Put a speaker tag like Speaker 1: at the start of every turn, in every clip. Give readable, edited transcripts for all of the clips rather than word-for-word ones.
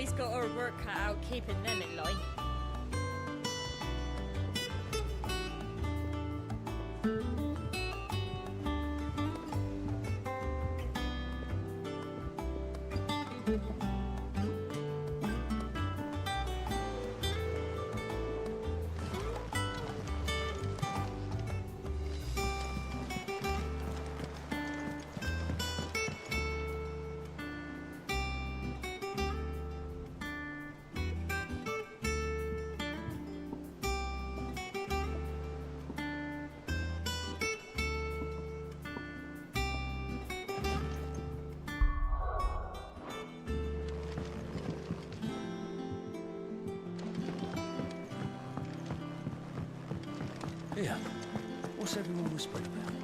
Speaker 1: Sally's got her work cut out keeping them in line.
Speaker 2: Here, what's everyone whispering about?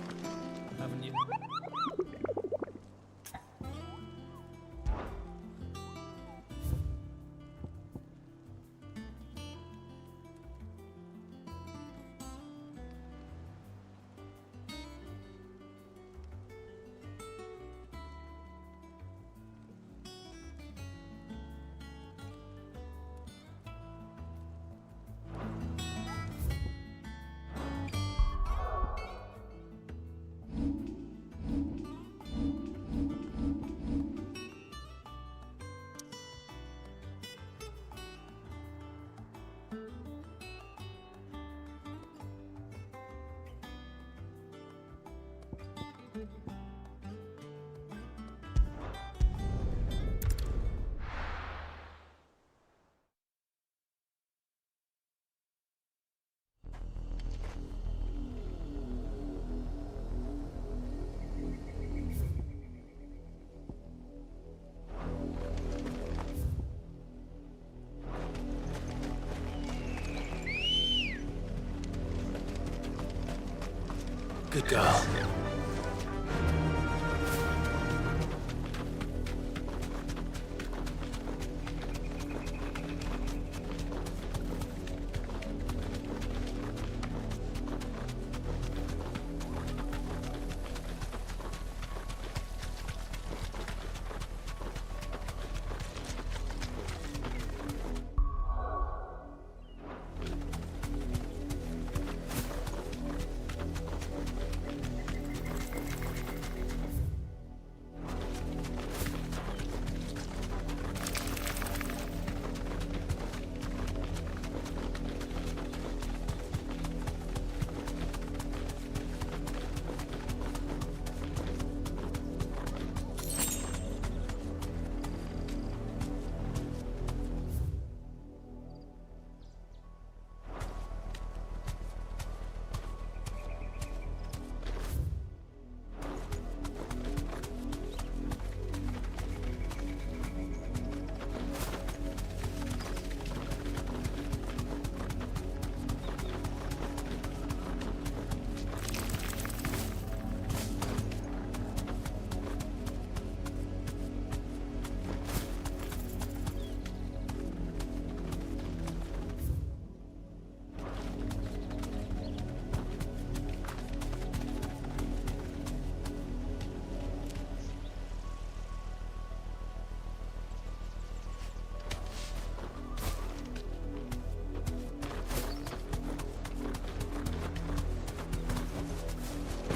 Speaker 2: Haven't you? Good girl.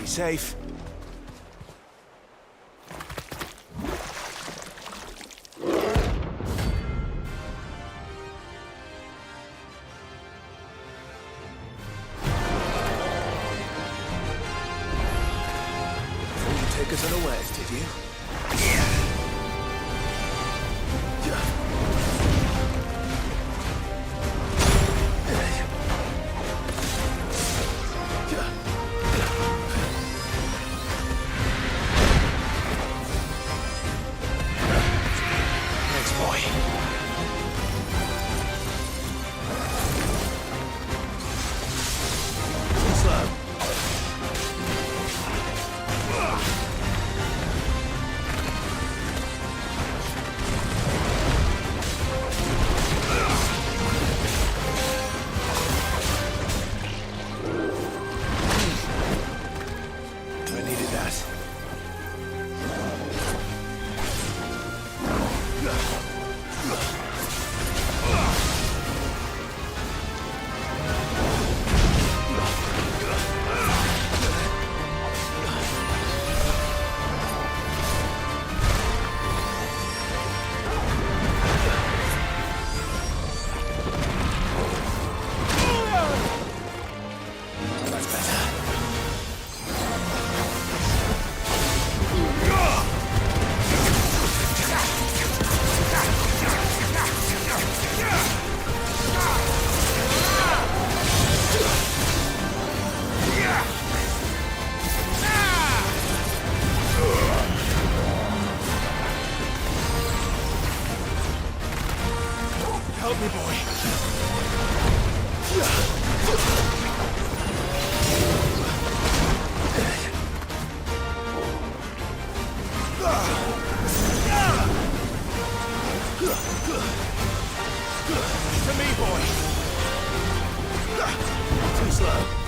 Speaker 2: Be safe. Take us unawares, did you? Thanks, boy. Slow. Help me, boy. To me, boy. Too slow.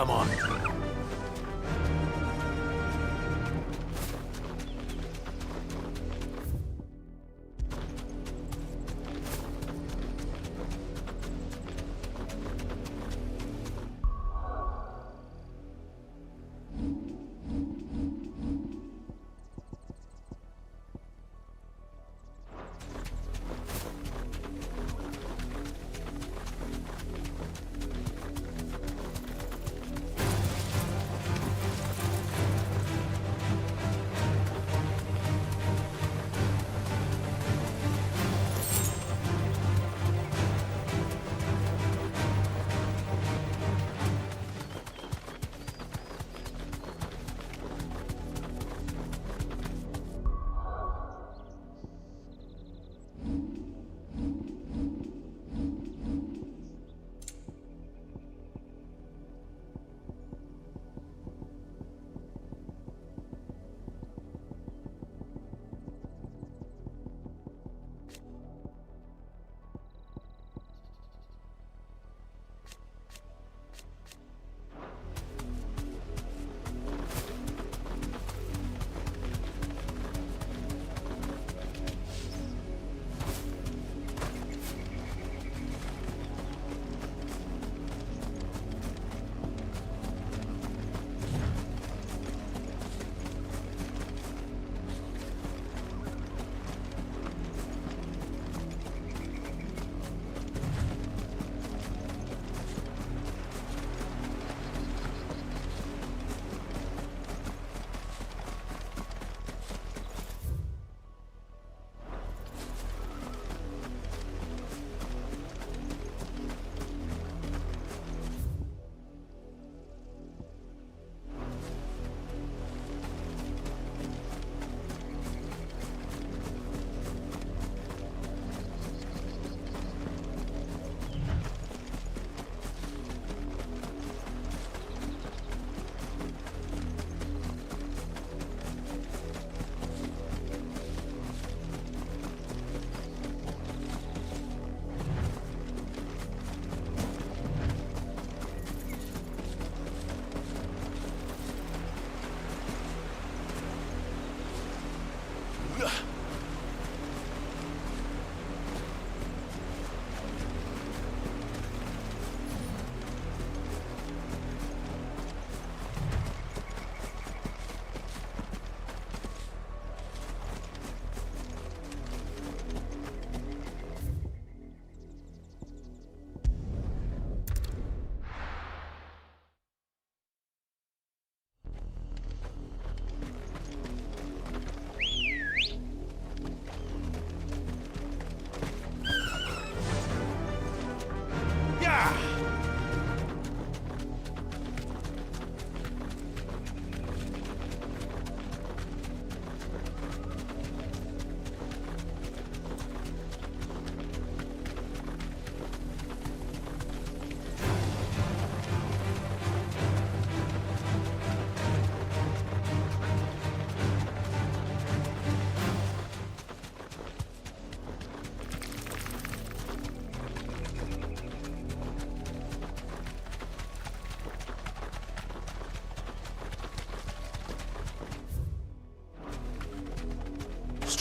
Speaker 2: Come on.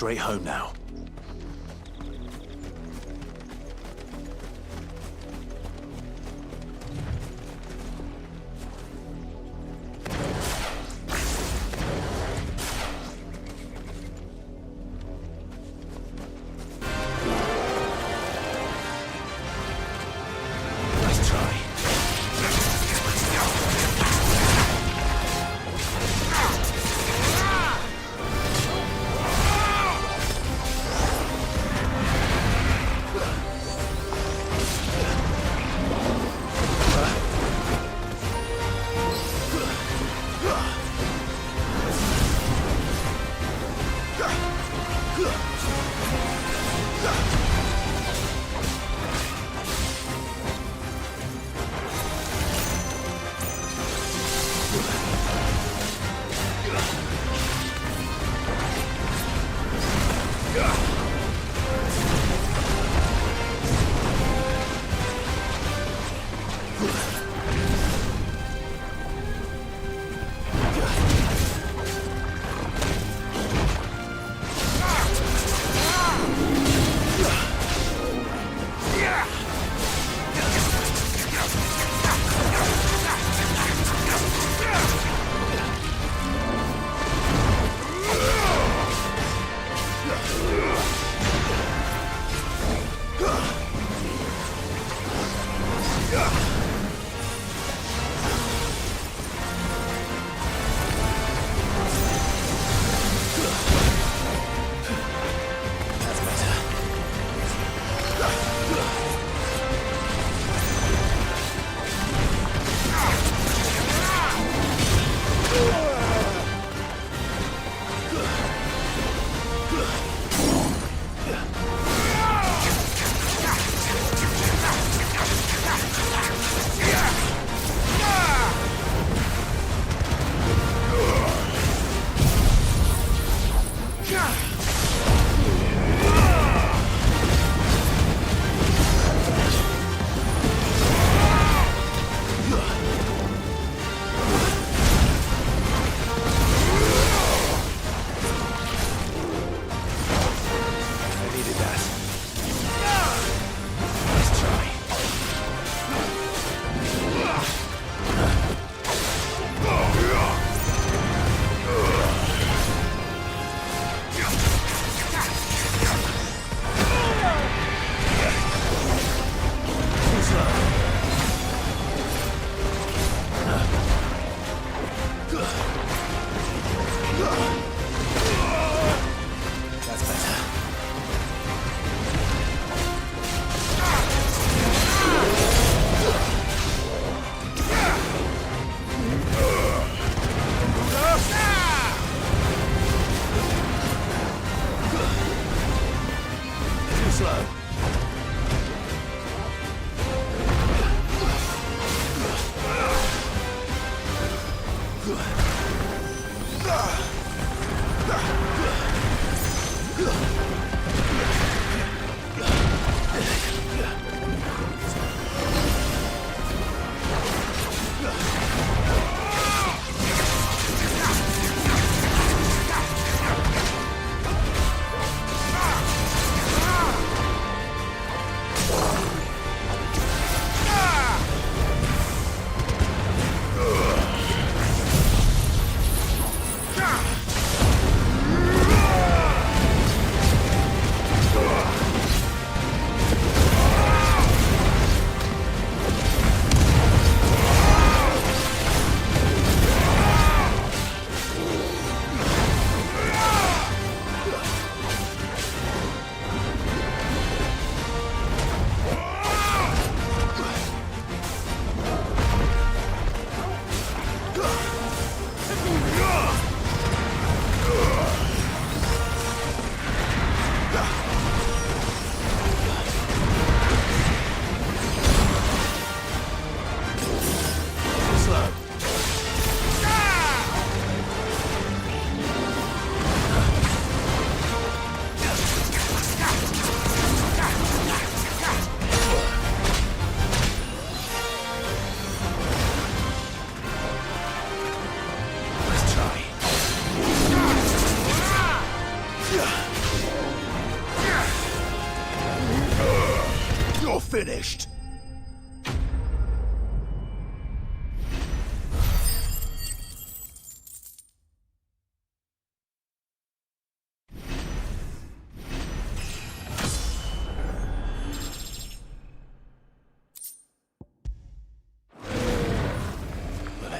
Speaker 3: straight home now. Nice try.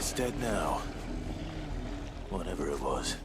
Speaker 3: it's dead now. Whatever it was.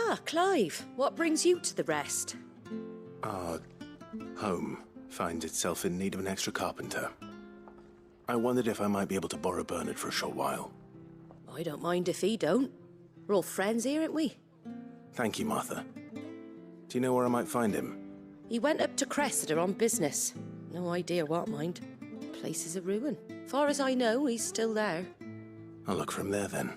Speaker 4: Ah, Clive, what brings you to the rest?
Speaker 3: Our home finds itself in need of an extra carpenter. I wondered if I might be able to borrow Bernard for a short while.
Speaker 4: I don't mind if he don't. We're all friends here, aren't we?
Speaker 3: Thank you, Martha. Do you know where I might find him?
Speaker 4: He went up to Cressida on business. No idea what, mind. Place is a ruin. Far as I know, he's still there.
Speaker 3: I'll look for him there then.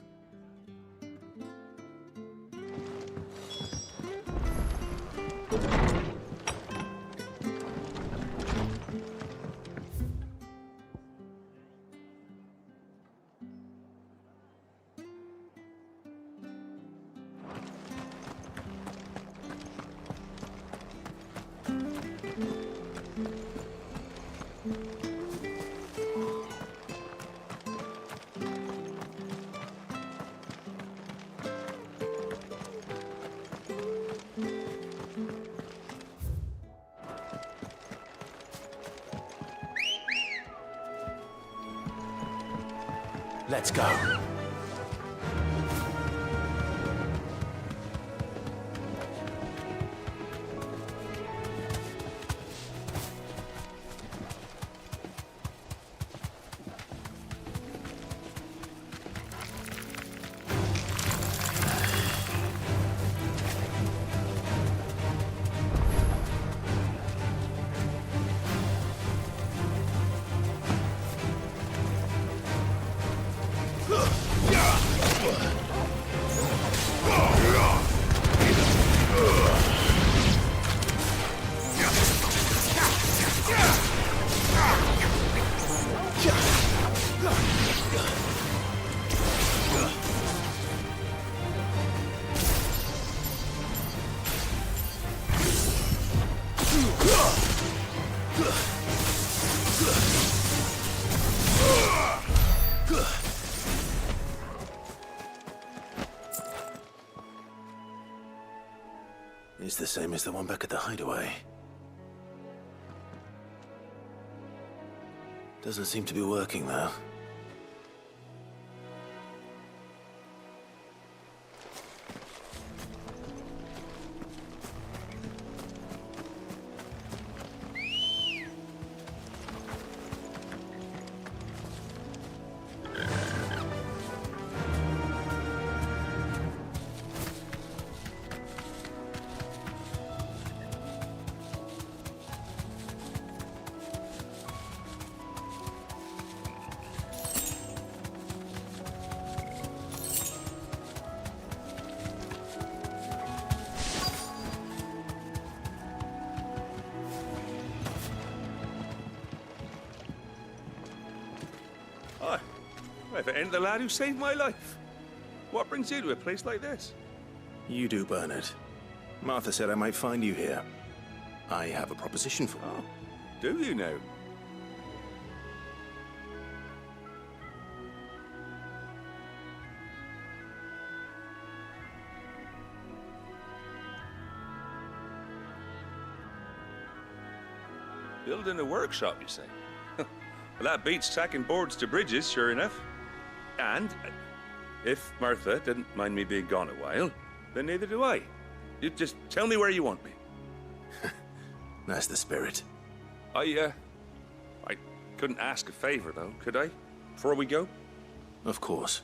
Speaker 3: Let's go. It's the same as the one back at the hideaway. Doesn't seem to be working, though.
Speaker 5: Hi. I've end the lad who saved my life. What brings you to a place like this?
Speaker 3: You do, Bernard. Martha said I might find you here. I have a proposition for you.
Speaker 5: Oh, do you now? Building a workshop, you say? Well, that beats tacking boards to bridges, sure enough. And if Martha didn't mind me being gone a while, then neither do I. You just tell me where you want me.
Speaker 3: That's the spirit.
Speaker 5: I couldn't ask a favor, though, could I? Before we go?
Speaker 3: Of course.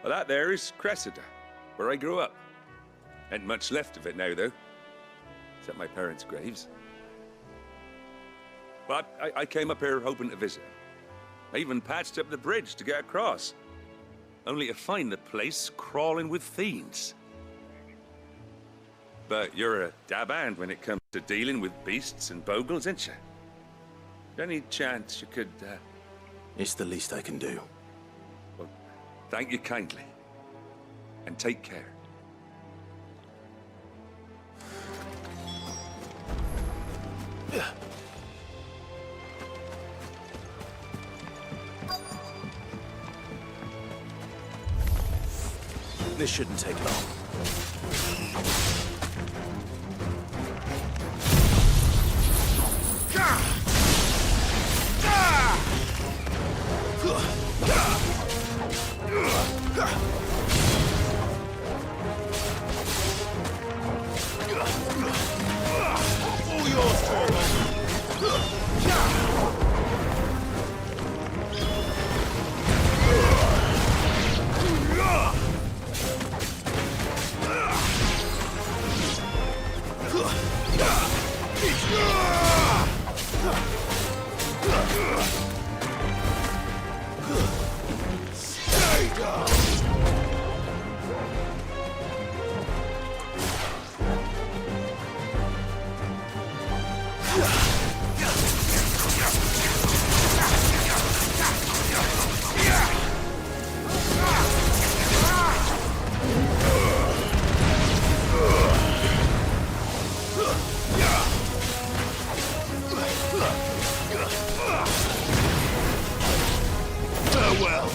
Speaker 5: Well, that there is Cressida, where I grew up. Ain't much left of it now, though. Except my parents' graves. But I came up here hoping to visit. I even patched up the bridge to get across. Only to find the place crawling with fiends. But you're a dab hand when it comes to dealing with beasts and bogles, ain't you? Any chance you could,
Speaker 3: It's the least I can do.
Speaker 5: Well, thank you kindly. And take care.
Speaker 3: This shouldn't take long.
Speaker 2: All yours, Stay down! Farewell.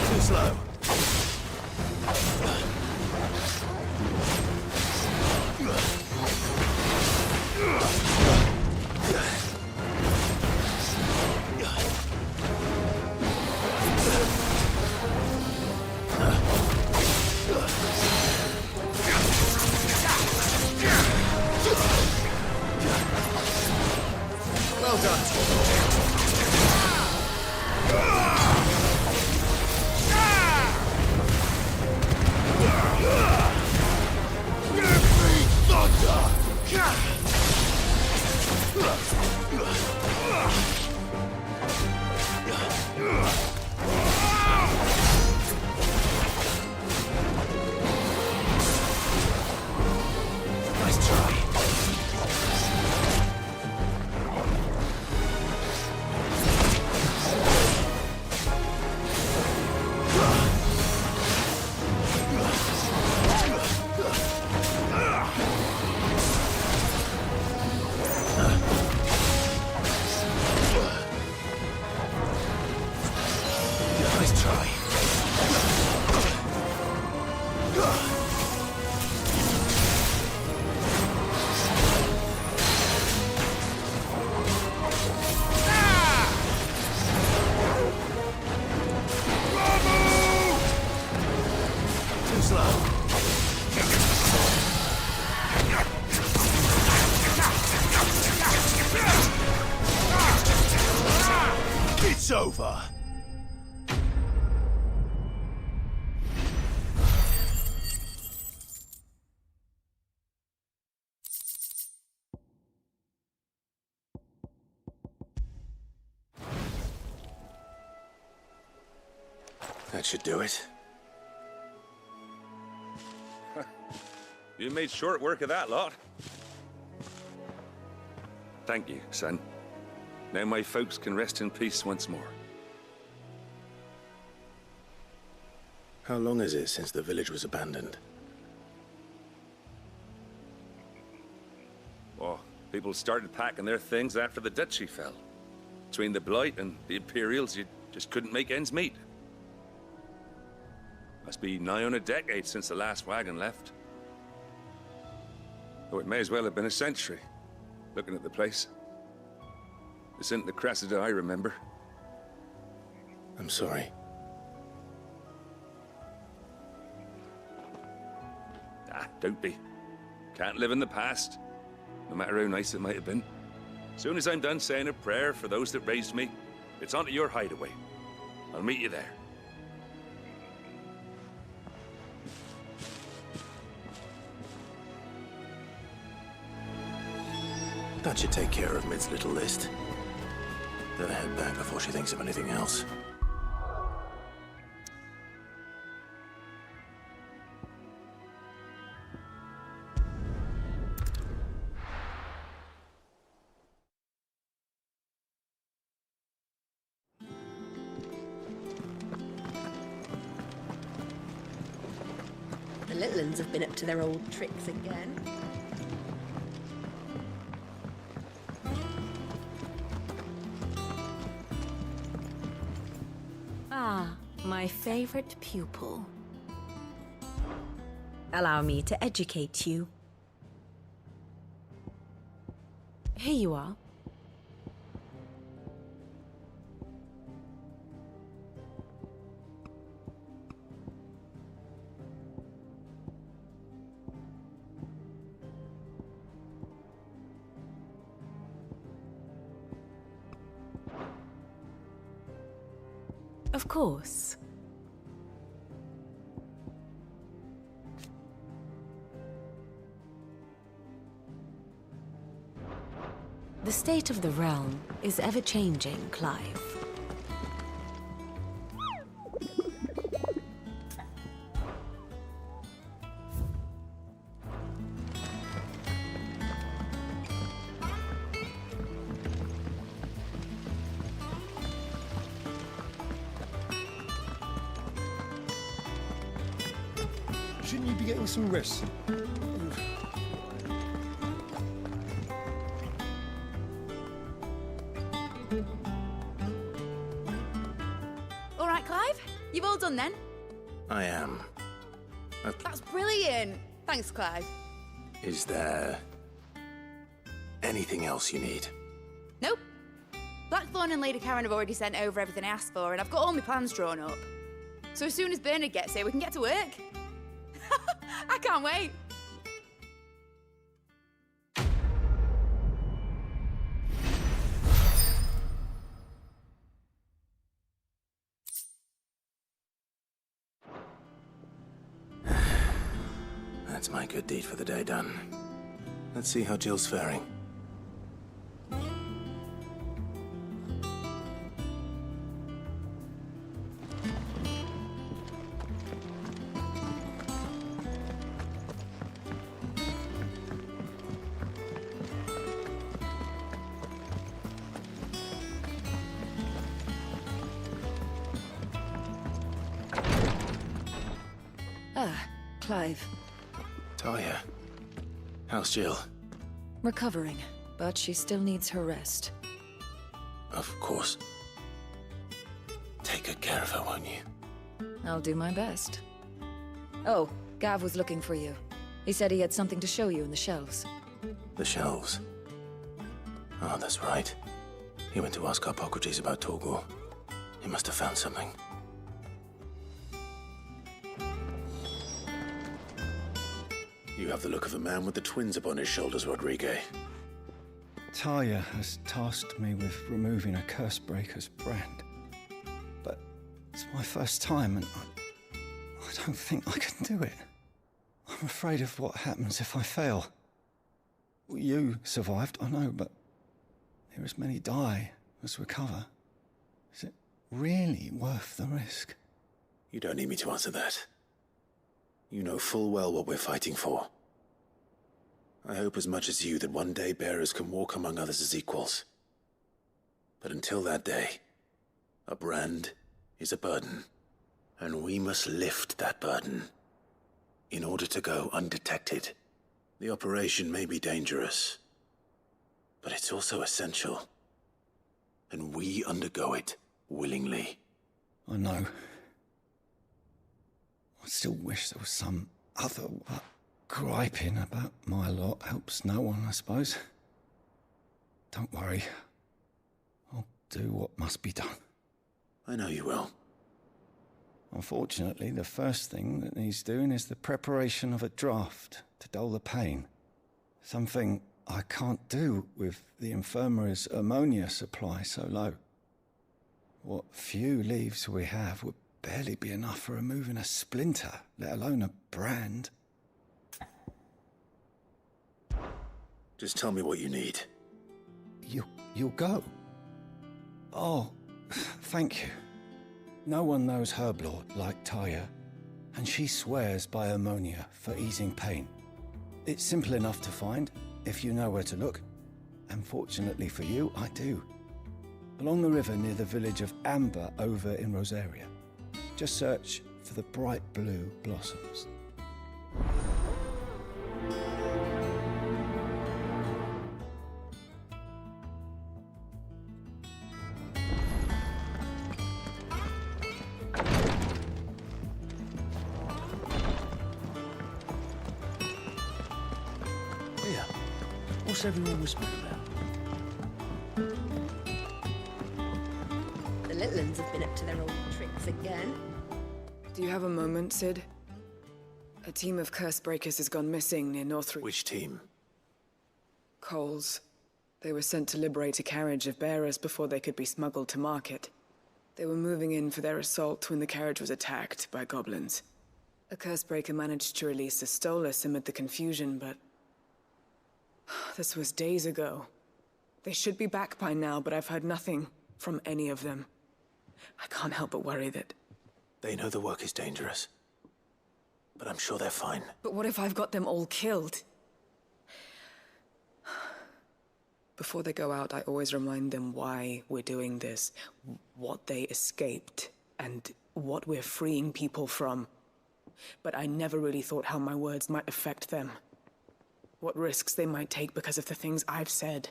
Speaker 2: Too slow. Well done. Give me thunder! Nice try. Nice try. Too slow. It's over.
Speaker 3: That should do it.
Speaker 5: You made short work of that lot. Thank you, son. Now my folks can rest in peace once more.
Speaker 3: How long is it since the village was abandoned?
Speaker 5: Oh, people started packing their things after the duchy fell. Between the Blight and the Imperials, you just couldn't make ends meet. Must be nigh on a decade since the last wagon left. Oh, it may as well have been a century, looking at the place. This isn't the Cressida I remember.
Speaker 3: I'm sorry.
Speaker 5: Ah, don't be. Can't live in the past, no matter how nice it might have been. Soon as I'm done saying a prayer for those that raised me, it's on to your hideaway. I'll meet you there.
Speaker 3: That should take care of Mid's little list. Better head back before she thinks of anything else.
Speaker 4: The little uns have been up to their old tricks again.
Speaker 6: Ah, my favorite pupil. Allow me to educate you. Here you are. Of course. The state of the realm is ever-changing, Clive.
Speaker 2: Shouldn't you be getting some rest?
Speaker 7: All right, Clive? You've all done then?
Speaker 3: I am.
Speaker 7: That's brilliant. Thanks, Clive.
Speaker 3: Is there anything else you need?
Speaker 7: Nope. Blackthorn and Lady Karen have already sent over everything I asked for, and I've got all my plans drawn up. So as soon as Bernard gets here, we can get to work. I can't wait.
Speaker 3: That's my good deed for the day done. Let's see how Jill's faring.
Speaker 8: Ah, Clive.
Speaker 3: Talia, how's Jill?
Speaker 8: Recovering, but she still needs her rest.
Speaker 3: Of course. Take good care of her, won't you?
Speaker 8: I'll do my best. Oh, Gav was looking for you. He said he had something to show you in the shelves.
Speaker 3: The shelves. Oh, that's right. He went to ask Harpocrates about Torgor. He must have found something. You have the look of a man with the twins upon his shoulders, Rodrigue.
Speaker 2: Talia has tasked me with removing a Cursebreaker's brand. But it's my first time, and I don't think I can do it. I'm afraid of what happens if I fail. You survived, I know, but there as many die as recover. Is it really worth the risk?
Speaker 3: You don't need me to answer that. You know full well what we're fighting for. I hope as much as you that one day bearers can walk among others as equals. But until that day, a brand is a burden, and we must lift that burden in order to go undetected. The operation may be dangerous, but it's also essential, and we undergo it willingly.
Speaker 2: I know. I still wish there was some other way. Griping about my lot helps no one, I suppose. Don't worry. I'll do what must be done.
Speaker 3: I know you will.
Speaker 2: Unfortunately, the first thing that needs doing is the preparation of a draft to dull the pain. Something I can't do with the infirmary's ammonia supply so low. What few leaves we have would barely be enough for removing a splinter, let alone a brand.
Speaker 3: Just tell me what you need.
Speaker 2: You'll go? Oh, thank you. No one knows Herb Lord like Taya, and she swears by ammonia for easing pain. It's simple enough to find, if you know where to look. And fortunately for you, I do. Along the river near the village of Amber over in Rosaria. Just search for the bright blue blossoms.
Speaker 3: What's everyone whispering about?
Speaker 4: The little uns have been up to their old tricks again.
Speaker 8: Do you have a moment, Sid? A team of curse breakers has gone missing near Northreach.
Speaker 3: Which team?
Speaker 8: Coles. They were sent to liberate a carriage of bearers before they could be smuggled to market. They were moving in for their assault when the carriage was attacked by goblins. A curse breaker managed to release a Stolas amid the confusion, but this was days ago. They should be back by now, but I've heard nothing from any of them. I can't help but worry that...
Speaker 3: They know the work is dangerous, but I'm sure they're fine.
Speaker 8: But what if I've got them all killed? Before they go out, I always remind them why we're doing this, what they escaped, and what we're freeing people from. But I never really thought how my words might affect them. What risks they might take because of the things I've said.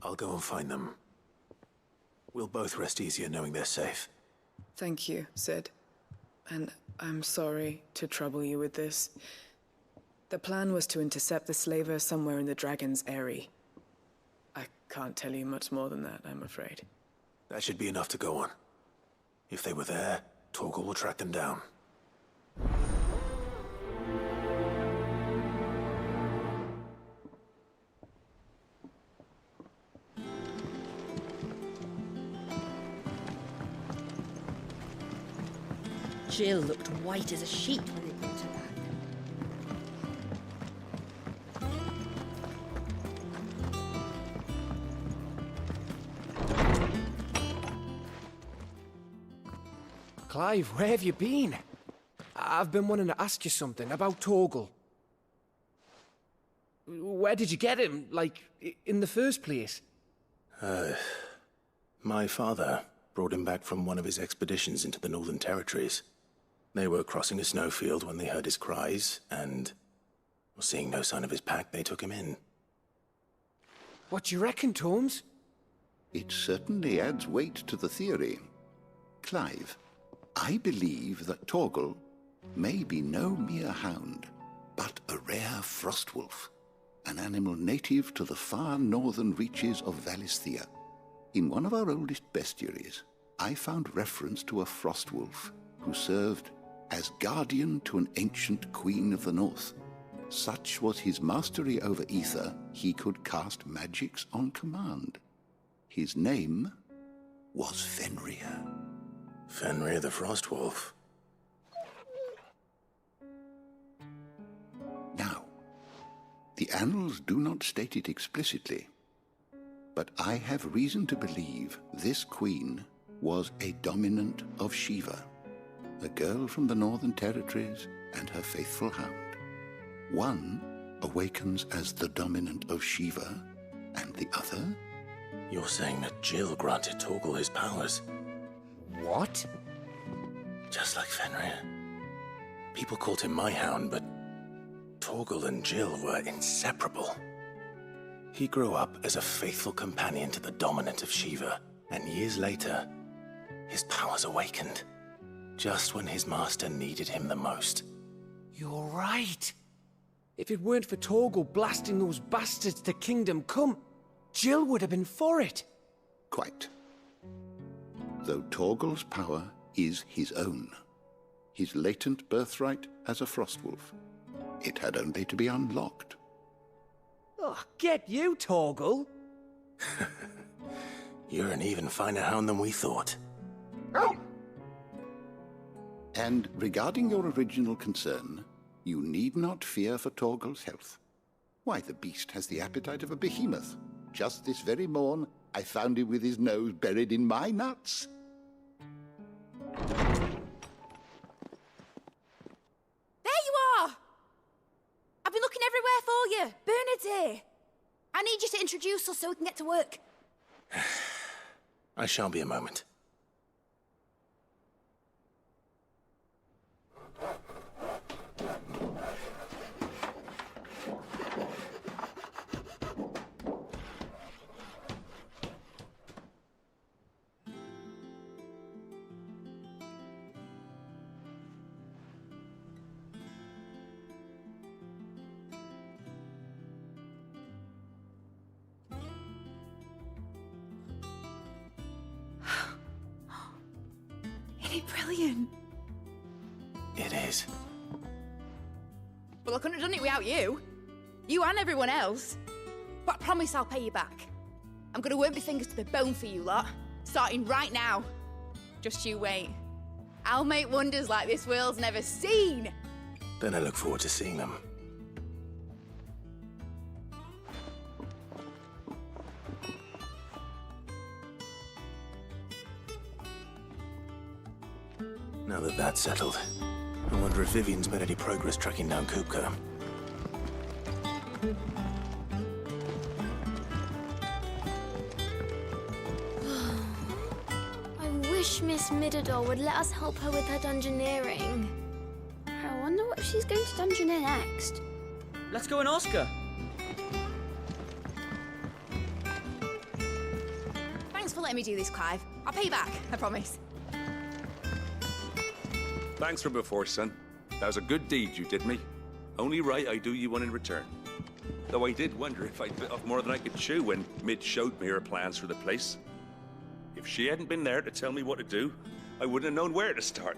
Speaker 3: I'll go and find them. We'll both rest easier knowing they're safe.
Speaker 8: Thank you, Sid. And I'm sorry to trouble you with this. The plan was to intercept the slaver somewhere in the Dragon's Eyrie. I can't tell you much more than that, I'm afraid.
Speaker 3: That should be enough to go on. If they were there, Torgal will track them down.
Speaker 4: Jill looked white as a sheet when they brought her back.
Speaker 9: Clive, where have you been? I've been wanting to ask you something about Torgal. Where did you get him, like, in the first place?
Speaker 3: My father brought him back from one of his expeditions into the Northern Territories. They were crossing a snowfield when they heard his cries, and, seeing no sign of his pack, they took him in.
Speaker 9: What do you reckon, Tomes?
Speaker 10: It certainly adds weight to the theory. Clive, I believe that Torgal may be no mere hound, but a rare frostwolf, an animal native to the far northern reaches of Valisthea. In one of our oldest bestiaries, I found reference to a frostwolf who served as guardian to an ancient queen of the north. Such was his mastery over ether, he could cast magics on command. His name was Fenrir.
Speaker 3: Fenrir the Frostwolf.
Speaker 10: Now, the annals do not state it explicitly, but I have reason to believe this queen was a dominant of Shiva. a girl from the Northern Territories and her faithful hound. One awakens as the dominant of Shiva, and the other?
Speaker 3: You're saying that Jill granted Torgal his powers?
Speaker 9: What?
Speaker 3: Just like Fenrir. People called him my hound, but Torgal and Jill were inseparable. He grew up as a faithful companion to the dominant of Shiva, and years later, his powers awakened, just when his master needed him the most.
Speaker 9: You're right. If it weren't for Torgal blasting those bastards to Kingdom Come, Jill would have been for it.
Speaker 10: Quite. Though Torgal's power is his own, his latent birthright as a Frostwolf. It had only to be unlocked.
Speaker 9: Oh, get you, Torgal!
Speaker 3: You're an even finer hound than we thought.
Speaker 10: And regarding your original concern, you need not fear for Torgal's health. Why, the beast has the appetite of a behemoth. Just this very morn, I found him with his nose buried in my nuts.
Speaker 7: There you are! I've been looking everywhere for you. Bernard's here. I need you to introduce us so we can get to work.
Speaker 3: I shan't be a moment.
Speaker 7: Isn't it brilliant?
Speaker 3: It is.
Speaker 7: Well, I couldn't have done it without you. You and everyone else. But I promise I'll pay you back. I'm gonna work my fingers to the bone for you lot, starting right now. Just you wait. I'll make wonders like this world's never seen.
Speaker 3: Then I look forward to seeing them. Now that that's settled, I wonder if Vivian's made any progress tracking down Kupka.
Speaker 11: I wish Miss Midador would let us help her with her dungeoneering. I wonder what she's going to dungeoneer next.
Speaker 12: Let's go and ask her.
Speaker 7: Thanks for letting me do this, Clive. I'll pay you back, I promise.
Speaker 5: Thanks for before, son. That was a good deed you did me. Only right I do you one in return. Though I did wonder if I'd bit off more than I could chew when Mid showed me her plans for the place. If she hadn't been there to tell me what to do, I wouldn't have known where to start.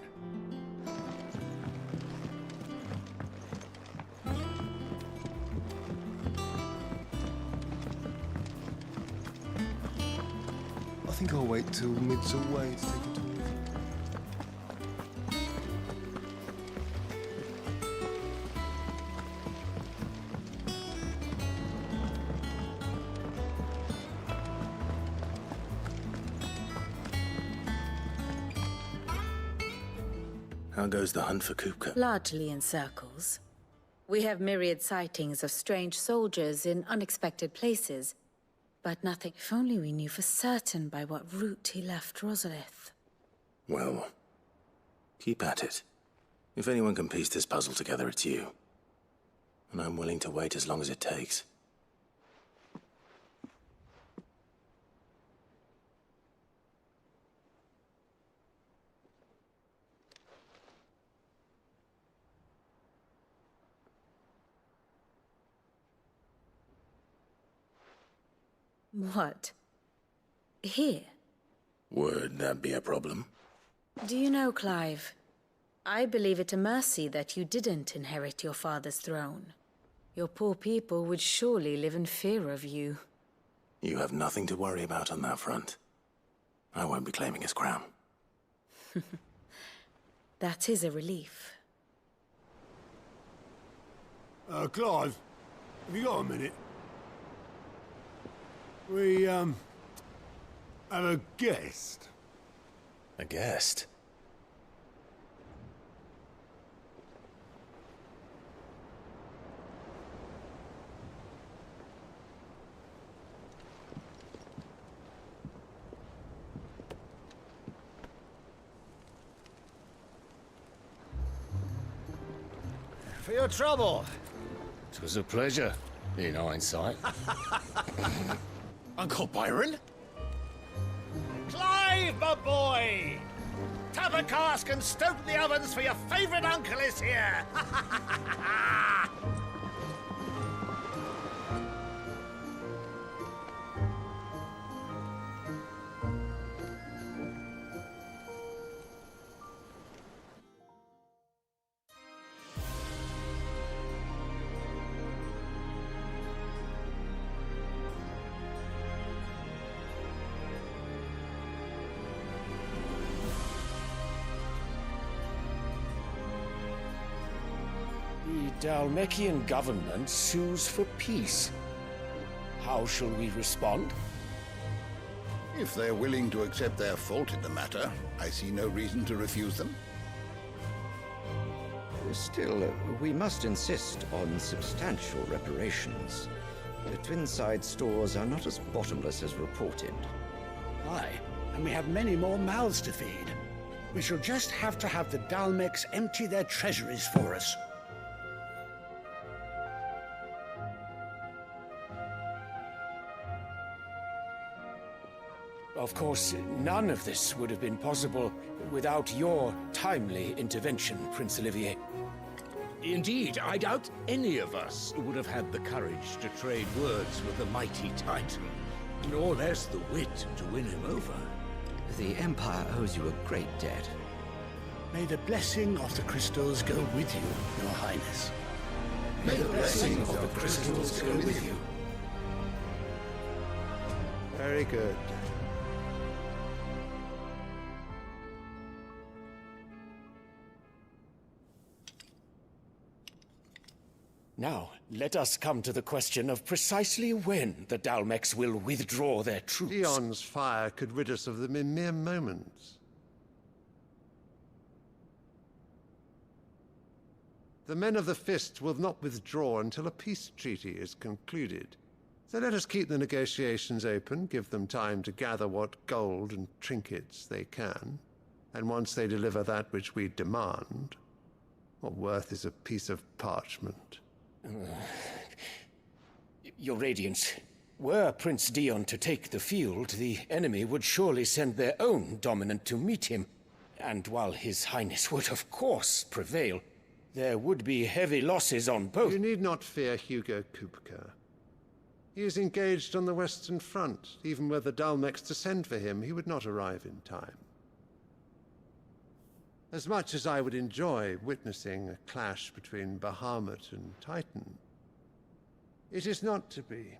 Speaker 13: I think I'll wait till Mid's away to take a tour.
Speaker 3: How goes the hunt for Kupka?
Speaker 6: Largely in circles. We have myriad sightings of strange soldiers in unexpected places, but nothing. If only we knew for certain by what route he left Rosalith.
Speaker 3: Well, keep at it. If anyone can piece this puzzle together, it's you. And I'm willing to wait as long as it takes.
Speaker 6: What? Here?
Speaker 3: Would that be a problem?
Speaker 6: Do you know, Clive, I believe it a mercy that you didn't inherit your father's throne. Your poor people would surely live in fear of you.
Speaker 3: You have nothing to worry about on that front. I won't be claiming his crown.
Speaker 6: That is a relief.
Speaker 13: Clive, have you got a minute? We, have a guest.
Speaker 3: A guest?
Speaker 12: for your trouble.
Speaker 9: It was a pleasure, in hindsight.
Speaker 12: Uncle Byron? Clive, my boy! Tap a cask and stoke the ovens for your favourite uncle is here!
Speaker 9: The Dalmekian government sues for peace. How shall we respond?
Speaker 10: If they're willing to accept their fault in the matter, I see no reason to refuse them.
Speaker 14: Still, we must insist on substantial reparations. The Twinside stores are not as bottomless as reported.
Speaker 15: Aye, and we have many more mouths to feed. We shall just have to have the Dalmecs empty their treasuries for us.
Speaker 9: Of course, none of this would have been possible without your timely intervention, Prince Olivier.
Speaker 16: Indeed, I doubt any of us would have had the courage to trade words with the mighty Titan, nor less the wit to win him over.
Speaker 14: The Empire owes you a great debt.
Speaker 15: May the blessing of the crystals go with you, Your Highness.
Speaker 10: May the blessing of the crystals go with you.
Speaker 13: Very good.
Speaker 9: Now, let us come to the question of precisely when the Dalmecs will withdraw their troops.
Speaker 13: Dion's fire could rid us of them in mere moments. The men of the Fist will not withdraw until a peace treaty is concluded. So let us keep the negotiations open, give them time to gather what gold and trinkets they can, and once they deliver that which we demand, what worth is a piece of parchment?
Speaker 9: Your Radiance, were Prince Dion to take the field, the enemy would surely send their own dominant to meet him. And while His Highness would of course prevail, there would be heavy losses on both.
Speaker 13: You need not fear Hugo Kupka. He is engaged on the Western Front. Even were the Dalmecs to send for him, he would not arrive in time. As much as I would enjoy witnessing a clash between Bahamut and Titan, it is not to be.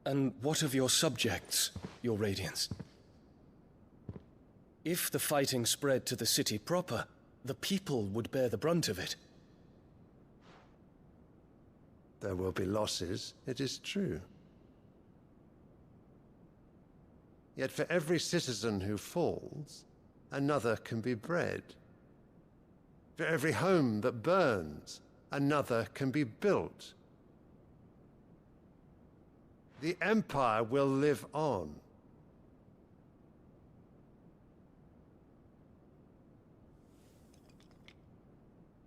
Speaker 17: And what of your subjects, Your Radiance? If the fighting spread to the city proper, the people would bear the brunt of it.
Speaker 13: There will be losses, it is true. Yet for every citizen who falls, another can be bred. For every home that burns, another can be built. The Empire will live on.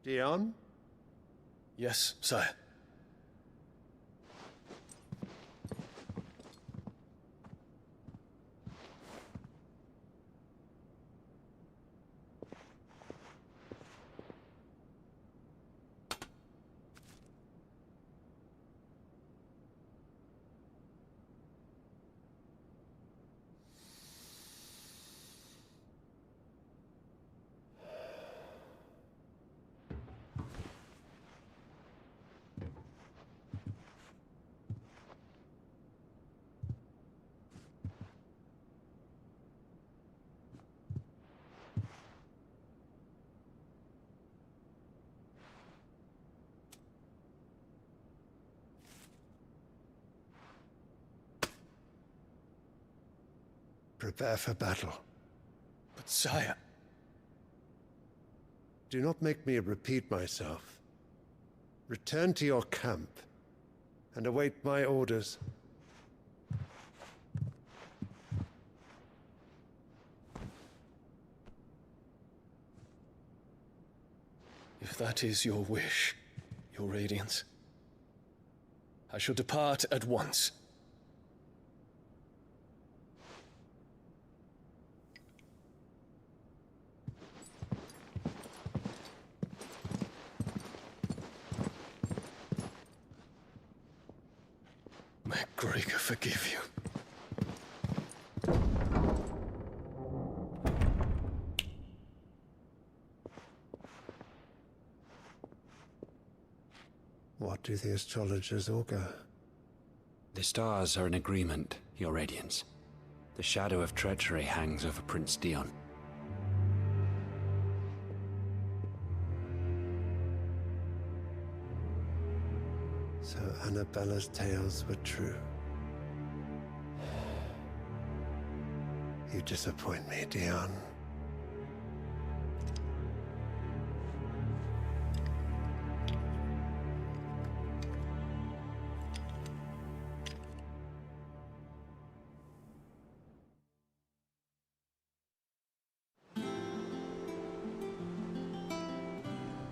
Speaker 13: Dion?
Speaker 17: Yes, sire.
Speaker 13: Prepare for battle.
Speaker 17: But sire...
Speaker 13: Do not make me repeat myself. Return to your camp and await my orders.
Speaker 17: If that is your wish, Your Radiance, I shall depart at once. May Gregor forgive you.
Speaker 13: What do the astrologers augur?
Speaker 18: The stars are in agreement, Your Radiance. The shadow of treachery hangs over Prince Dion.
Speaker 13: So Annabella's tales were true. You disappoint me, Dion.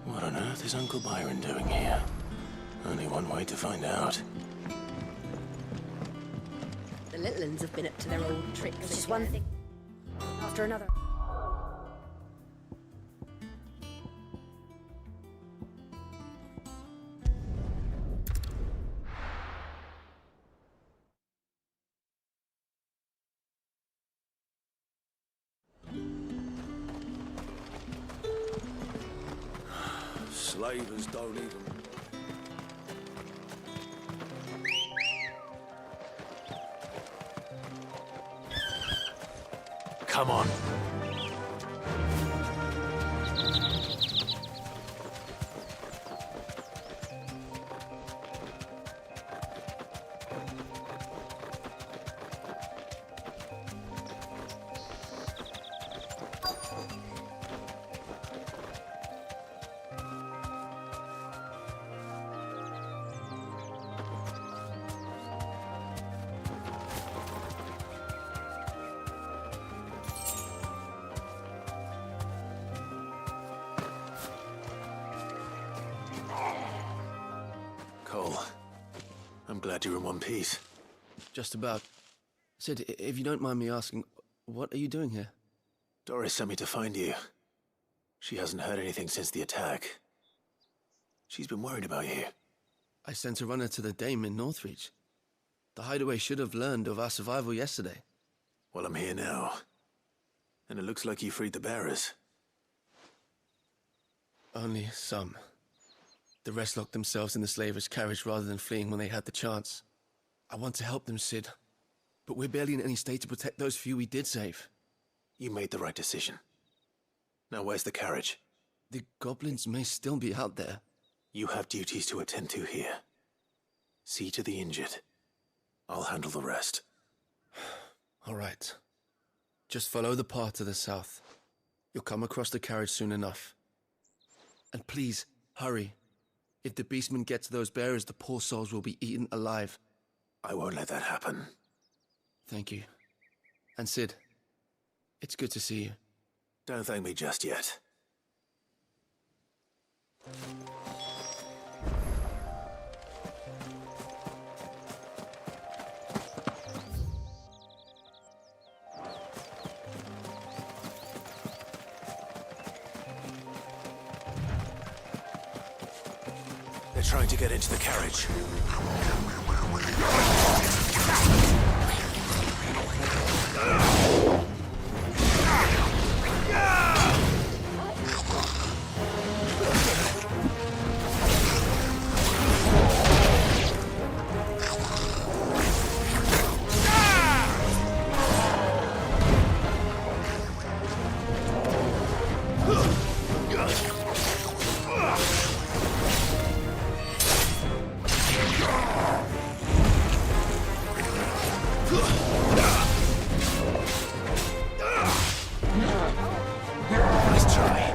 Speaker 3: What on earth is Uncle Byron doing here? Only one way to find out.
Speaker 4: The little ones have been up to their old tricks.
Speaker 19: It's just one thing after another.
Speaker 3: Slavers don't even... Come on. Cole, I'm glad you're in one piece.
Speaker 20: Just about. Sid, if you don't mind me asking, what are you doing here?
Speaker 3: Doris sent me to find you. She hasn't heard anything since the attack. She's been worried about you.
Speaker 20: I sent a runner to the Dame in Northreach. The Hideaway should have learned of our survival yesterday.
Speaker 3: Well, I'm here now. And it looks like you freed the bearers.
Speaker 20: Only some. The rest locked themselves in the slavers' carriage rather than fleeing when they had the chance. I want to help them, Sid. But we're barely in any state to protect those few we did save.
Speaker 3: You made the right decision. Now where's the carriage?
Speaker 20: The goblins may still be out there.
Speaker 3: You have duties to attend to here. See to the injured. I'll handle the rest.
Speaker 20: All right. Just follow the path to the south. You'll come across the carriage soon enough. And please, hurry. If the beastmen get to those bearers, the poor souls will be eaten alive.
Speaker 3: I won't let that happen.
Speaker 20: Thank you. And Sid, it's good to see you.
Speaker 3: Don't thank me just yet. They're trying to get into the carriage. Nice try.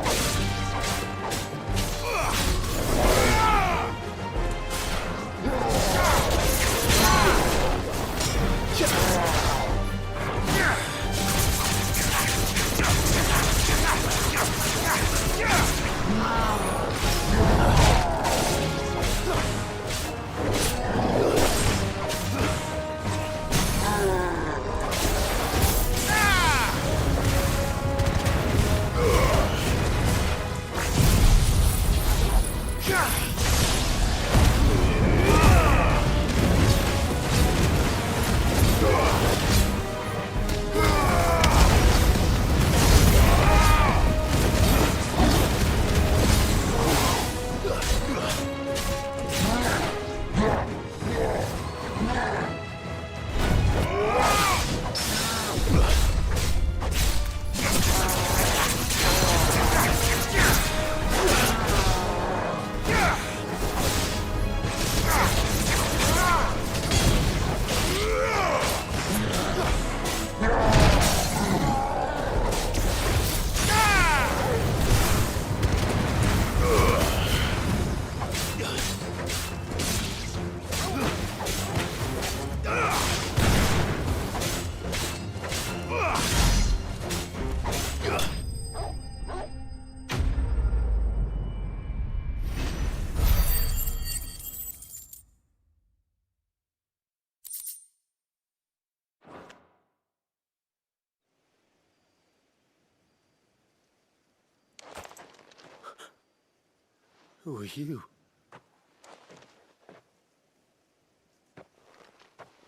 Speaker 20: Who are you?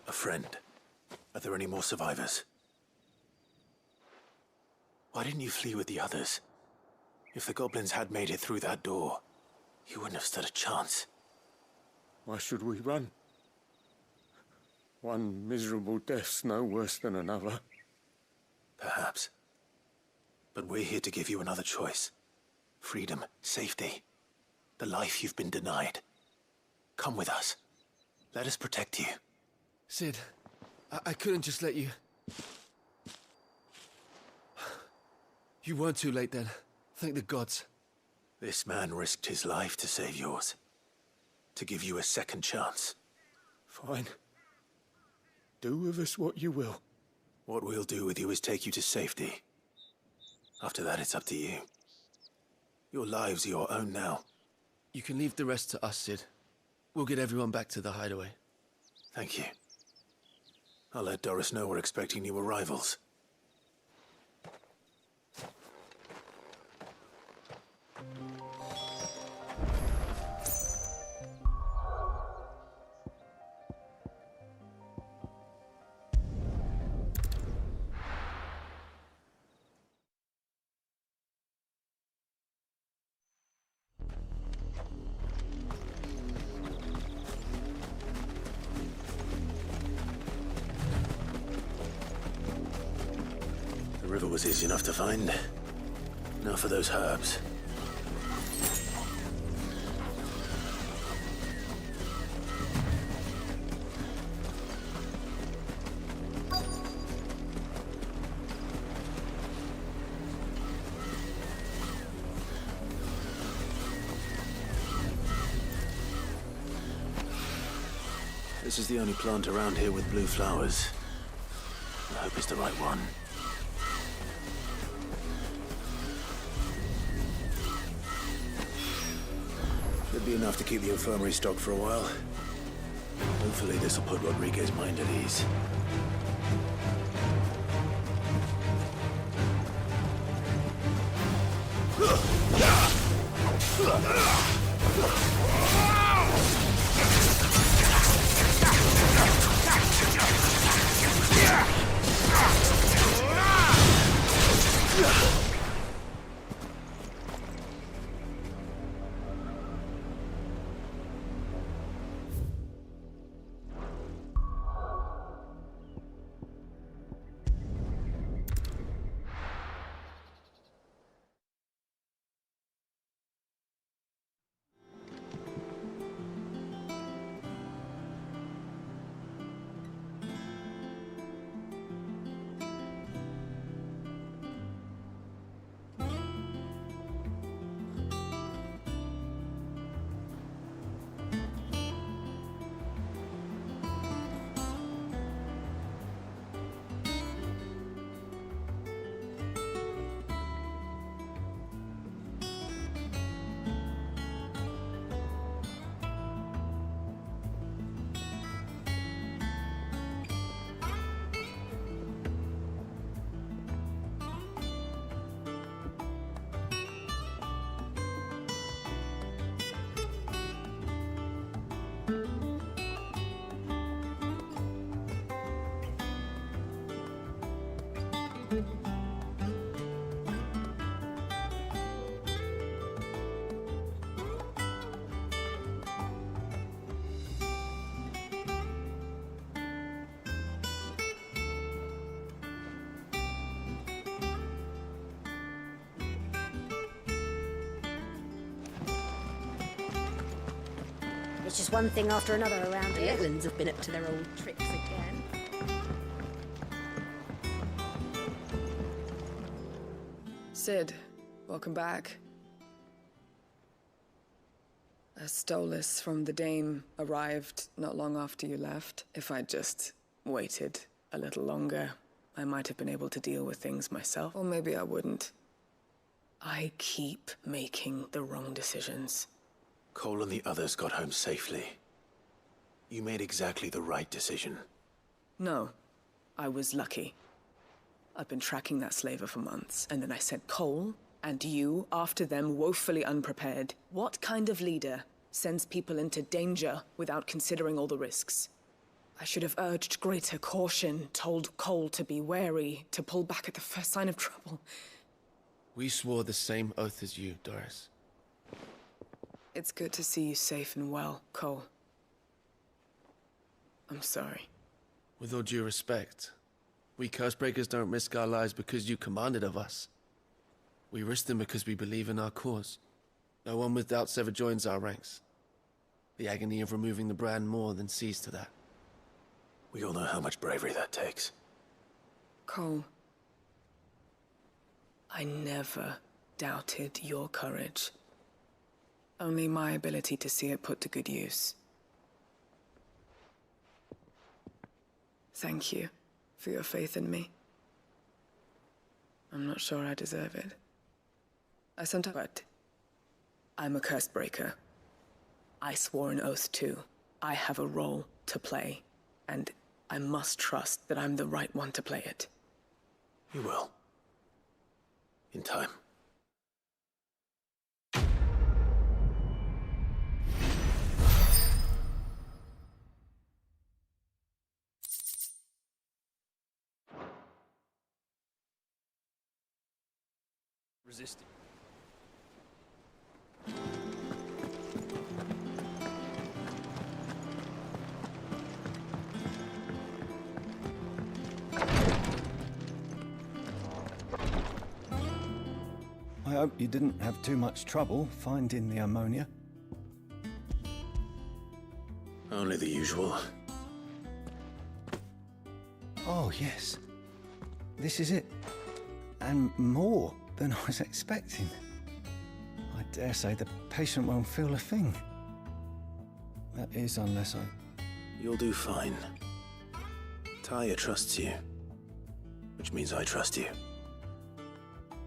Speaker 3: A friend. Are there any more survivors? Why didn't you flee with the others? If the goblins had made it through that door, you wouldn't have stood a chance.
Speaker 20: Why should we run? One miserable death's no worse than another.
Speaker 3: Perhaps. But we're here to give you another choice. Freedom, safety, the life you've been denied. Come with us. Let us protect you.
Speaker 20: Sid, I couldn't just let you... You weren't too late then. Thank the gods.
Speaker 3: This man risked his life to save yours. To give you a second chance.
Speaker 20: Fine. Do with us what you will.
Speaker 3: What we'll do with you is take you to safety. After that, it's up to you. Your lives are your own now.
Speaker 20: You can leave the rest to us, Sid. We'll get everyone back to the hideaway.
Speaker 3: Thank you. I'll let Doris know we're expecting new arrivals. The river was easy enough to find. Now for those herbs. This is the only plant around here with blue flowers. I hope it's the right one. Should be enough to keep the infirmary stocked for a while. Hopefully this will put Rodriguez's mind at ease.
Speaker 19: It's just one thing after another around
Speaker 4: The
Speaker 19: here.
Speaker 4: Edlands have been up to their old tricks again.
Speaker 8: Sid, welcome back. A Stolas from the Dame arrived not long after you left. If I'd just waited a little longer, I might have been able to deal with things myself. Or maybe I wouldn't. I keep making the wrong decisions.
Speaker 3: Cole and the others got home safely. You made exactly the right decision.
Speaker 8: No, I was lucky. I've been tracking that slaver for months, and then I sent Cole And you, after them, woefully unprepared. What kind of leader sends people into danger without considering all the risks? I should have urged greater caution, told Cole to be wary, to pull back at the first sign of trouble.
Speaker 20: We swore the same oath as you, Doris.
Speaker 8: It's good to see you safe and well, Cole. I'm sorry.
Speaker 20: With all due respect, we Cursebreakers don't risk our lives because you commanded of us. We risk them because we believe in our cause. No one with doubts ever joins our ranks. The agony of removing the brand more than sees to that.
Speaker 3: We all know how much bravery that takes.
Speaker 8: Cole, I never doubted your courage. Only my ability to see it put to good use. Thank you for your faith in me. I'm not sure I deserve it. But I'm a Cursebreaker. I swore an oath too. I have a role to play, and I must trust that I'm the right one to play it.
Speaker 3: You will. In time.
Speaker 17: Resisting.
Speaker 2: I hope you didn't have too much trouble finding the ammonia.
Speaker 3: Only the usual.
Speaker 2: Oh, yes. This is it. And more than I was expecting. I dare say the patient won't feel a thing. That is, unless I...
Speaker 3: You'll do fine. Taya trusts you, which means I trust you.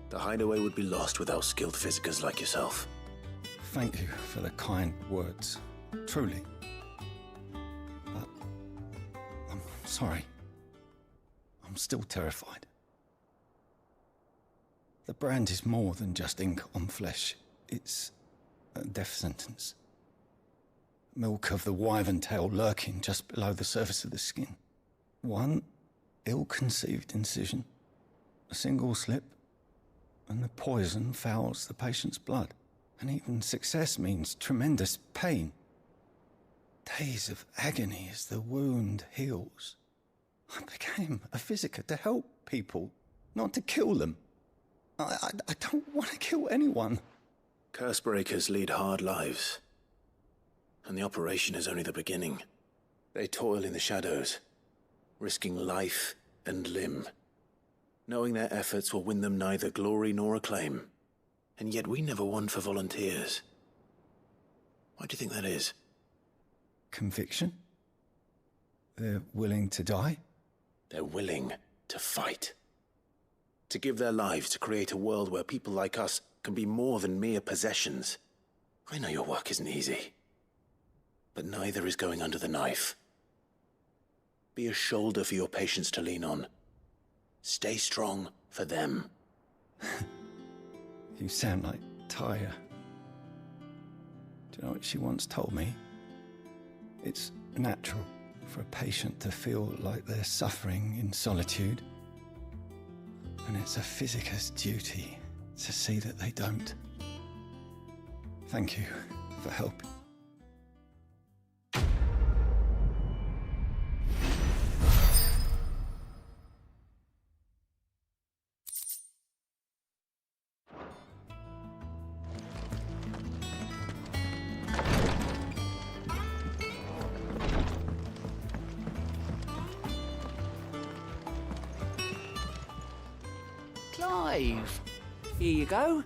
Speaker 3: The hideaway would be lost without skilled physicers like yourself.
Speaker 2: Thank you for the kind words. Truly. But I'm sorry. I'm still terrified. The brand is more than just ink on flesh. It's a death sentence. Milk of the wyvern tail lurking just below the surface of the skin. One ill-conceived incision, a single slip, and the poison fouls the patient's blood. And even success means tremendous pain. Days of agony as the wound heals. I became a physiker to help people, not to kill them. I don't want to kill anyone.
Speaker 3: Cursebreakers lead hard lives. And the operation is only the beginning. They toil in the shadows, risking life and limb, knowing their efforts will win them neither glory nor acclaim. And yet we never won for volunteers. Why do you think that is?
Speaker 2: Conviction? They're willing to die?
Speaker 3: They're willing to fight. To give their lives to create a world where people like us can be more than mere possessions. I know your work isn't easy, but neither is going under the knife. Be a shoulder for your patients to lean on. Stay strong for them.
Speaker 2: You sound like Taya. Do you know what she once told me? It's natural for a patient to feel like they're suffering in solitude. And it's a physiker's duty to see that they don't. Thank you for helping.
Speaker 21: Clive, here you go.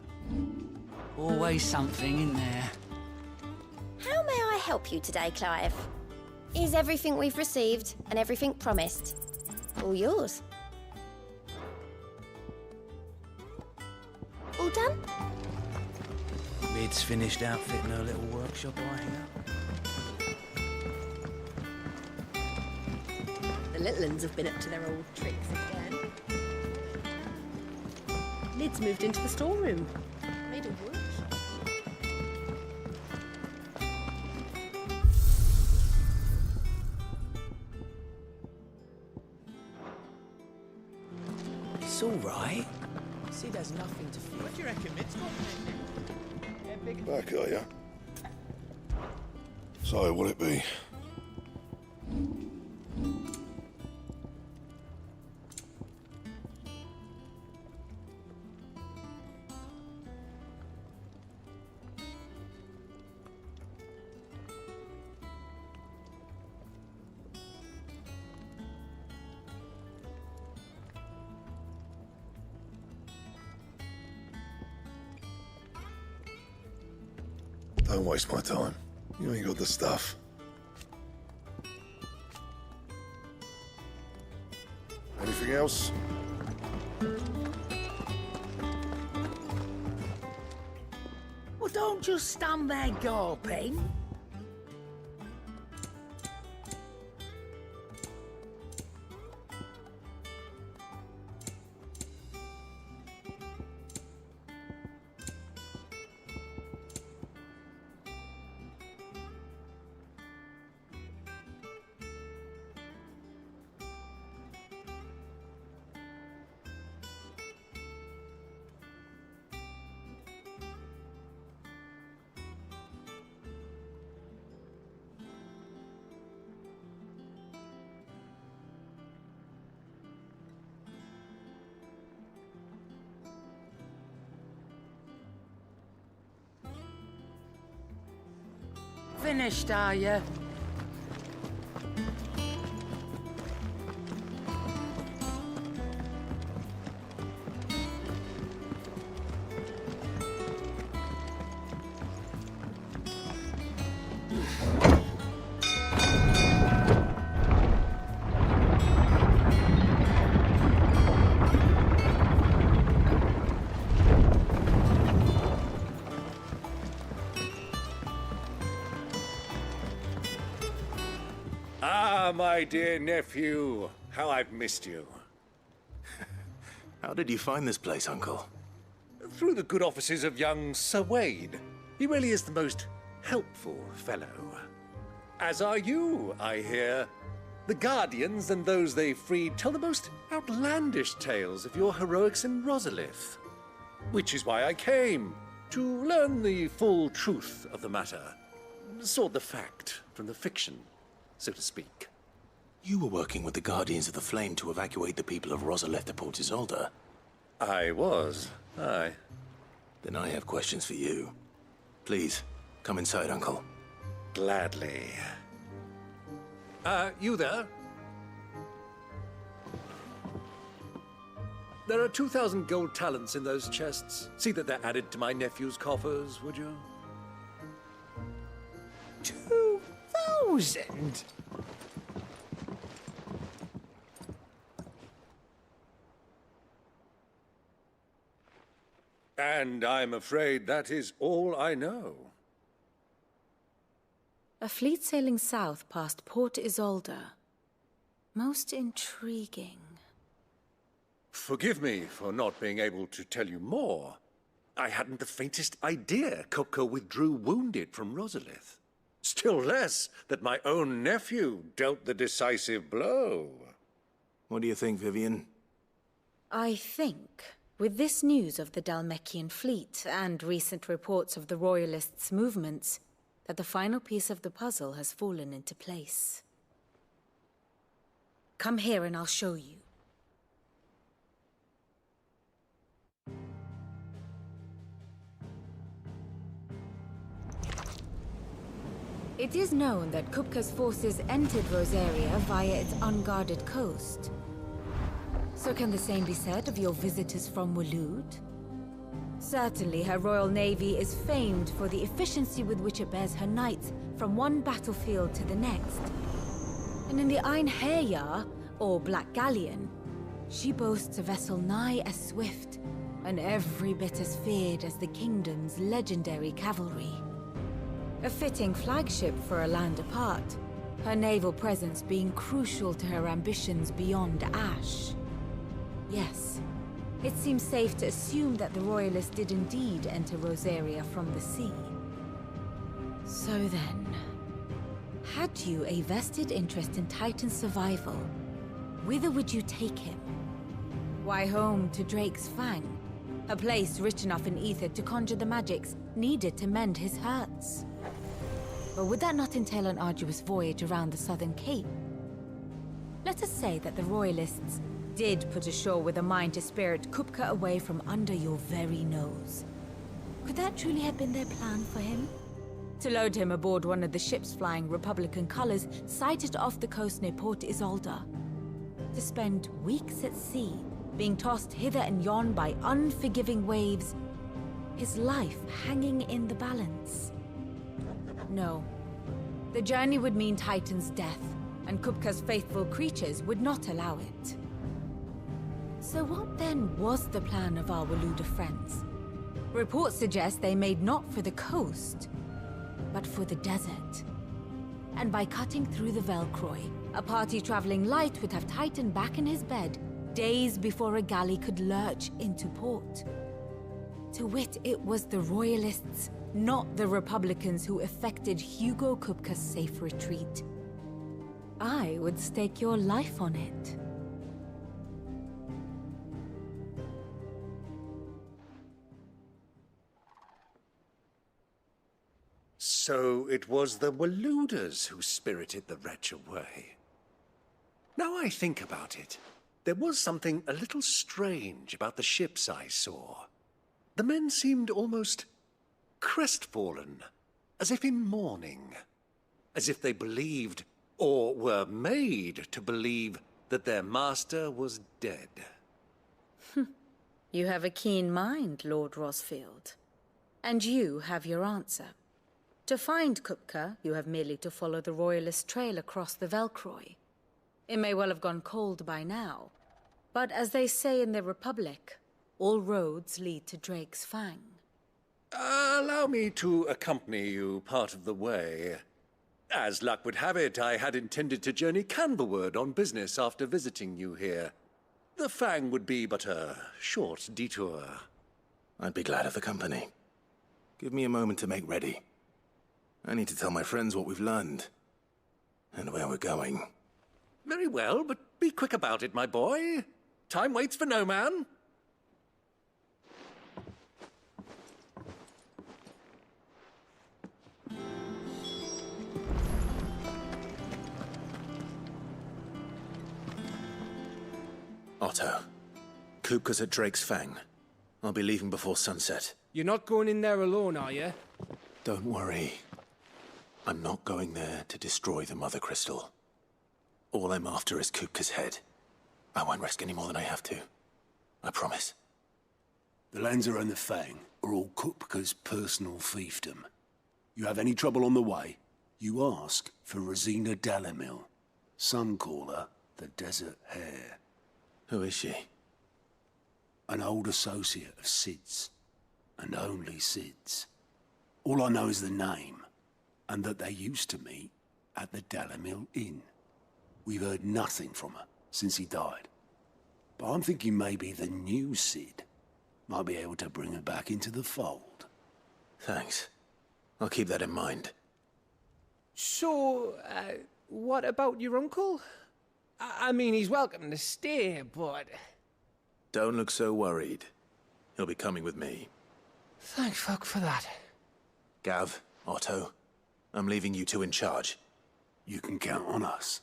Speaker 21: Always something in there.
Speaker 11: How may I help you today, Clive? Is everything we've received and everything promised all yours? All done?
Speaker 21: Mid's finished outfitting her little workshop, I hear.
Speaker 4: The little uns have been up to their old tricks again. Lid's moved into the storeroom. Made it worse.
Speaker 21: It's all right. See, there's nothing to fear.
Speaker 12: What do you reckon, Mitch?
Speaker 1: Back, are ya? So, what'll it be? Don't waste my time. You ain't got the stuff. Anything else?
Speaker 12: Well, don't just stand there gawping. Finished, are you?
Speaker 16: My dear nephew, how I've missed you.
Speaker 3: How did you find this place, Uncle?
Speaker 16: Through the good offices of young Sir Wade. He really is the most helpful fellow. As are you, I hear. The Guardians and those they freed tell the most outlandish tales of your heroics in Rosalith. Which is why I came, to learn the full truth of the matter. Sort the fact from the fiction, so to speak.
Speaker 3: You were working with the Guardians of the Flame to evacuate the people of Rosalith to Port Isolde.
Speaker 16: I was, aye.
Speaker 3: Then I have questions for you. Please, come inside, Uncle.
Speaker 16: Gladly. You there? There are 2,000 gold talents in those chests. See that they're added to my nephew's coffers, would you?
Speaker 12: 2,000?
Speaker 16: And I'm afraid that is all I know.
Speaker 6: A fleet sailing south past Port Isolde. Most intriguing.
Speaker 16: Forgive me for not being able to tell you more. I hadn't the faintest idea Kopko withdrew wounded from Rosalith. Still less that my own nephew dealt the decisive blow.
Speaker 3: What do you think, Vivian?
Speaker 6: I think, with this news of the Dhalmekian fleet and recent reports of the Royalists' movements, that the final piece of the puzzle has fallen into place. Come here and I'll show you. It is known that Kupka's forces entered Rosaria via its unguarded coast. So can the same be said of your visitors from Waloed? Certainly, her Royal Navy is famed for the efficiency with which it bears her knights from one battlefield to the next. And in the Einherjar, or Black Galleon, she boasts a vessel nigh as swift and every bit as feared as the kingdom's legendary cavalry. A fitting flagship for a land apart, her naval presence being crucial to her ambitions beyond Ash. Yes, it seems safe to assume that the Royalists did indeed enter Rosaria from the sea. So then, had you a vested interest in Titan's survival, whither would you take him? Why, home to Drake's Fang, a place rich enough in ether to conjure the magics needed to mend his hurts. But would that not entail an arduous voyage around the southern cape? Let us say that the Royalists did put ashore with a mind to spirit Kupka away from under your very nose. Could that truly have been their plan for him? To load him aboard one of the ships flying Republican colors sighted off the coast near Port Isolda? To spend weeks at sea, being tossed hither and yon by unforgiving waves, his life hanging in the balance? No. The journey would mean Titan's death, and Kupka's faithful creatures would not allow it. So what then was the plan of our Waluda friends? Reports suggest they made not for the coast, but for the desert. And by cutting through the Velcroy, a party traveling light would have Titan back in his bed days before a galley could lurch into port. To wit, it was the Royalists, not the Republicans, who effected Hugo Kupka's safe retreat. I would stake your life on it.
Speaker 16: So it was the Waludas who spirited the wretch away. Now I think about it, there was something a little strange about the ships I saw. The men seemed almost crestfallen, as if in mourning, as if they believed, or were made to believe, that their master was dead.
Speaker 6: You have a keen mind, Lord Rosfield. And you have your answer. To find Kupka, you have merely to follow the Royalist trail across the Velcroy. It may well have gone cold by now, but as they say in the Republic, all roads lead to Drake's Fang.
Speaker 16: Allow me to accompany you part of the way. As luck would have it, I had intended to journey Canberward on business after visiting you here. The Fang would be but a short detour.
Speaker 3: I'd be glad of the company. Give me a moment to make ready. I need to tell my friends what we've learned, and where we're going.
Speaker 16: Very well, but be quick about it, my boy. Time waits for no man.
Speaker 3: Otto, Kupka's at Drake's Fang. I'll be leaving before sunset.
Speaker 7: You're not going in there alone, are you?
Speaker 3: Don't worry. I'm not going there to destroy the Mother Crystal. All I'm after is Kupka's head. I won't risk any more than I have to. I promise.
Speaker 22: The Lanza and the Fang are all Kupka's personal fiefdom. You have any trouble on the way, you ask for Rosina Dalamil. Some call her the Desert Hare.
Speaker 3: Who is she?
Speaker 22: An old associate of Sid's, and only Sid's. All I know is the name, and that they used to meet at the Dalamil Inn. We've heard nothing from her since he died. But I'm thinking maybe the new Sid might be able to bring her back into the fold.
Speaker 3: Thanks. I'll keep that in mind.
Speaker 7: So, what about your uncle? I mean, he's welcome to stay, but...
Speaker 3: Don't look so worried. He'll be coming with me.
Speaker 7: Thank fuck for that.
Speaker 3: Gav, Otto, I'm leaving you two in charge.
Speaker 22: You can count on us.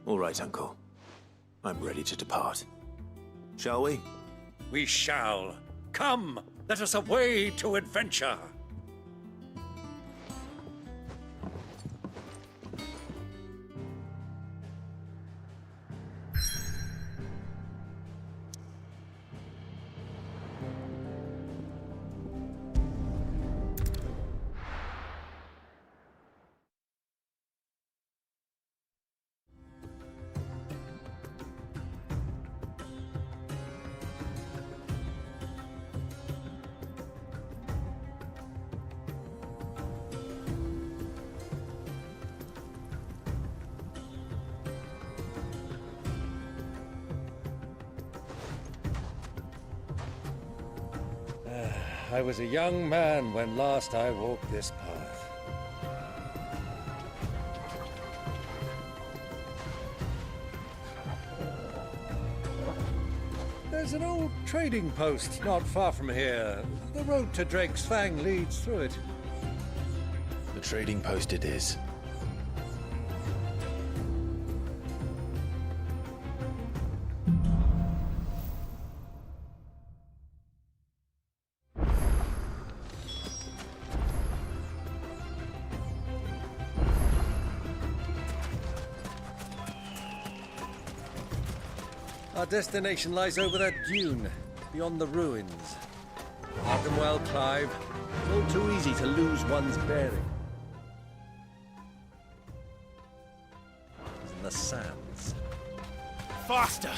Speaker 3: All right, Uncle. I'm ready to depart. Shall we?
Speaker 16: We shall. Come, let us away to adventure. I was a young man when last I walked this path. There's an old trading post not far from here. The road to Drake's Fang leads through it.
Speaker 20: The trading post it is.
Speaker 16: Our destination lies over that dune, beyond the ruins. Mark them well, Clive. It's all too easy to lose one's bearing. It's in the sands.
Speaker 12: Faster!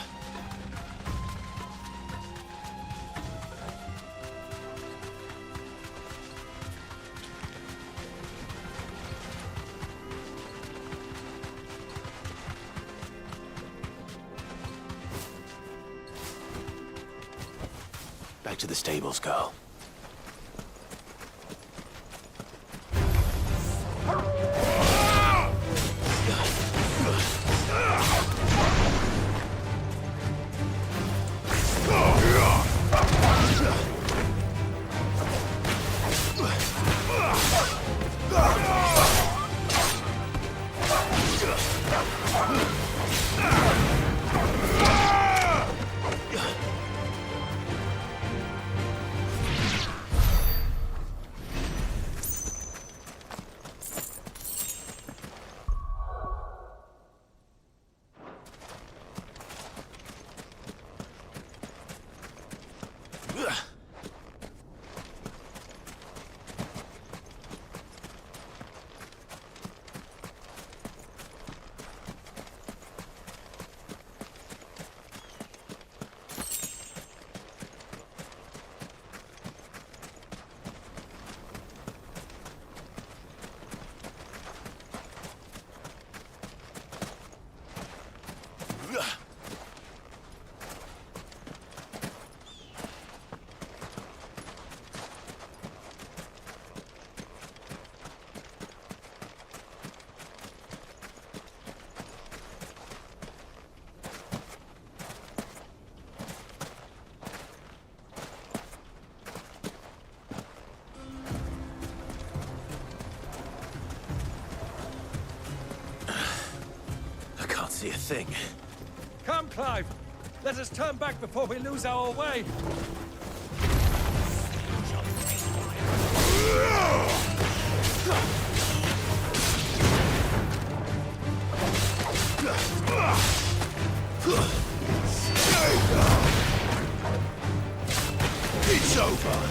Speaker 3: Back to the stables, girl. See a thing.
Speaker 16: Come, Clive! Let us turn back before we lose our way!
Speaker 12: It's over!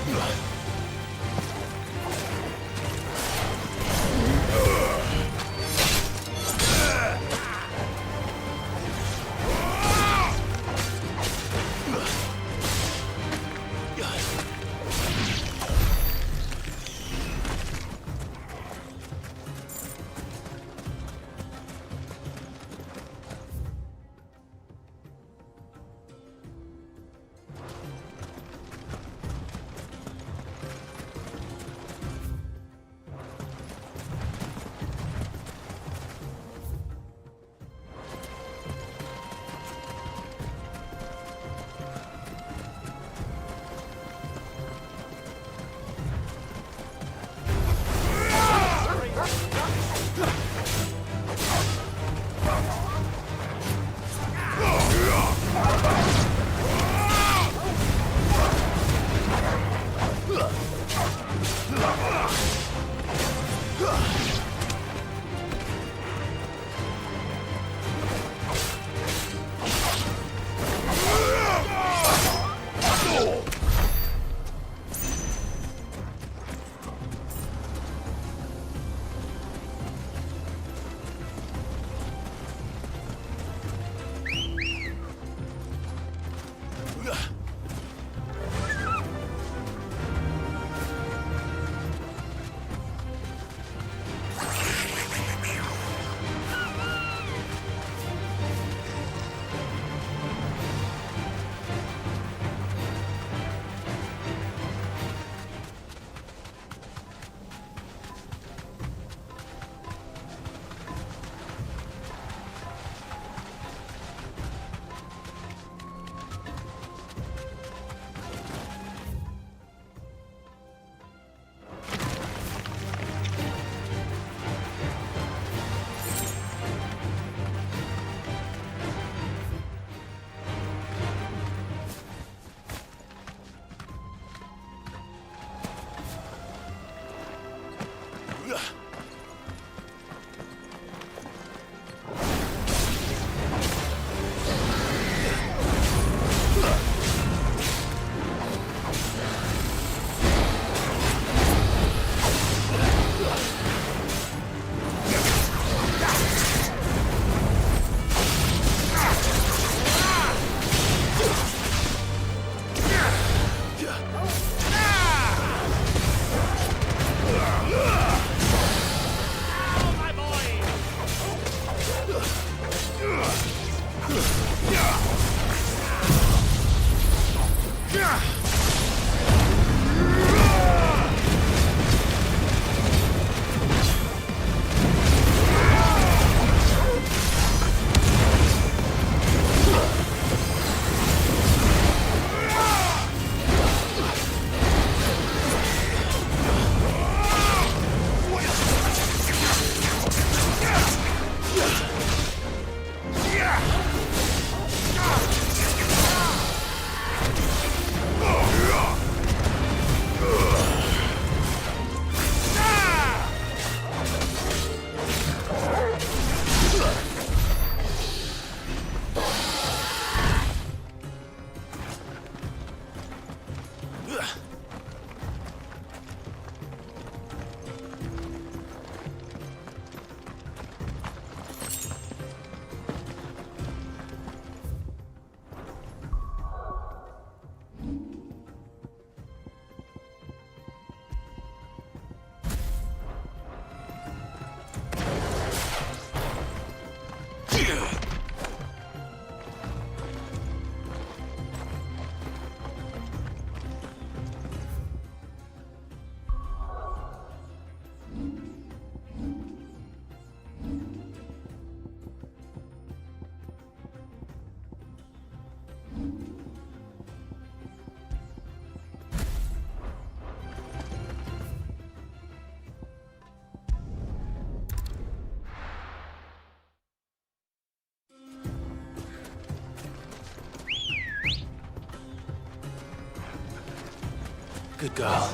Speaker 3: Good girl.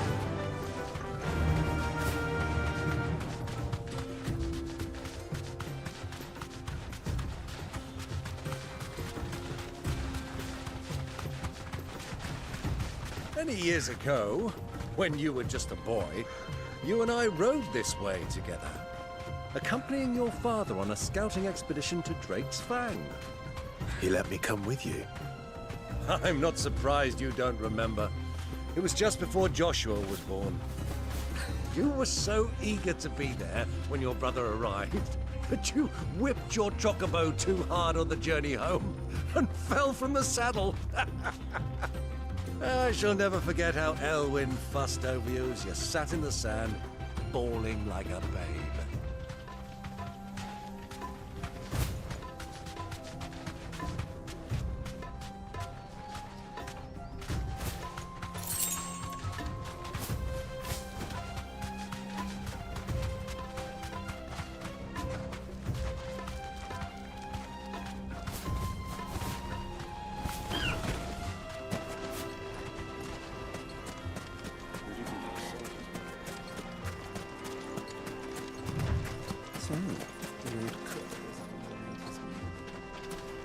Speaker 16: Many years ago, when you were just a boy, you and I rode this way together, accompanying your father on a scouting expedition to Drake's Fang.
Speaker 3: He let me come with you.
Speaker 16: I'm not surprised you don't remember. It was just before Joshua was born. You were so eager to be there when your brother arrived that you whipped your chocobo too hard on the journey home and fell from the saddle. I shall never forget how Elwyn fussed over you as you sat in the sand, bawling like a babe.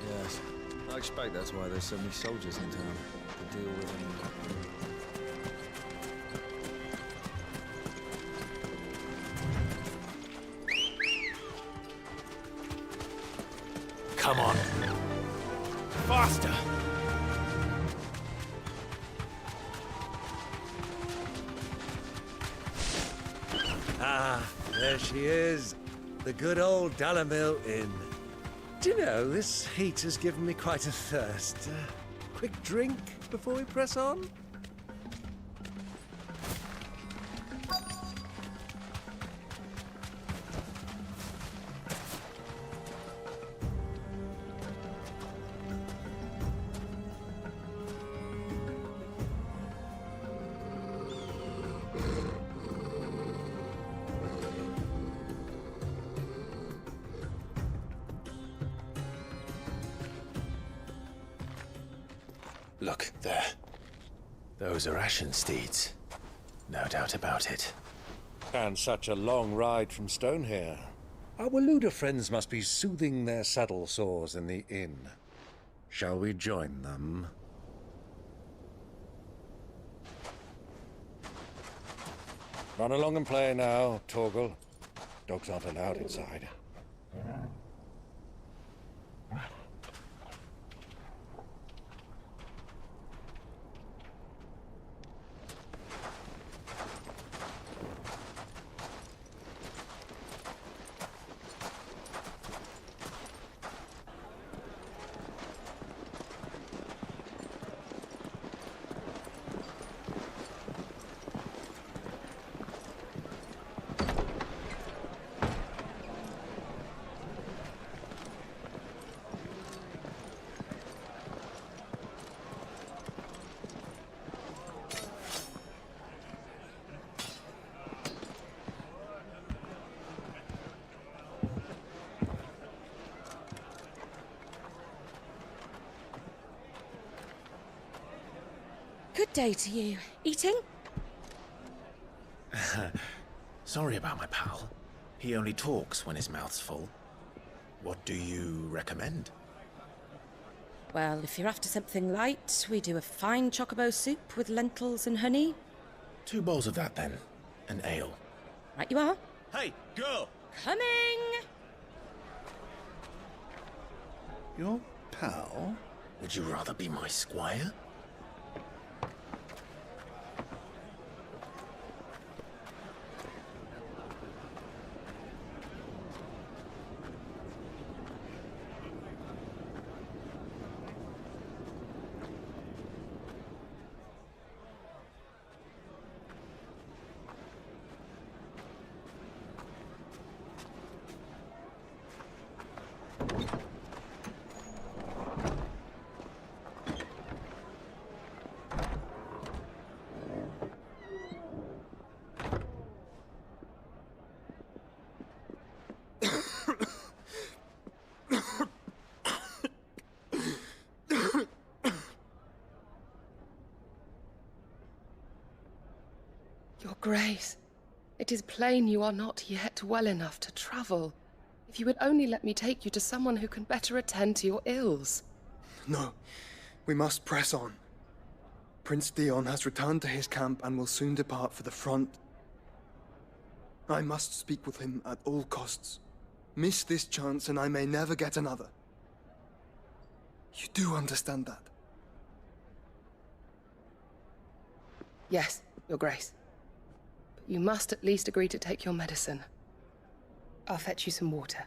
Speaker 17: Yes, I expect that's why there's so many soldiers in town to deal with them.
Speaker 3: Come on. Faster!
Speaker 16: Ah, there she is. The good old Dalamil Inn. Do you know, this heat has given me quite a thirst. Quick drink before we press on?
Speaker 3: Look, there. Those are Ashen steeds. No doubt about it.
Speaker 16: And such a long ride from Stonehair. Our Waluda friends must be soothing their saddle sores in the inn. Shall we join them? Run along and play now, Torgal. Dogs aren't allowed inside.
Speaker 4: Good day to you. Eating?
Speaker 3: Sorry about my pal. He only talks when his mouth's full. What do you recommend?
Speaker 4: Well, if you're after something light, we do a fine chocobo soup with lentils and honey.
Speaker 3: 2 bowls of that, then. An ale.
Speaker 4: Right you are.
Speaker 3: Hey, girl!
Speaker 4: Coming!
Speaker 1: Your pal?
Speaker 3: Would you rather be my squire?
Speaker 5: Grace, it is plain you are not yet well enough to travel. If you would only let me take you to someone who can better attend to your ills.
Speaker 14: No, we must press on. Prince Dion has returned to his camp and will soon depart for the front. I must speak with him at all costs. Miss this chance and I may never get another. You do understand that?
Speaker 5: Yes, Your Grace. But you must at least agree to take your medicine. I'll fetch you some water.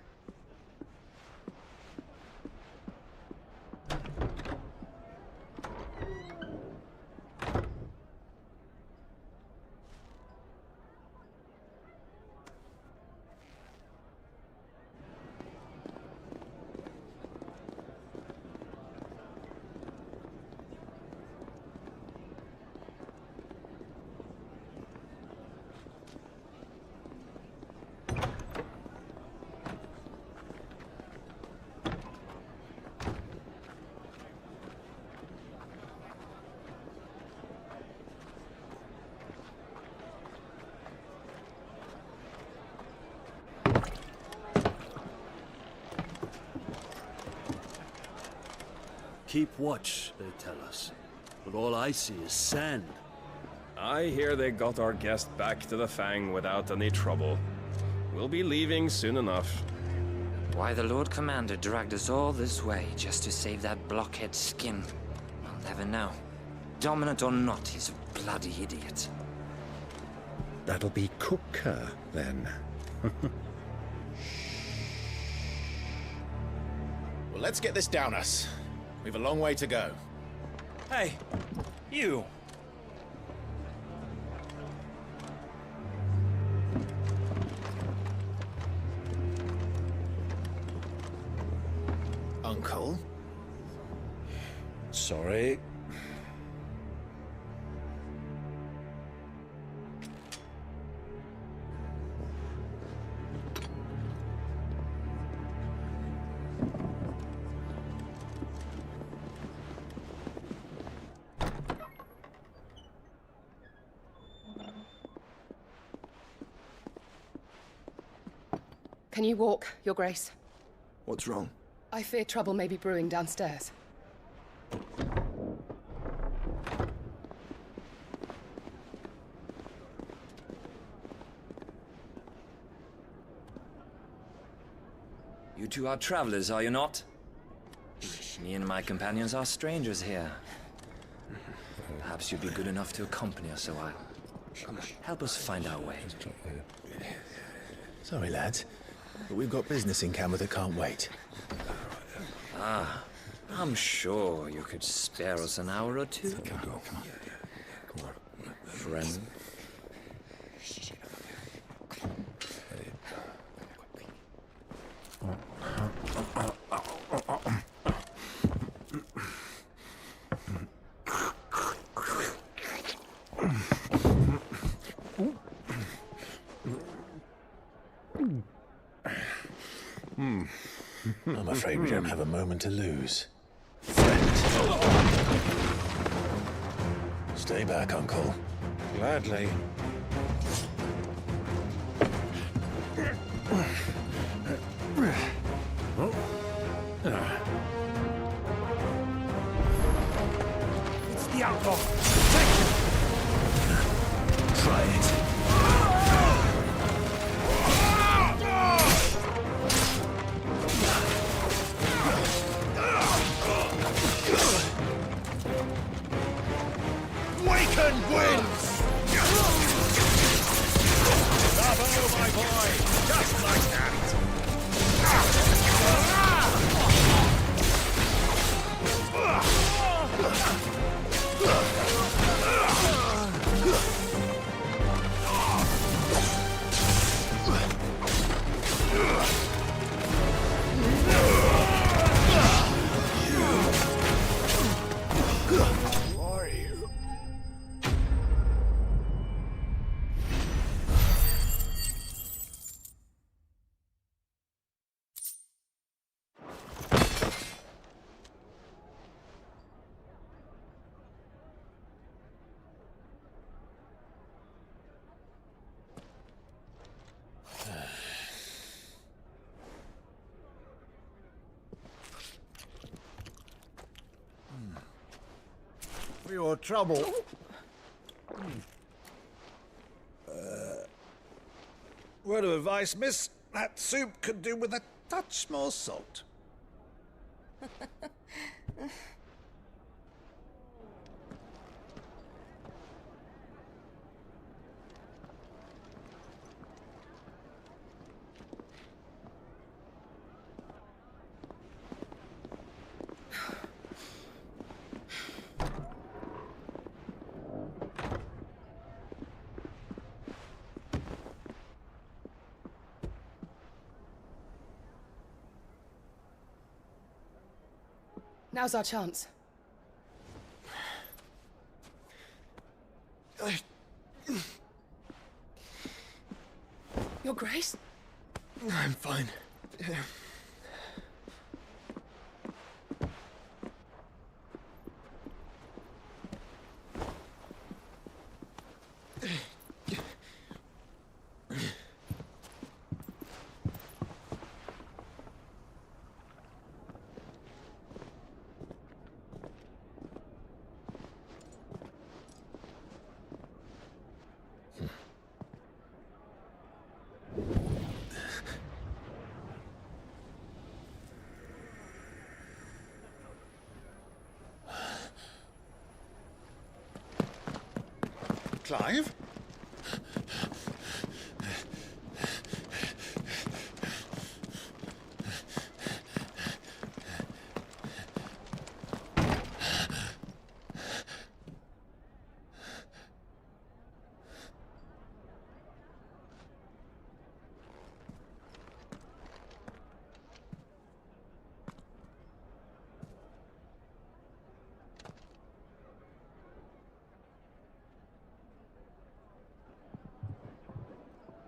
Speaker 23: Keep watch, they tell us. But all I see is sand.
Speaker 17: I hear they got our guest back to the Fang without any trouble. We'll be leaving soon enough.
Speaker 24: Why the Lord Commander dragged us all this way just to save that blockhead skin, I'll never know. Dominant or not, he's a bloody idiot.
Speaker 25: That'll be Kupka, then.
Speaker 3: Well, let's get this down us. We've a long way to go.
Speaker 26: Hey, you!
Speaker 3: Uncle?
Speaker 25: Sorry.
Speaker 5: Can you walk, Your Grace?
Speaker 14: What's wrong?
Speaker 5: I fear trouble may be brewing downstairs.
Speaker 24: You two are travelers, are you not? Me and my companions are strangers here. Perhaps you'd be good enough to accompany us a while. Help us find our way.
Speaker 3: Sorry, lads, but we've got business in camera that can't wait.
Speaker 24: Ah, I'm sure you could spare us an hour or two.
Speaker 3: Come on. Come on.
Speaker 24: Friend.
Speaker 3: I'm afraid we don't have a moment to lose. Stay back, Uncle.
Speaker 25: Gladly.
Speaker 23: It's the outlaw!
Speaker 3: Try it.
Speaker 12: Waken wins! Bravo, my boy! Just like that! for your trouble. Word of advice, miss. That soup could do with a touch more salt.
Speaker 5: Now's our chance. Your Grace?
Speaker 14: I'm fine.
Speaker 12: Clive?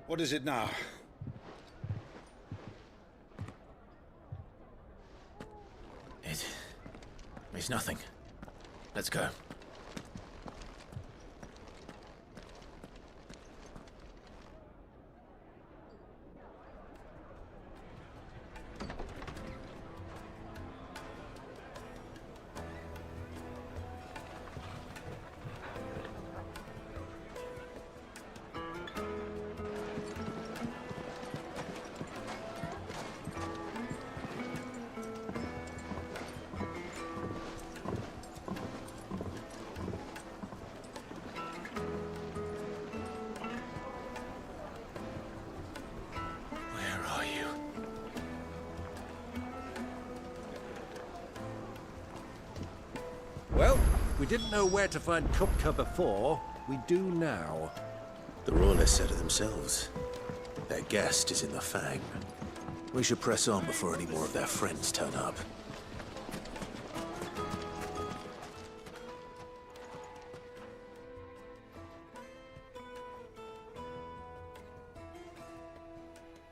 Speaker 12: What is it now?
Speaker 3: It's nothing. Let's go.
Speaker 16: Well, we didn't know where to find Kupka before. We do now.
Speaker 3: The Royalists said it themselves. Their guest is in the Fang. We should press on before any more of their friends turn up.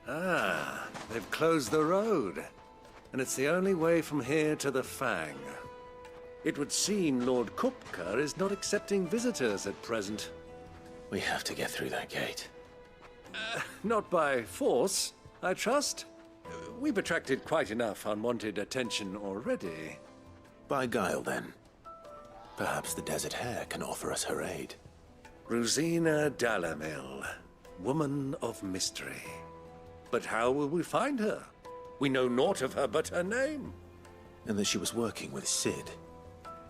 Speaker 16: Ah, they've closed the road. And it's the only way from here to the Fang. It would seem Lord Kupka is not accepting visitors at present.
Speaker 3: We have to get through that gate.
Speaker 16: Not by force, I trust. We've attracted quite enough unwanted attention already.
Speaker 3: By guile, then. Perhaps the Desert Hare can offer us her aid.
Speaker 16: Rosina Dalamil, woman of mystery. But how will we find her? We know naught of her but her name.
Speaker 3: And that she was working with Sid.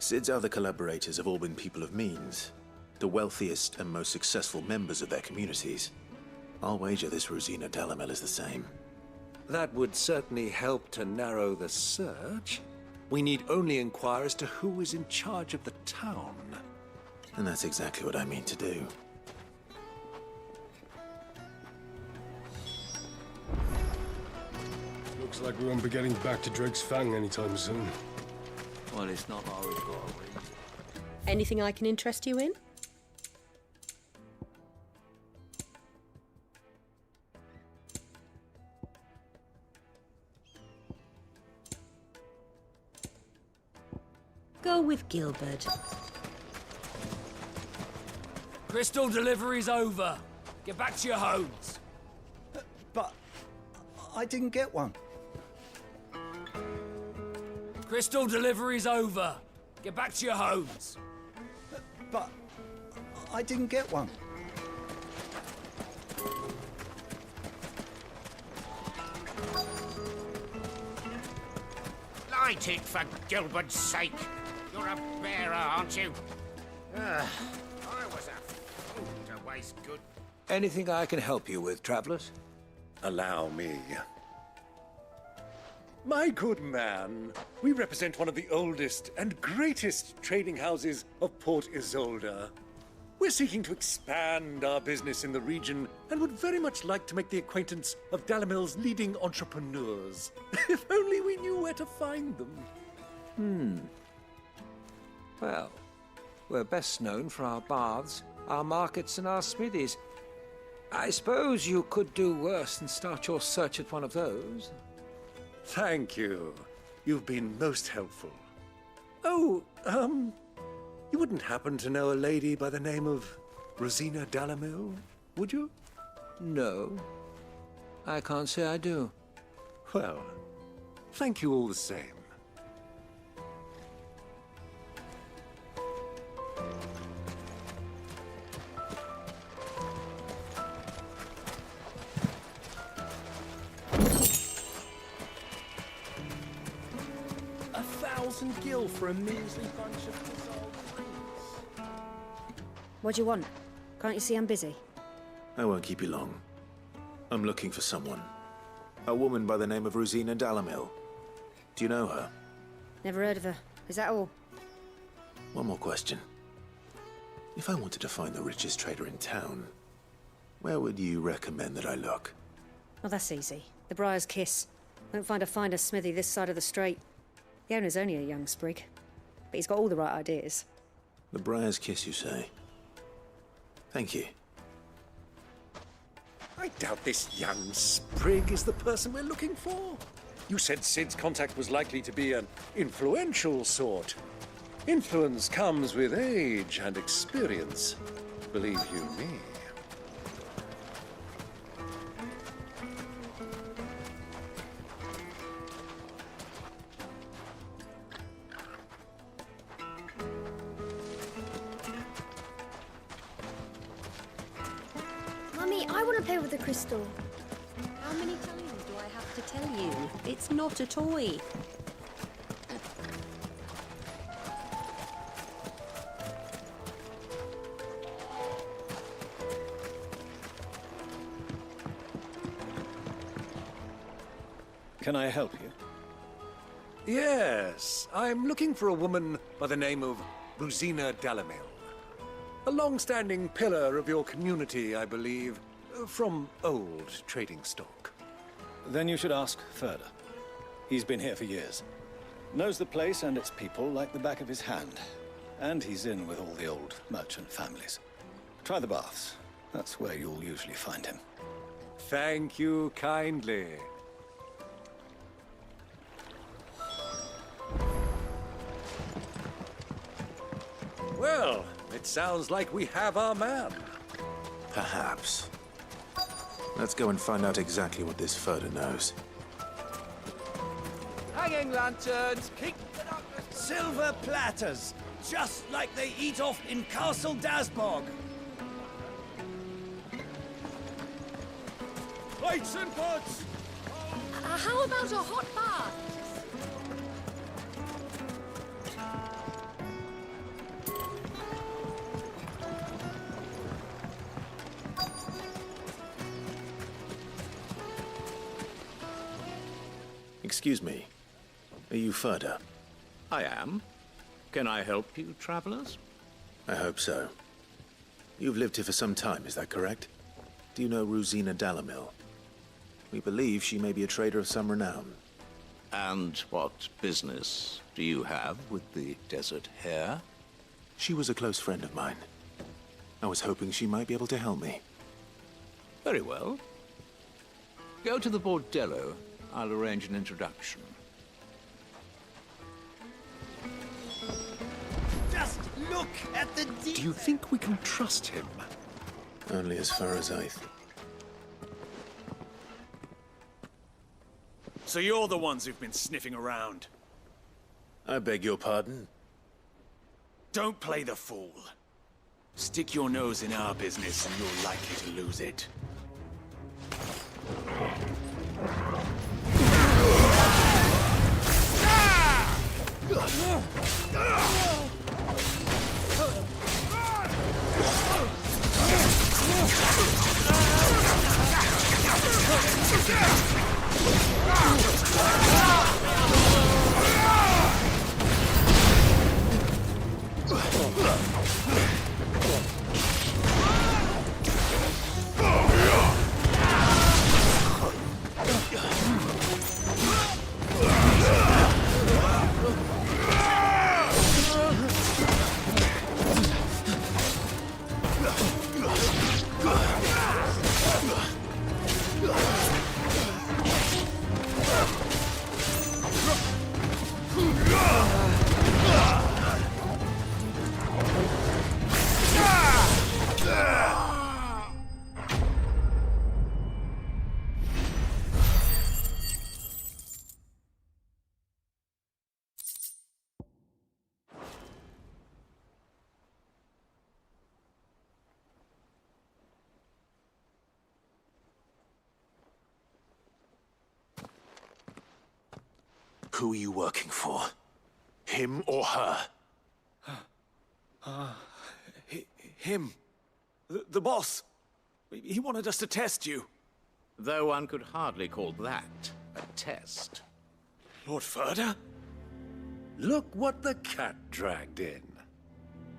Speaker 3: Sid's other collaborators have all been people of means, the wealthiest and most successful members of their communities. I'll wager this Rosina Dalamel is the same.
Speaker 16: That would certainly help to narrow the search. We need only inquire as to who is in charge of the town.
Speaker 3: And that's exactly what I mean to do.
Speaker 9: Looks like we won't be getting back to Drake's Fang anytime soon.
Speaker 23: Well, it's not like we've got a reason.
Speaker 4: Anything I can interest you in? Go with Gilbert.
Speaker 10: Crystal delivery's over. Get back to your homes.
Speaker 2: But I didn't get one.
Speaker 10: Crystal delivery's over. Get back to your homes.
Speaker 2: but I didn't get one.
Speaker 12: Light it, for Gilbert's sake. You're a bearer, aren't you? I was a fool to waste good...
Speaker 8: Anything I can help you with, travelers?
Speaker 16: Allow me. My good man, we represent one of the oldest and greatest trading houses of Port Isolde. We're seeking to expand our business in the region and would very much like to make the acquaintance of Dalamil's leading entrepreneurs. If only we knew where to find them.
Speaker 8: Well, we're best known for our baths, our markets, and our smithies. I suppose you could do worse than start your search at one of those.
Speaker 16: Thank you. You've been most helpful. Oh, you wouldn't happen to know a lady by the name of Rosina Dalamil, would you?
Speaker 8: No. I can't say I do.
Speaker 16: Well, thank you all the same.
Speaker 17: $1,000 for a measly bunch of dissolved rings.
Speaker 11: What do you want? Can't you see I'm busy?
Speaker 3: I won't keep you long. I'm looking for someone. A woman by the name of Rosina Dalamil. Do you know her?
Speaker 11: Never heard of her. Is that all?
Speaker 3: One more question. If I wanted to find the richest trader in town, where would you recommend that I look?
Speaker 11: Well, that's easy. The Briar's Kiss. Won't find a finer smithy this side of the strait. The owner's only a young sprig, but he's got all the right ideas.
Speaker 3: The Briar's Kiss, you say? Thank you.
Speaker 16: I doubt this young sprig is the person we're looking for. You said Sid's contact was likely to be an influential sort. Influence comes with age and experience, believe you me.
Speaker 13: Mummy, I want to play with the crystal.
Speaker 4: How many times do I have to tell you? It's not a toy.
Speaker 2: Can I help you?
Speaker 16: Yes, I'm looking for a woman by the name of Rosina Dalamil. A long-standing pillar of your community, I believe, from old trading stock.
Speaker 2: Then you should ask Ferda. He's been here for years. Knows the place and its people like the back of his hand. And he's in with all the old merchant families. Try the baths. That's where you'll usually find him.
Speaker 16: Thank you kindly. Well, it sounds like we have our man.
Speaker 3: Perhaps. Let's go and find out exactly what this Ferda knows.
Speaker 7: Hanging lanterns, keep
Speaker 10: Silver platters, just like they eat off in Castle Dasbog. Plates and pots!
Speaker 13: How about a hot bath?
Speaker 3: Excuse me. Are you Ferda?
Speaker 12: I am. Can I help you, travelers?
Speaker 3: I hope so. You've lived here for some time, is that correct? Do you know Rosina Dalamil? We believe she may be a trader of some renown.
Speaker 12: And what business do you have with the desert hare?
Speaker 3: She was a close friend of mine. I was hoping she might be able to help me.
Speaker 12: Very well. Go to the bordello. I'll arrange an introduction.
Speaker 10: Just look at the
Speaker 16: Do you think we can trust him?
Speaker 3: Only as far as I think.
Speaker 10: So you're the ones who've been sniffing around.
Speaker 3: I beg your pardon?
Speaker 10: Don't play the fool.
Speaker 3: Stick your nose in our business and you're likely to lose it. Who are you working for? Him or her?
Speaker 10: Him. The boss. He wanted us to test you.
Speaker 12: Though one could hardly call that a test.
Speaker 10: Lord Furder?
Speaker 16: Look what the cat dragged in.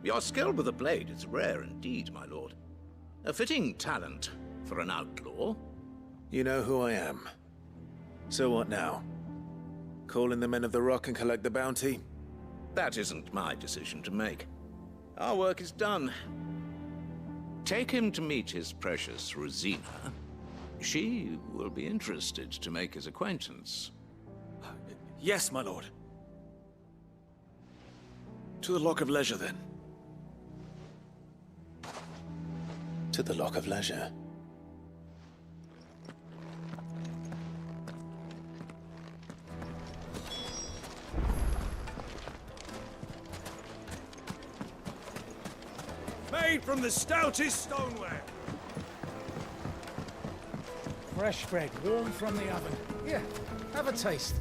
Speaker 12: Your skill with the blade is rare indeed, my lord. A fitting talent for an outlaw.
Speaker 3: You know who I am. So what now? Call in the Men of the Rock and collect the bounty?
Speaker 12: That isn't my decision to make. Our work is done. Take him to meet his precious Rosina. She will be interested to make his acquaintance.
Speaker 10: Yes, my lord. To the Lock of Leisure, then.
Speaker 3: To the Lock of Leisure.
Speaker 10: Made from the stoutest stoneware.
Speaker 7: Fresh bread, warm from the oven. Here, have a taste.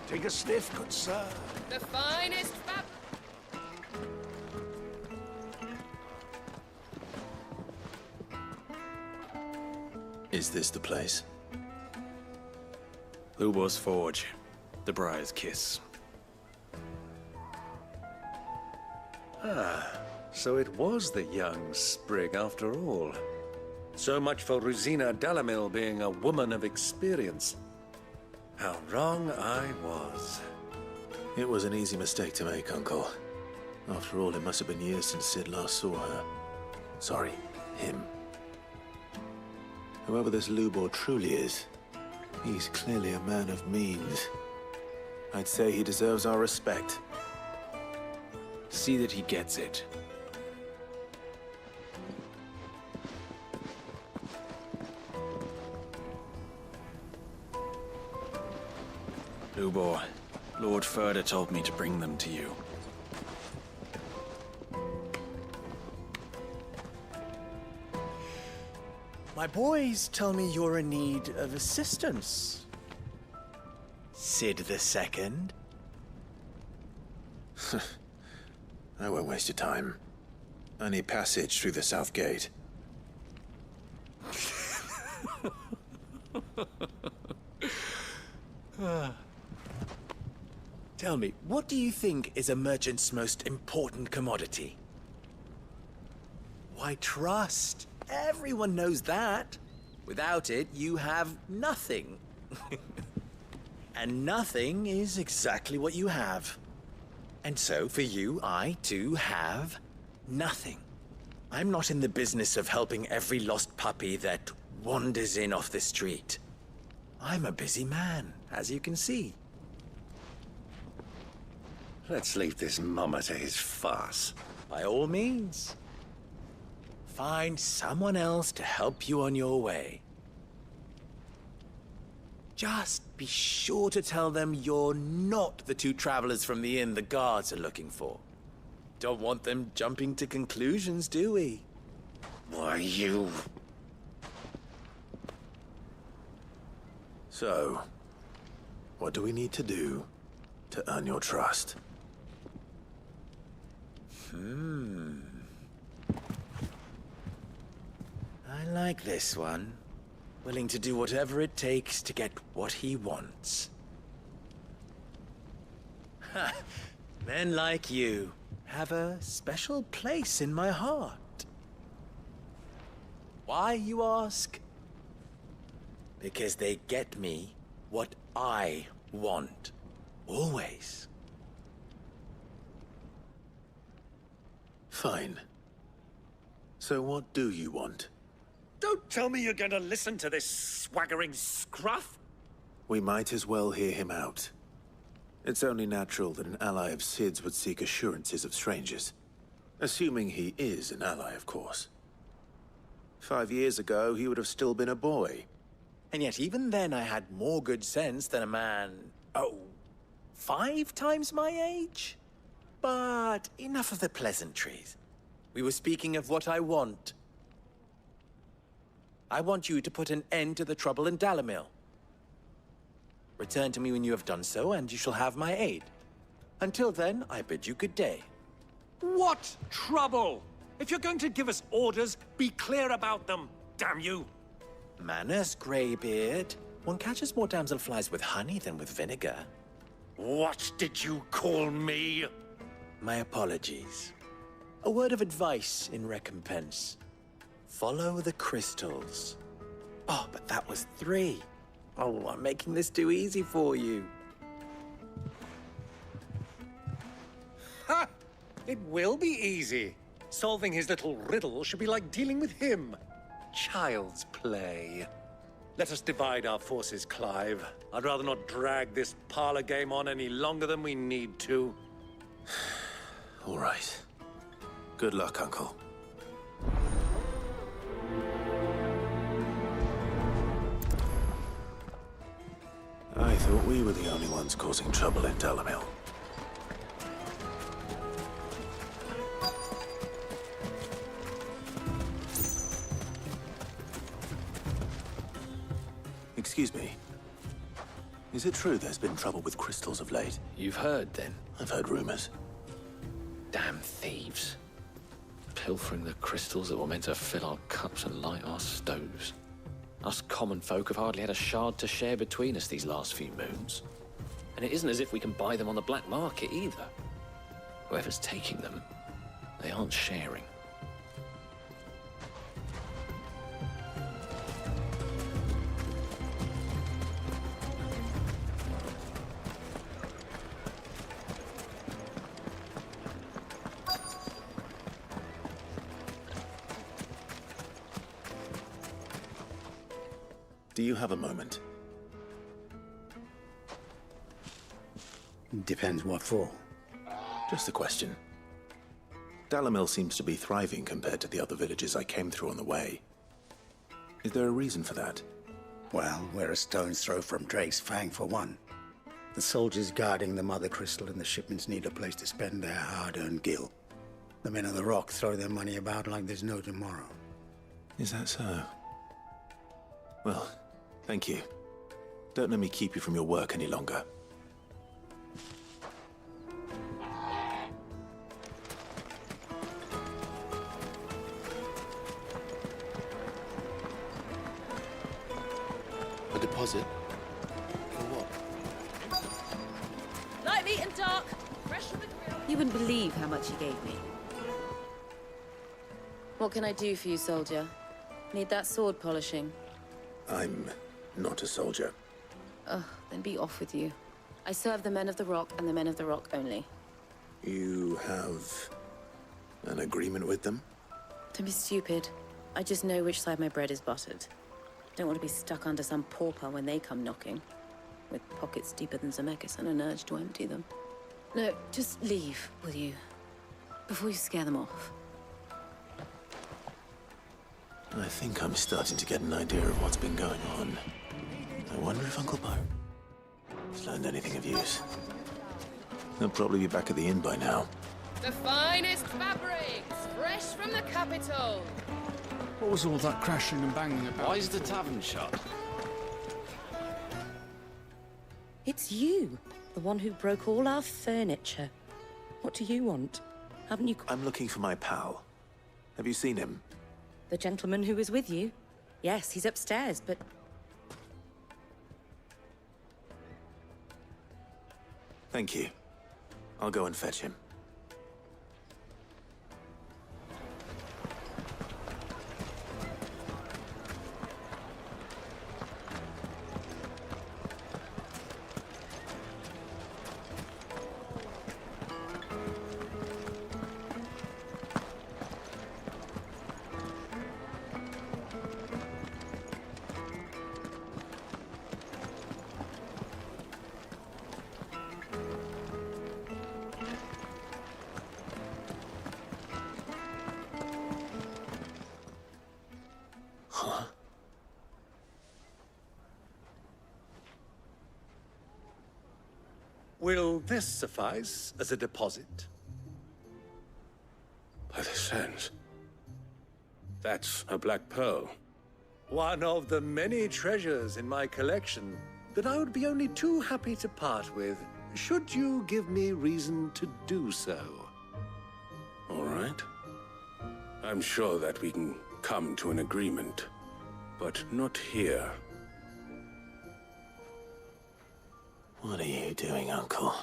Speaker 10: Take a sniff, good sir.
Speaker 5: The finest fab...
Speaker 3: Is this the place?
Speaker 10: Lubo's Forge. The Briar's Kiss.
Speaker 16: Ah, so it was the young sprig after all. So much for Rosina Dalamil being a woman of experience. How wrong I was.
Speaker 3: It was an easy mistake to make, Uncle. After all, it must have been years since Sid last saw her. Sorry, him. Whoever this Lubor truly is, he's clearly a man of means. I'd say he deserves our respect.
Speaker 10: See that he gets it. Lubor, Lord Furder told me to bring them to you.
Speaker 6: My boys tell me you're in need of assistance. Sid the Second?
Speaker 3: I won't waste your time. I need passage through the south gate.
Speaker 6: Tell me, what do you think is a merchant's most important commodity? Why, trust. Everyone knows that. Without it, you have nothing. And nothing is exactly what you have. And so, for you, I, too, have nothing. I'm not in the business of helping every lost puppy that wanders in off the street. I'm a busy man, as you can see.
Speaker 16: Let's leave this mummer to his farce.
Speaker 6: By all means. Find someone else to help you on your way. Just be sure to tell them you're not the two travelers from the inn the guards are looking for. Don't want them jumping to conclusions, do we?
Speaker 3: Why, you... So, what do we need to do to earn your trust?
Speaker 6: I like this one. Willing to do whatever it takes to get what he wants. Ha! Men like you have a special place in my heart. Why, you ask? Because they get me what I want. Always.
Speaker 3: Fine. So what do you want?
Speaker 16: Don't tell me you're going to listen to this swaggering scruff!
Speaker 3: We might as well hear him out. It's only natural that an ally of Sid's would seek assurances of strangers. Assuming he is an ally, of course. 5 years ago, he would have still been a boy.
Speaker 6: And yet even then I had more good sense than a man... 5 times my age? But enough of the pleasantries. We were speaking of what I want. I want you to put an end to the trouble in Dalamil. Return to me when you have done so, and you shall have my aid. Until then, I bid you good day.
Speaker 16: What trouble? If you're going to give us orders, be clear about them, damn you!
Speaker 6: Manners, Greybeard. One catches more damselflies with honey than with vinegar.
Speaker 16: What did you call me?
Speaker 6: My apologies. A word of advice in recompense. Follow the crystals. Oh, but that was 3. Oh, I'm making this too easy for you.
Speaker 16: Ha! It will be easy. Solving his little riddle should be like dealing with him. Child's play. Let us divide our forces, Clive. I'd rather not drag this parlor game on any longer than we need to.
Speaker 3: All right. Good luck, Uncle. I thought we were the only ones causing trouble in Dalamil. Excuse me. Is it true there's been trouble with crystals of late?
Speaker 15: You've heard, then?
Speaker 3: I've heard rumors.
Speaker 15: Damn thieves. Pilfering the crystals that were meant to fill our cups and light our stoves. Us common folk have hardly had a shard to share between us these last few moons. And it isn't as if we can buy them on the black market either. Whoever's taking them, they aren't sharing.
Speaker 3: Do you have a moment?
Speaker 18: Depends what for.
Speaker 3: Just a question. Dalamil seems to be thriving compared to the other villages I came through on the way. Is there a reason for that?
Speaker 18: Well, we're a stone's throw from Drake's Fang, for one. The soldiers guarding the Mother Crystal and the shipments need a place to spend their hard-earned gil. The men of the Rock throw their money about like there's no tomorrow.
Speaker 3: Is that so? Well, thank you. Don't let me keep you from your work any longer.
Speaker 15: A deposit? For what?
Speaker 4: Light, meat and dark. Fresh from the grill. You wouldn't believe how much he gave me. What can I do for you, soldier? Need that sword polishing?
Speaker 3: I'm not a soldier.
Speaker 4: Ugh, then be off with you. I serve the men of the Rock and the men of the Rock only.
Speaker 3: You have an agreement with them?
Speaker 4: Don't be stupid. I just know which side my bread is buttered. Don't want to be stuck under some pauper when they come knocking. With pockets deeper than Zemeckis and an urge to empty them. No, just leave, will you? Before you scare them off.
Speaker 3: I think I'm starting to get an idea of what's been going on. I wonder if Uncle Bo has learned anything of use. He'll probably be back at the inn by now.
Speaker 5: The finest fabrics, fresh from the capital.
Speaker 1: What was all that crashing and banging about?
Speaker 12: Why is the tavern shut?
Speaker 4: It's you, the one who broke all our furniture. What do you want? Haven't you...
Speaker 3: I'm looking for my pal. Have you seen him?
Speaker 4: The gentleman who was with you? Yes, he's upstairs, but...
Speaker 3: Thank you. I'll go and fetch him.
Speaker 16: Will this suffice as a deposit?
Speaker 9: By the sands. That's a black pearl.
Speaker 16: One of the many treasures in my collection that I would be only too happy to part with, should you give me reason to do so.
Speaker 9: All right. I'm sure that we can come to an agreement, but not here.
Speaker 3: What are you doing, Uncle?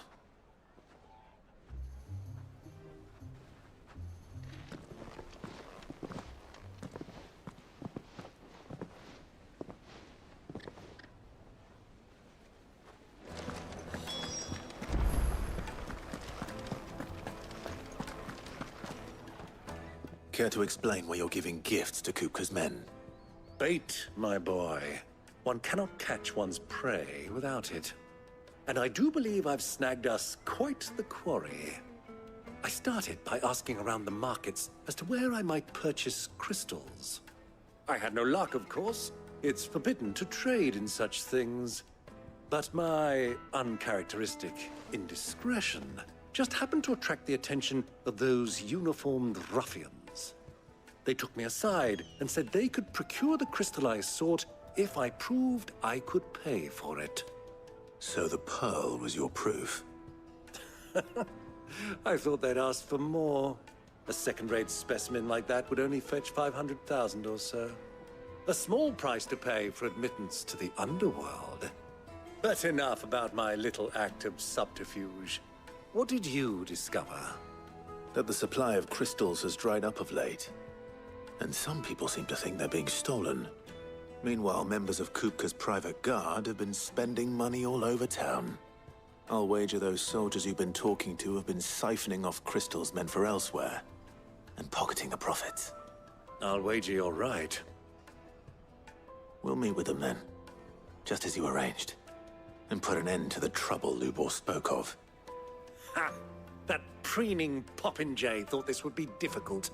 Speaker 3: Care to explain why you're giving gifts to Kupka's men?
Speaker 16: Bait, my boy. One cannot catch one's prey without it. And I do believe I've snagged us quite the quarry. I started by asking around the markets as to where I might purchase crystals. I had no luck, of course. It's forbidden to trade in such things. But my uncharacteristic indiscretion just happened to attract the attention of those uniformed ruffians. They took me aside and said they could procure the crystal I sought if I proved I could pay for it.
Speaker 3: So the pearl was your proof?
Speaker 16: I thought they'd asked for more. A second-rate specimen like that would only fetch 500,000 or so. A small price to pay for admittance to the underworld. But enough about my little act of subterfuge. What did you discover?
Speaker 3: That the supply of crystals has dried up of late. And some people seem to think they're being stolen. Meanwhile, members of Kupka's private guard have been spending money all over town. I'll wager those soldiers you've been talking to have been siphoning off crystals meant for elsewhere, and pocketing the profits.
Speaker 16: I'll wager you're right.
Speaker 3: We'll meet with them then, just as you arranged, and put an end to the trouble Lubor spoke of.
Speaker 16: Ha! That preening popinjay thought this would be difficult.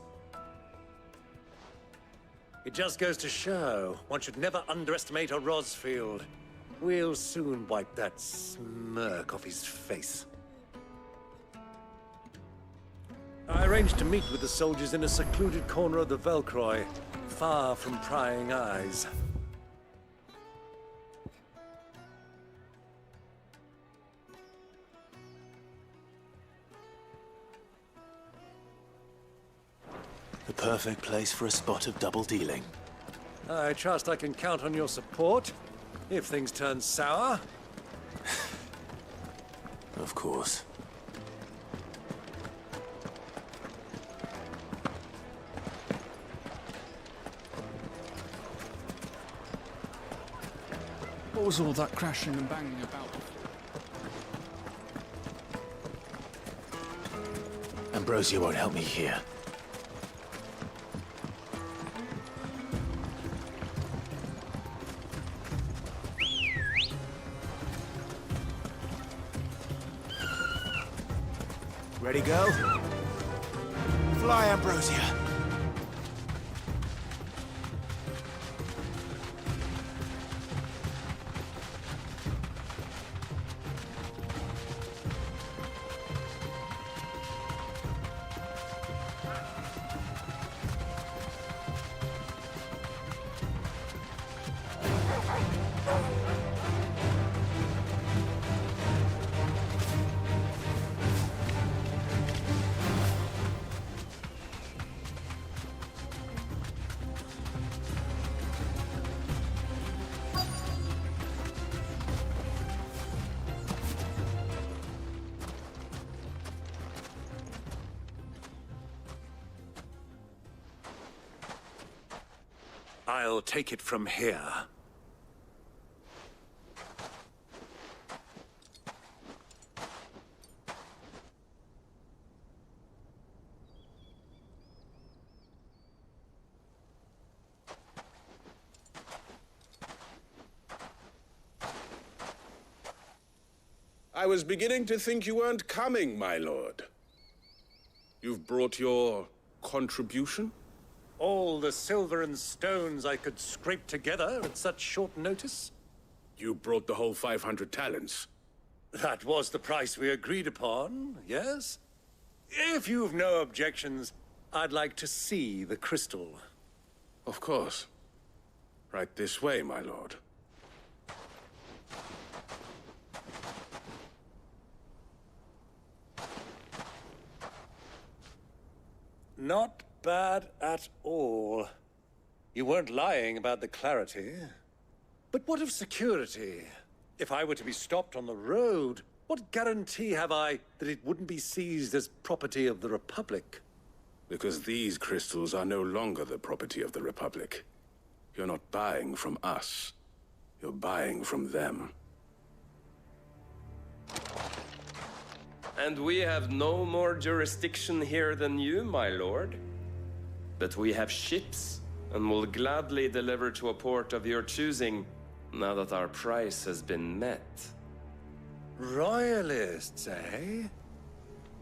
Speaker 16: It just goes to show, one should never underestimate a Rosfield. We'll soon wipe that smirk off his face. I arranged to meet with the soldiers in a secluded corner of the Velcroy, far from prying eyes.
Speaker 3: The perfect place for a spot of double dealing.
Speaker 16: I trust I can count on your support, if things turn sour.
Speaker 3: Of course.
Speaker 1: What was all that crashing and banging about?
Speaker 3: Ambrosia won't help me here. Ready, go? Fly, Ambrosia!
Speaker 16: I'll take it from here.
Speaker 9: I was beginning to think you weren't coming, my lord. You've brought your contribution?
Speaker 16: All the silver and stones I could scrape together at such short notice?
Speaker 9: You brought the whole 500 talents.
Speaker 16: That was the price we agreed upon, yes? If you've no objections, I'd like to see the crystal.
Speaker 9: Of course. Right this way, my lord.
Speaker 16: Not bad at all. You weren't lying about the clarity. But what of security? If I were to be stopped on the road, what guarantee have I that it wouldn't be seized as property of the Republic?
Speaker 9: Because these crystals are no longer the property of the Republic. You're not buying from us. You're buying from them.
Speaker 17: And we have no more jurisdiction here than you, my lord. But we have ships, and will gladly deliver to a port of your choosing, now that our price has been met.
Speaker 16: Royalists, eh?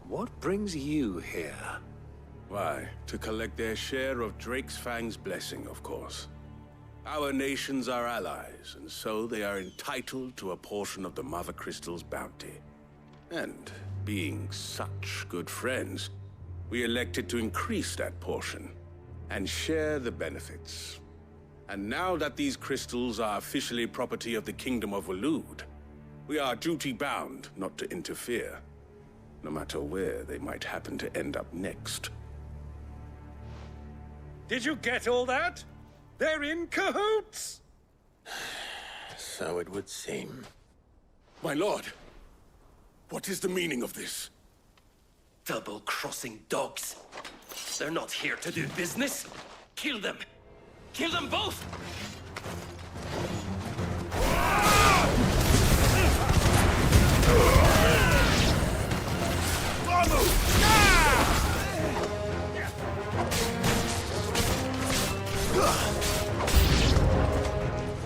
Speaker 16: What brings you here?
Speaker 9: Why, to collect their share of Drake's Fang's blessing, of course. Our nations are allies, and so they are entitled to a portion of the Mother Crystal's bounty. And being such good friends, we elected to increase that portion and share the benefits. And now that these crystals are officially property of the Kingdom of Waloed, we are duty-bound not to interfere, no matter where they might happen to end up next.
Speaker 16: Did you get all that? They're in cahoots!
Speaker 3: So it would seem.
Speaker 9: My lord, what is the meaning of this?
Speaker 19: Double-crossing dogs. They're not here to do business. Kill them. Kill them both!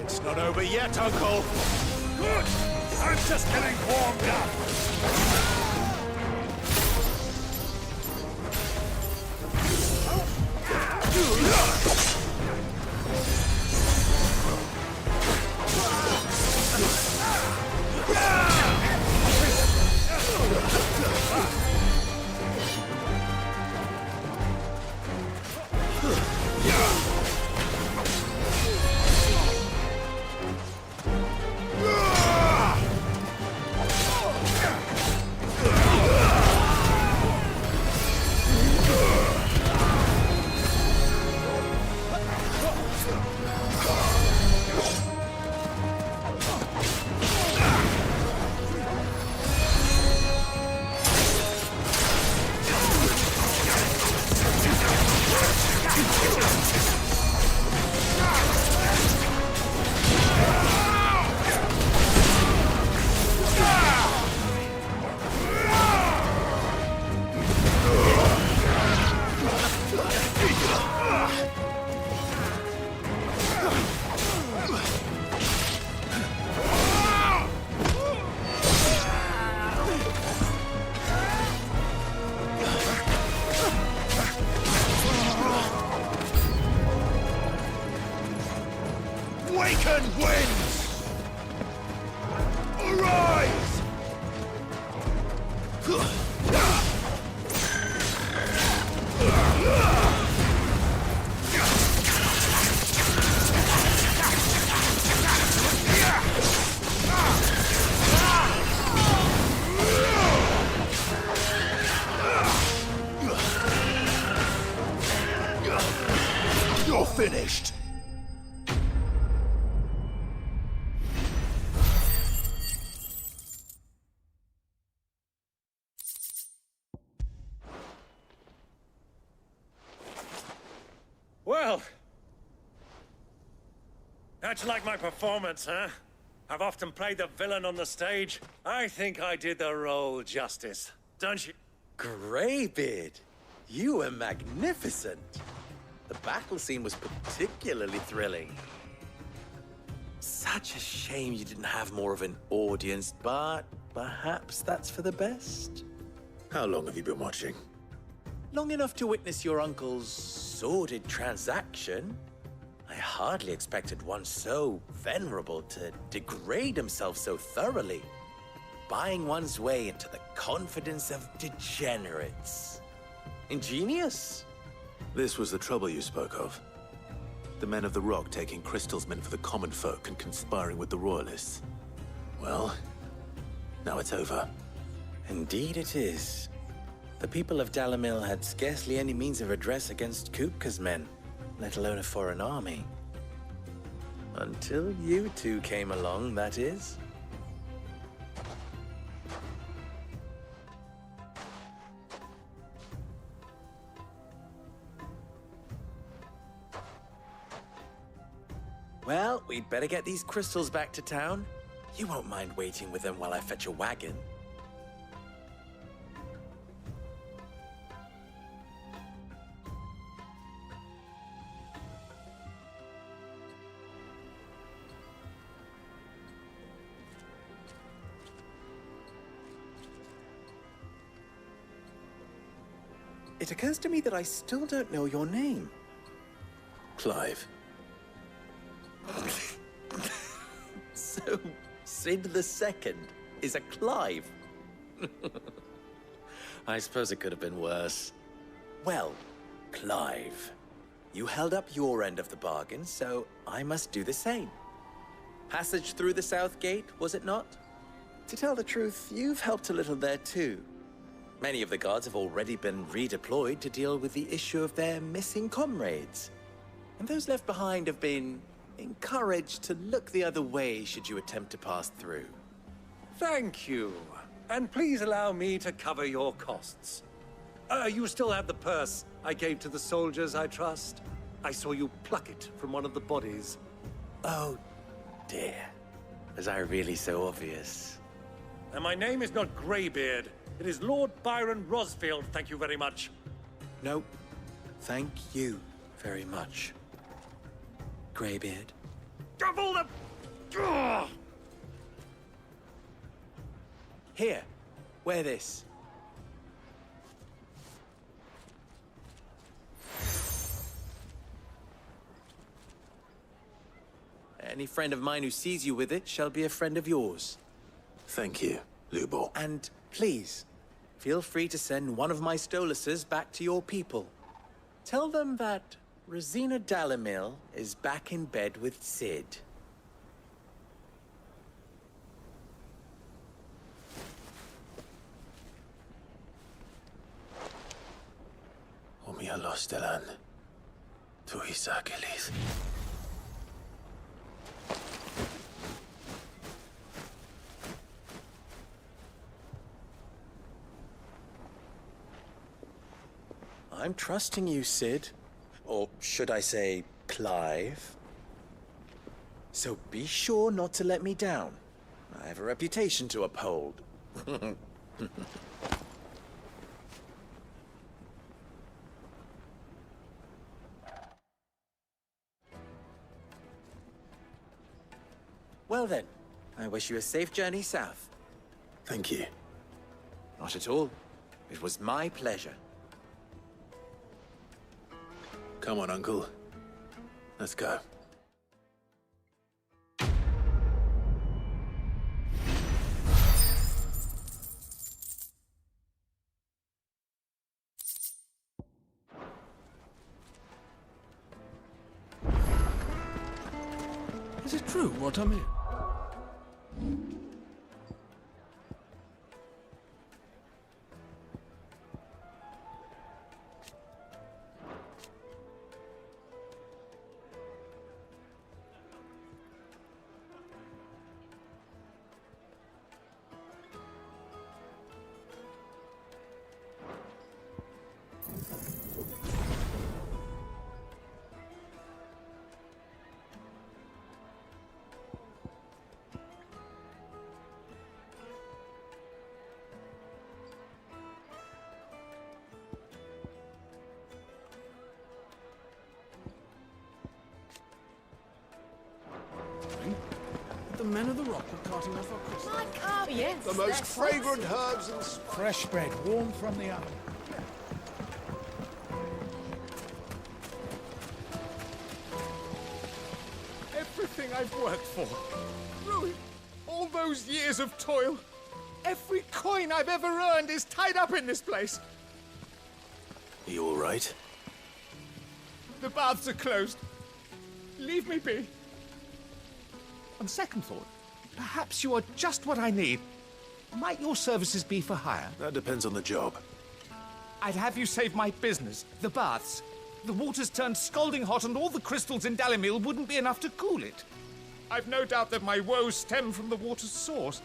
Speaker 10: It's not over yet, Uncle. Good. I'm just getting warmed up. Waken winds! Arise! You're finished! Well,
Speaker 16: How'd you like my performance, huh? I've often played the villain on the stage. I think I did the role justice. Don't you?
Speaker 6: Greybeard, you were magnificent. The battle scene was particularly thrilling. Such a shame you didn't have more of an audience, but perhaps that's for the best.
Speaker 3: How long have you been watching?
Speaker 6: Long enough to witness your uncle's sordid transaction. I hardly expected one so venerable to degrade himself so thoroughly, buying one's way into the confidence of degenerates. Ingenious.
Speaker 3: This was the trouble you spoke of. The men of the Rock taking crystals meant for the common folk and conspiring with the Royalists. Well, now it's over.
Speaker 6: Indeed it is. The people of Dalamil had scarcely any means of redress against Kupka's men, let alone a foreign army. Until you two came along, that is. Well, we'd better get these crystals back to town. You won't mind waiting with them while I fetch a wagon. It occurs to me that I still don't know your name.
Speaker 3: Clive.
Speaker 6: So, Sid the Second is a Clive. I suppose it could have been worse. Well, Clive, you held up your end of the bargain, so I must do the same. Passage through the South Gate, was it not? To tell the truth, you've helped a little there too. Many of the guards have already been redeployed to deal with the issue of their missing comrades. And those left behind have been encouraged to look the other way should you attempt to pass through.
Speaker 16: Thank you. And please allow me to cover your costs. You still have the purse I gave to the soldiers, I trust? I saw you pluck it from one of the bodies.
Speaker 6: Oh, dear. Was I really so obvious?
Speaker 16: And my name is not Greybeard. It is Lord Byron Rosfield, thank you very much.
Speaker 6: No, thank you very much, Greybeard.
Speaker 16: Double the... Ugh!
Speaker 6: Here, wear this. Any friend of mine who sees you with it shall be a friend of yours.
Speaker 3: Thank you, Lubo.
Speaker 6: And please, feel free to send one of my Stoluses back to your people. Tell them that Rosina Dalamil is back in bed with Sid.
Speaker 3: Omia Lostelan. Tu Isakelis.
Speaker 6: I'm trusting you, Sid. Or should I say, Clive. So be sure not to let me down. I have a reputation to uphold. Well then, I wish you a safe journey south.
Speaker 3: Thank you.
Speaker 6: Not at all. It was my pleasure.
Speaker 3: Come on, Uncle. Let's go.
Speaker 1: Is it true what I'm hearing? men of the rock were carting off our crystals.
Speaker 13: My carpets!
Speaker 1: Yes,
Speaker 9: The most fragrant herbs and spices.
Speaker 10: Fresh bread, warm from the oven.
Speaker 20: Everything I've worked for. Ruined. All those years of toil. Every coin I've ever earned is tied up in this place.
Speaker 3: Are you all right?
Speaker 20: The baths are closed. Leave me be. On second thought, perhaps you are just what I need. Might your services be for hire?
Speaker 3: That depends on the job.
Speaker 20: I'd have you save my business, the baths. The water's turned scalding hot and all the crystals in Dalimil wouldn't be enough to cool it. I've no doubt that my woes stem from the water's source.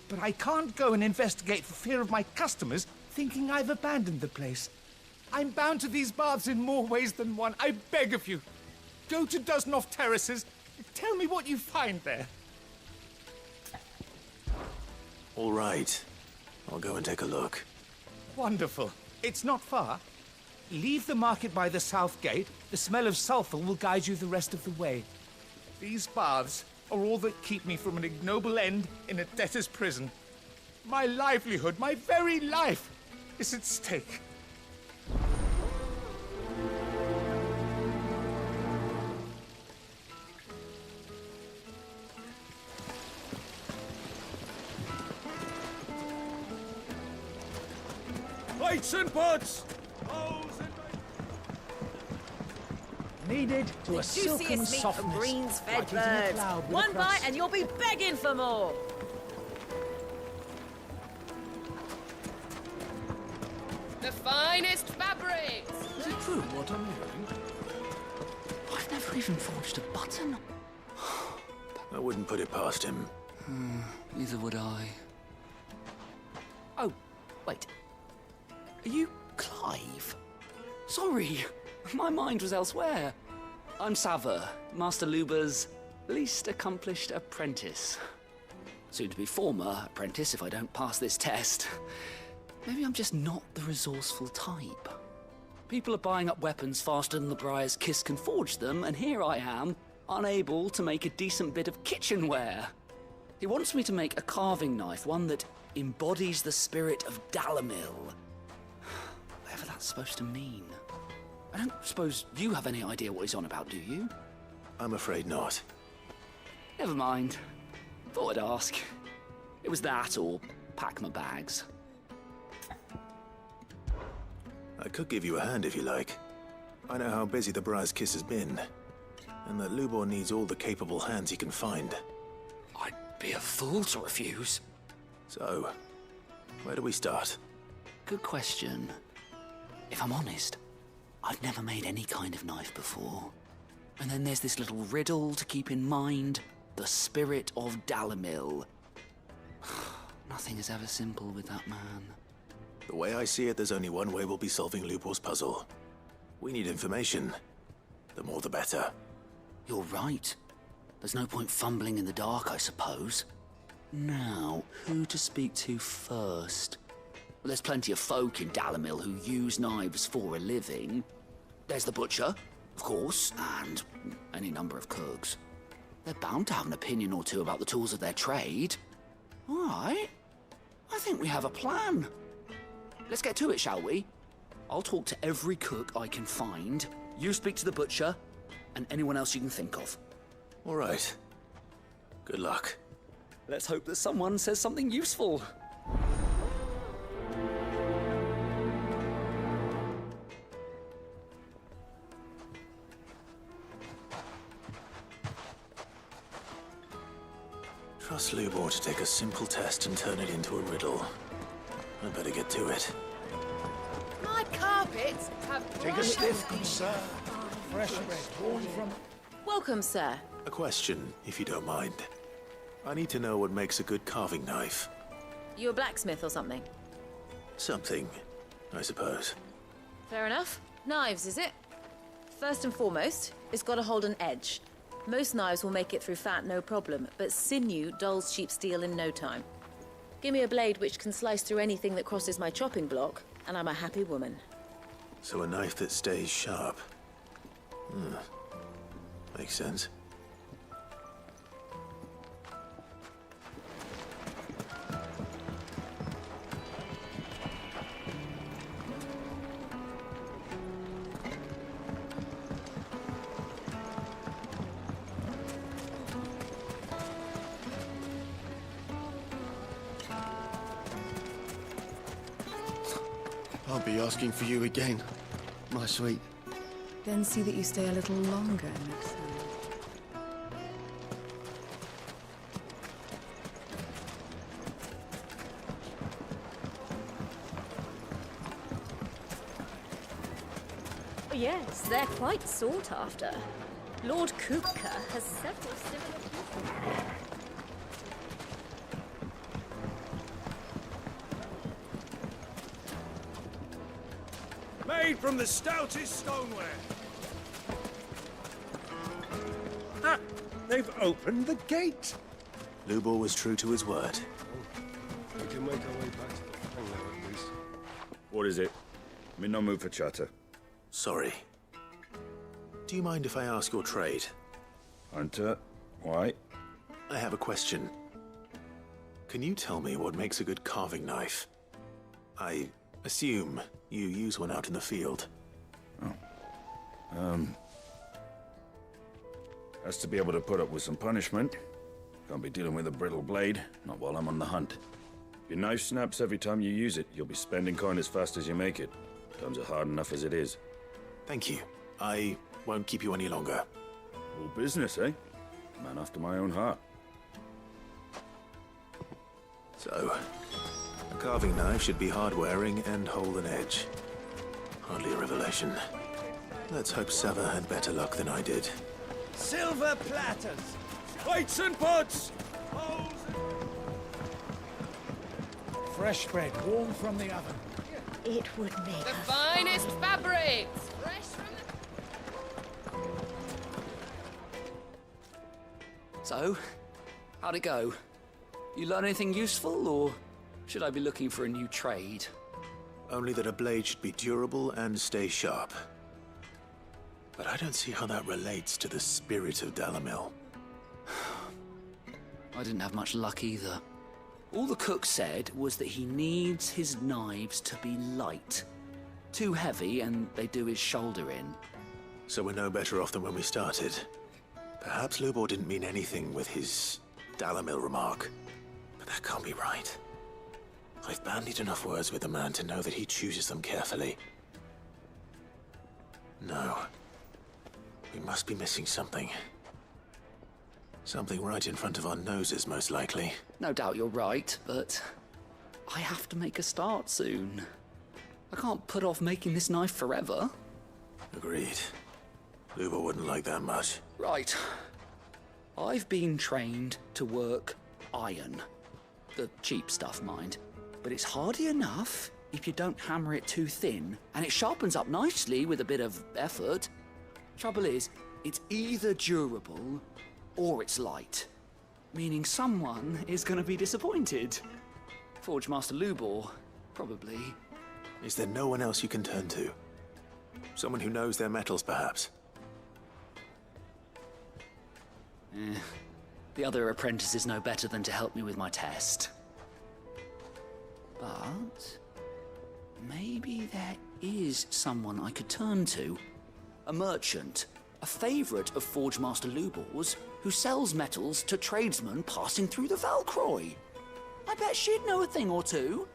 Speaker 20: But I can't go and investigate for fear of my customers thinking I've abandoned the place. I'm bound to these baths in more ways than one. I beg of you. Go to Dusnoff Terraces. Tell me what you find there.
Speaker 3: All right. I'll go and take a look.
Speaker 20: Wonderful. It's not far. Leave the market by the south gate. The smell of sulfur will guide you the rest of the way. These baths are all that keep me from an ignoble end in a debtor's prison. My livelihood, my very life, is at stake.
Speaker 10: Plates and pots! Needed to a silken
Speaker 4: Juiciest meat
Speaker 10: softness.
Speaker 4: from greens fed
Speaker 10: like eating a
Speaker 4: birds.
Speaker 10: cloud with a
Speaker 4: One bite
Speaker 10: crust.
Speaker 4: and you'll be begging for more.
Speaker 5: The finest fabrics!
Speaker 1: Is it true what I'm hearing?
Speaker 15: I've never even forged a button.
Speaker 3: I wouldn't put it past him.
Speaker 15: Neither would I.
Speaker 21: Oh, wait. Are you Clive? Sorry, my mind was elsewhere. I'm Sava, Master Luba's least accomplished apprentice. Soon to be former apprentice if I don't pass this test. Maybe I'm just not the resourceful type. People are buying up weapons faster than the Briar's Kiss can forge them, and here I am, unable to make a decent bit of kitchenware. He wants me to make a carving knife, one that embodies the spirit of Dalimil. Whatever that's supposed to mean. I don't suppose you have any idea what he's on about, do you?
Speaker 3: I'm afraid not.
Speaker 21: Never mind. Thought I'd ask. It was that or pack my bags.
Speaker 3: I could give you a hand if you like. I know how busy the Briar's Kiss has been, and that Lubor needs all the capable hands he can find.
Speaker 21: I'd be a fool to refuse.
Speaker 3: So, where do we start?
Speaker 21: Good question. If I'm honest, I've never made any kind of knife before. And then there's this little riddle to keep in mind. The spirit of Dalimil. Nothing is ever simple with that man.
Speaker 3: The way I see it, there's only one way we'll be solving Lubor's puzzle. We need information. The more the better.
Speaker 21: You're right. There's no point fumbling in the dark, I suppose. Now, who to speak to first? Well, there's plenty of folk in Dalimil who use knives for a living. There's the butcher, of course, and any number of cooks. They're bound to have an opinion or two about the tools of their trade. All right. I think we have a plan. Let's get to it, shall we? I'll talk to every cook I can find. You speak to the butcher, and anyone else you can think of.
Speaker 3: All right. Good luck.
Speaker 21: Let's hope that someone says something useful.
Speaker 3: Trust Lubor to take a simple test and turn it into a riddle. I'd better get to it.
Speaker 13: My carpets have
Speaker 10: Take a stiff, good sir. Fresh bread, warm from...
Speaker 4: Welcome, sir.
Speaker 3: A question, if you don't mind. I need to know what makes a good carving knife.
Speaker 4: You a blacksmith or something?
Speaker 3: Something, I suppose.
Speaker 4: Fair enough. Knives, is it? First and foremost, it's got to hold an edge. Most knives will make it through fat, no problem, but sinew dulls cheap steel in no time. Give me a blade which can slice through anything that crosses my chopping block, and I'm a happy woman.
Speaker 3: So a knife that stays sharp. Makes sense.
Speaker 14: I'll be asking for you again, my sweet.
Speaker 22: Then see that you stay a little longer next time.
Speaker 11: Oh, yes, they're quite sought after. Lord Kupka has several similar pieces.
Speaker 10: Made from the stoutest stoneware.
Speaker 16: Ah, they've opened the gate.
Speaker 3: Lubor was true to his word.
Speaker 23: We can make our way back to the fang now, at least.
Speaker 24: What is it? I'm in no mood for chatter.
Speaker 3: Sorry. Do you mind if I ask your trade?
Speaker 24: Hunter, why?
Speaker 3: I have a question. Can you tell me what makes a good carving knife? I assume you use one out in the field.
Speaker 24: Has to be able to put up with some punishment. Can't be dealing with a brittle blade, not while I'm on the hunt. If your knife snaps every time you use it, you'll be spending coin as fast as you make it. Times are hard enough as it is.
Speaker 3: Thank you. I won't keep you any longer.
Speaker 24: All business, eh? Man after my own heart.
Speaker 3: So, a carving knife should be hard-wearing and hold an edge. Hardly a revelation. Let's hope Sava had better luck than I did.
Speaker 10: Silver platters, plates and pots, bowls
Speaker 1: Fresh bread, warm from the oven.
Speaker 11: It would make
Speaker 13: The finest fabrics! Fresh from the...
Speaker 21: So, how'd it go? You learn anything useful, or should I be looking for a new trade?
Speaker 3: Only that a blade should be durable and stay sharp. But I don't see how that relates to the spirit of Dalamil.
Speaker 21: I didn't have much luck either. All the cook said was that he needs his knives to be light. Too heavy and they do his shoulder in.
Speaker 3: So we're no better off than when we started. Perhaps Lubor didn't mean anything with his Dalamil remark. But that can't be right. I've bandied enough words with the man to know that he chooses them carefully. No. We must be missing something. Something right in front of our noses, most likely.
Speaker 21: No doubt you're right, but I have to make a start soon. I can't put off making this knife forever.
Speaker 3: Agreed. Lubor wouldn't like that much.
Speaker 21: Right. I've been trained to work iron. The cheap stuff, mind. But it's hardy enough if you don't hammer it too thin, and it sharpens up nicely with a bit of effort. Trouble is, it's either durable or it's light, meaning someone is going to be disappointed. Forge Master Lubor, probably.
Speaker 3: Is there no one else you can turn to? Someone who knows their metals, perhaps?
Speaker 21: The other apprentices know better than to help me with my test. But maybe there is someone I could turn to. A merchant, a favourite of Forge Master Lubor's, who sells metals to tradesmen passing through the Valcroy. I bet she'd know a thing or two.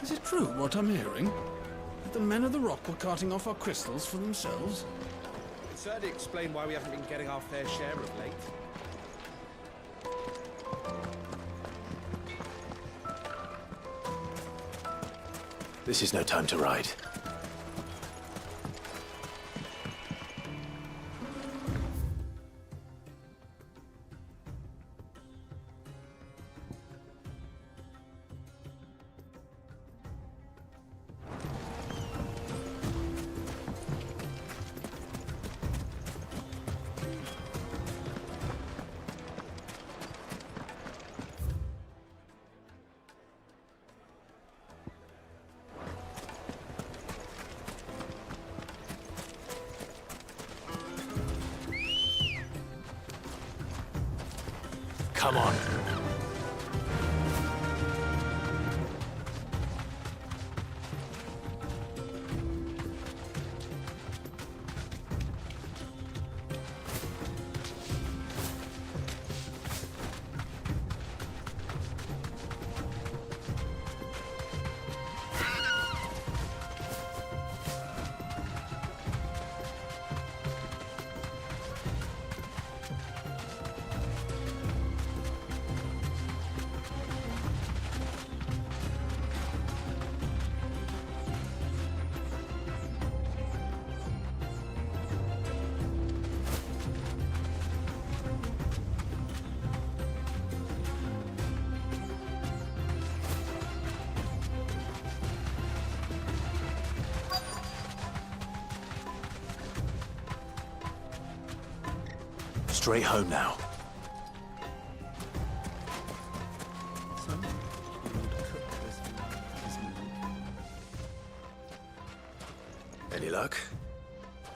Speaker 1: Is it true what I'm hearing? That the men of the rock were carting off our crystals for themselves?
Speaker 7: It certainly explain why we haven't been getting our fair share of late.
Speaker 3: This is no time to ride. Come on. Straight home now. Any luck?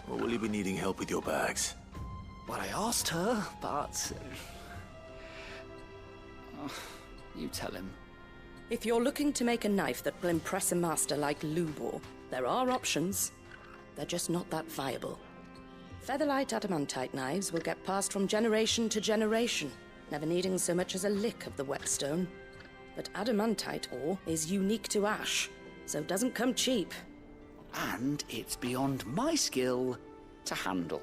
Speaker 3: Or will you be needing help with your bags?
Speaker 21: Well, I asked her, but... you tell him.
Speaker 2: If you're looking to make a knife that will impress a master like Lubor, there are options. They're just not that viable. Featherlight adamantite knives will get passed from generation to generation, never needing so much as a lick of the whetstone. But adamantite ore is unique to ash, so it doesn't come cheap.
Speaker 21: And it's beyond my skill to handle.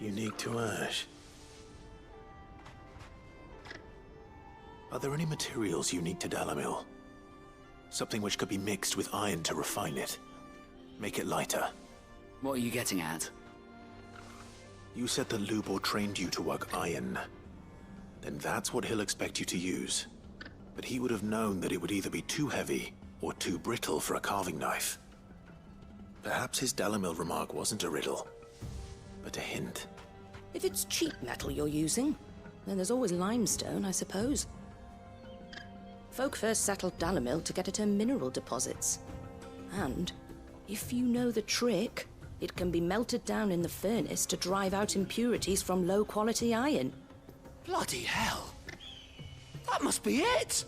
Speaker 3: Unique to ash. Are there any materials unique to Dalamil? Something which could be mixed with iron to refine it. Make it lighter.
Speaker 21: What are you getting at?
Speaker 3: You said that Lubor trained you to work iron. Then that's what he'll expect you to use. But he would have known that it would either be too heavy or too brittle for a carving knife. Perhaps his Dalamil remark wasn't a riddle, but a hint.
Speaker 2: If it's cheap metal you're using, then there's always limestone, I suppose. Folk first settled Dalamil to get at her mineral deposits. And, if you know the trick, it can be melted down in the furnace to drive out impurities from low-quality iron.
Speaker 21: Bloody hell! That must be it!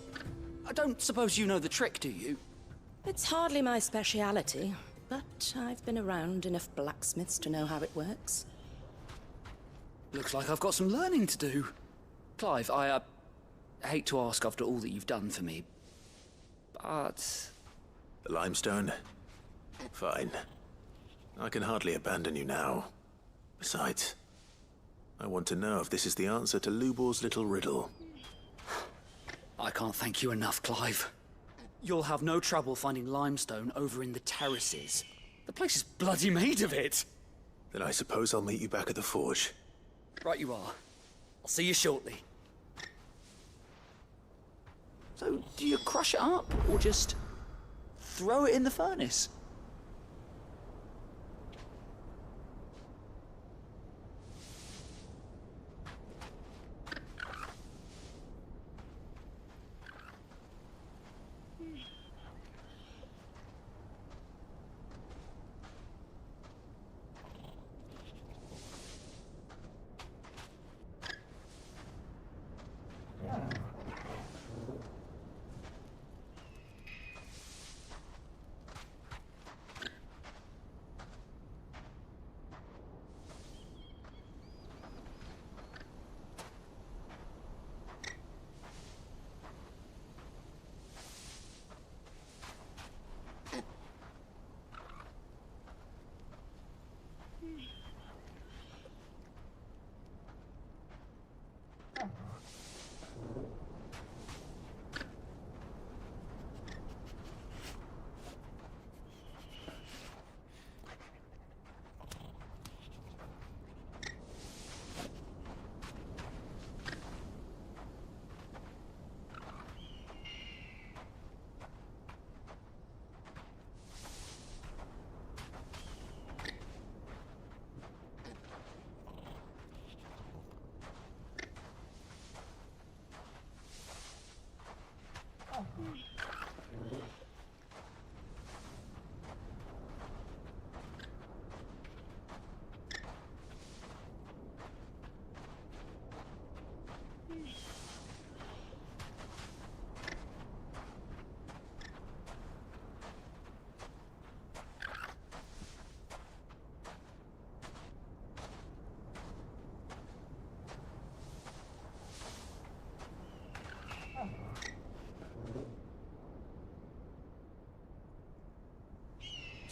Speaker 21: I don't suppose you know the trick, do you?
Speaker 2: It's hardly my speciality, but I've been around enough blacksmiths to know how it works.
Speaker 21: Looks like I've got some learning to do. Clive, I hate to ask after all that you've done for me, but...
Speaker 3: The limestone? Fine. I can hardly abandon you now. Besides, I want to know if this is the answer to Lubor's little riddle.
Speaker 21: I can't thank you enough, Clive. You'll have no trouble finding limestone over in the terraces. The place is bloody made of it.
Speaker 3: Then I suppose I'll meet you back at the forge.
Speaker 21: Right you are. I'll see you shortly. So, do you crush it up, or just throw it in the furnace?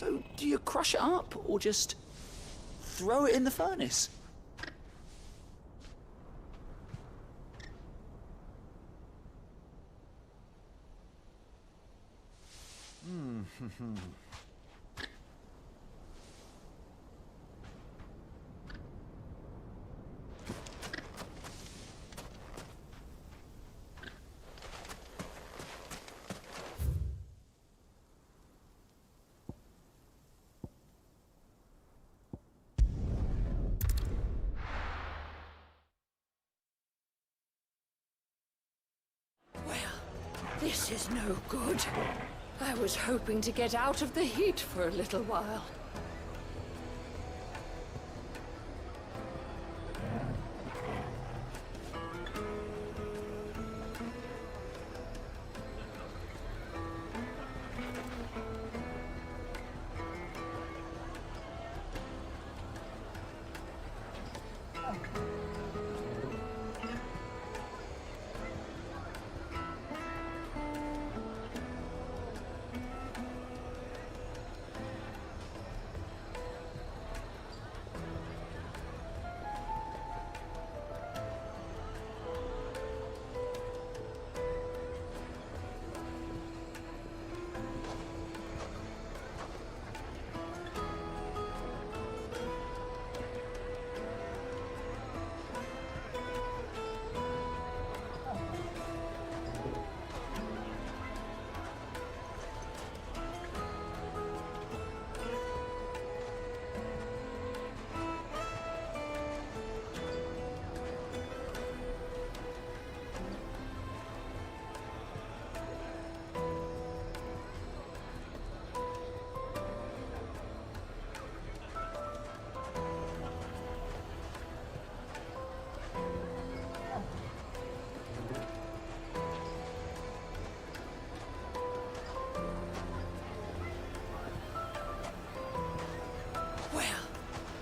Speaker 21: So do you crush it up, or just throw it in the furnace?
Speaker 8: This is no good. I was hoping to get out of the heat for a little while.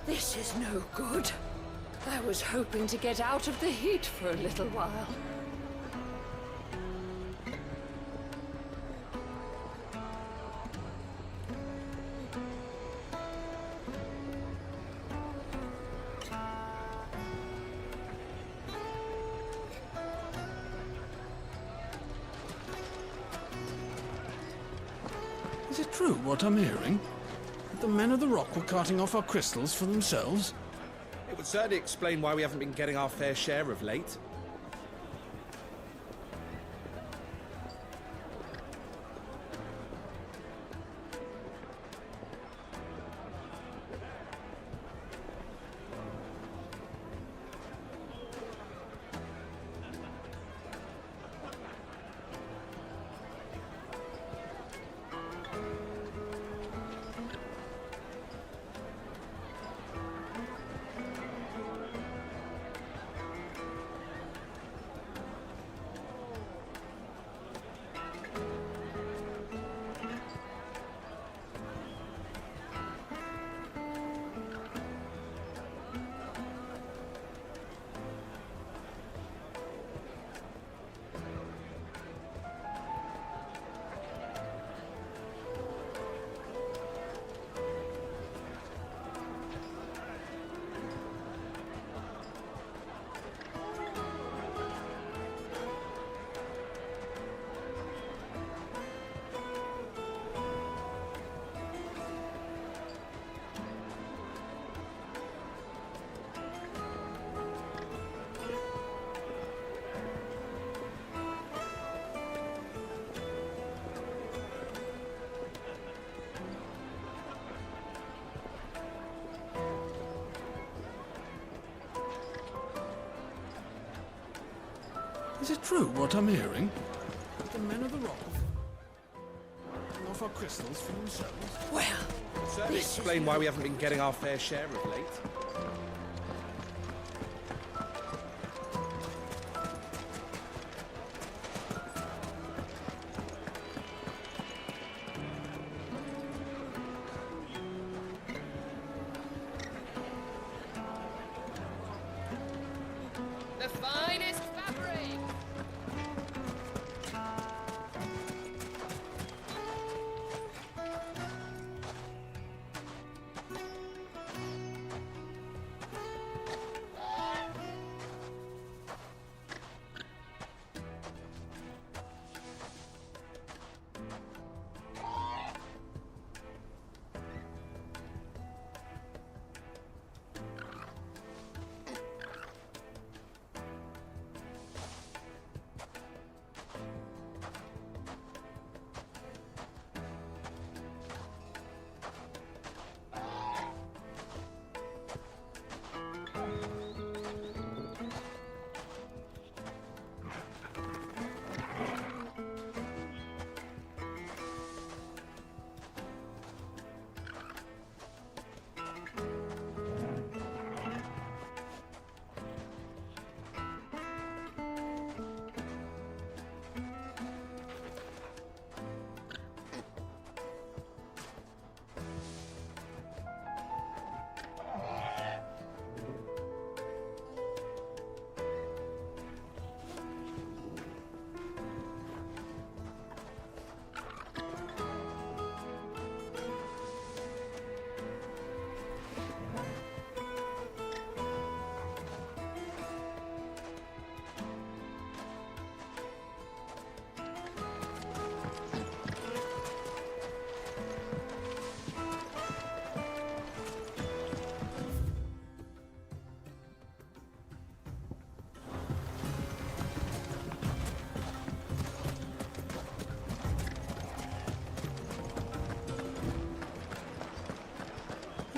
Speaker 8: This is no good. I was hoping to get out of the heat for a little while.
Speaker 1: Is it true what I'm hearing? That the men of the rock were carting off our crystals for themselves?
Speaker 7: It would certainly explain why we haven't been getting our fair share of late.
Speaker 1: Is it true what I'm hearing? That the men of the rock were carting off our crystals for themselves?
Speaker 7: Well, certainly explain why we haven't been getting our fair share of late.
Speaker 13: The finest fabric!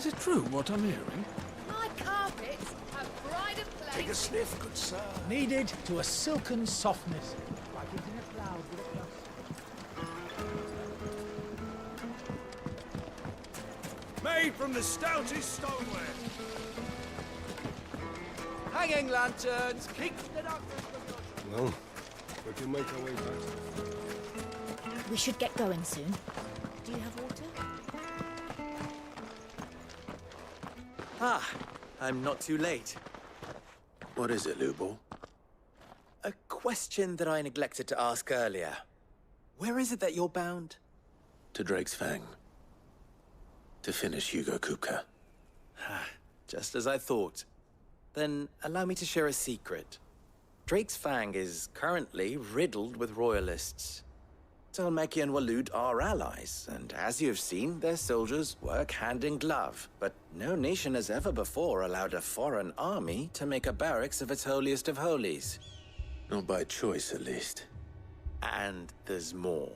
Speaker 1: Is it true what I'm hearing?
Speaker 13: My carpets have pride of place.
Speaker 10: Take a sniff, good sir.
Speaker 12: Kneaded to a silken softness, like it's in a cloud with a dust.
Speaker 10: Made from the stoutest stoneware.
Speaker 7: Hanging lanterns, keep the darkness from your...
Speaker 23: Well, we can make our way back.
Speaker 17: We should get going soon. Do you have water?
Speaker 6: Ah, I'm not too late.
Speaker 3: What is it, Lubo?
Speaker 6: A question that I neglected to ask earlier. Where is it that you're bound?
Speaker 3: To Drake's Fang. To finish Hugo Kupka.
Speaker 6: Just as I thought. Then allow me to share a secret. Drake's Fang is currently riddled with royalists. Talmeki and Waloed are allies, and as you have seen, their soldiers work hand in glove. But no nation has ever before allowed a foreign army to make a barracks of its holiest of holies.
Speaker 3: Not by choice, at least.
Speaker 6: And there's more.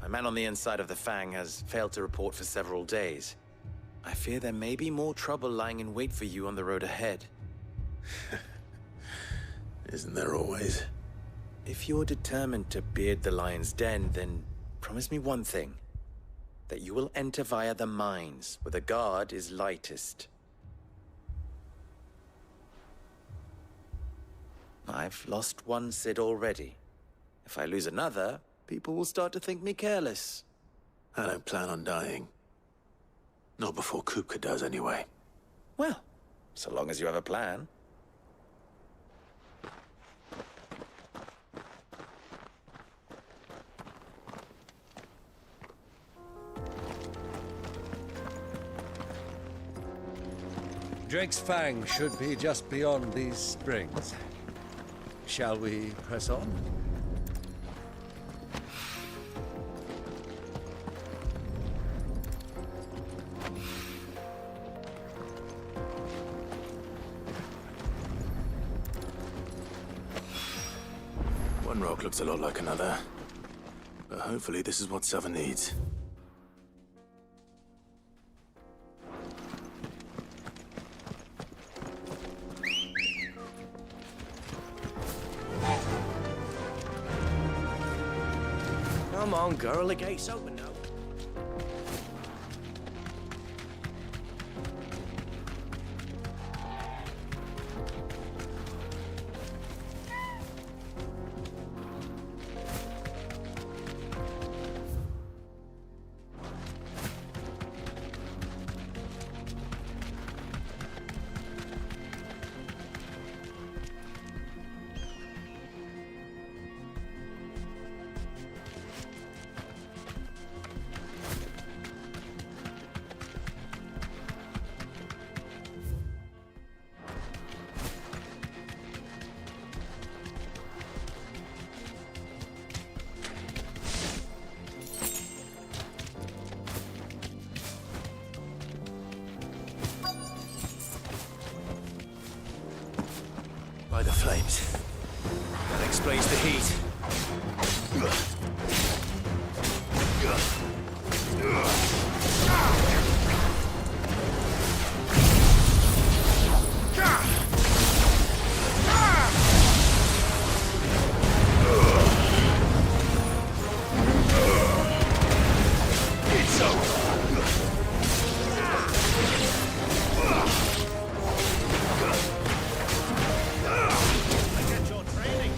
Speaker 6: A man on the inside of the Fang has failed to report for several days. I fear there may be more trouble lying in wait for you on the road ahead.
Speaker 3: Isn't there always?
Speaker 6: If you're determined to beard the lion's den, then promise me one thing. That you will enter via the mines, where the guard is lightest. I've lost one Cid already. If I lose another, people will start to think me careless.
Speaker 3: I don't plan on dying. Not before Kupka does, anyway.
Speaker 6: Well, so long as you have a plan.
Speaker 16: Drake's Fang should be just beyond these springs. Shall we press on?
Speaker 3: One rock looks a lot like another. But hopefully this is what Sava needs.
Speaker 7: Come on, girl, the gate's open now.
Speaker 3: By the flames.
Speaker 7: That explains the heat.
Speaker 10: It's over. I get your training.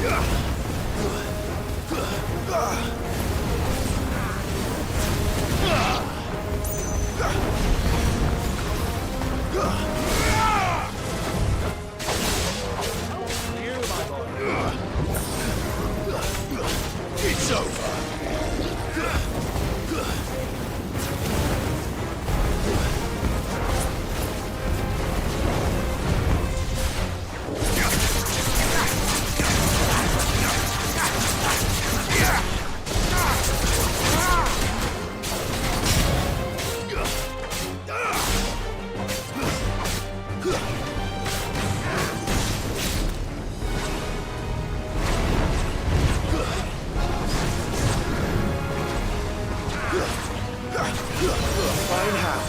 Speaker 3: It's over. Fine hand.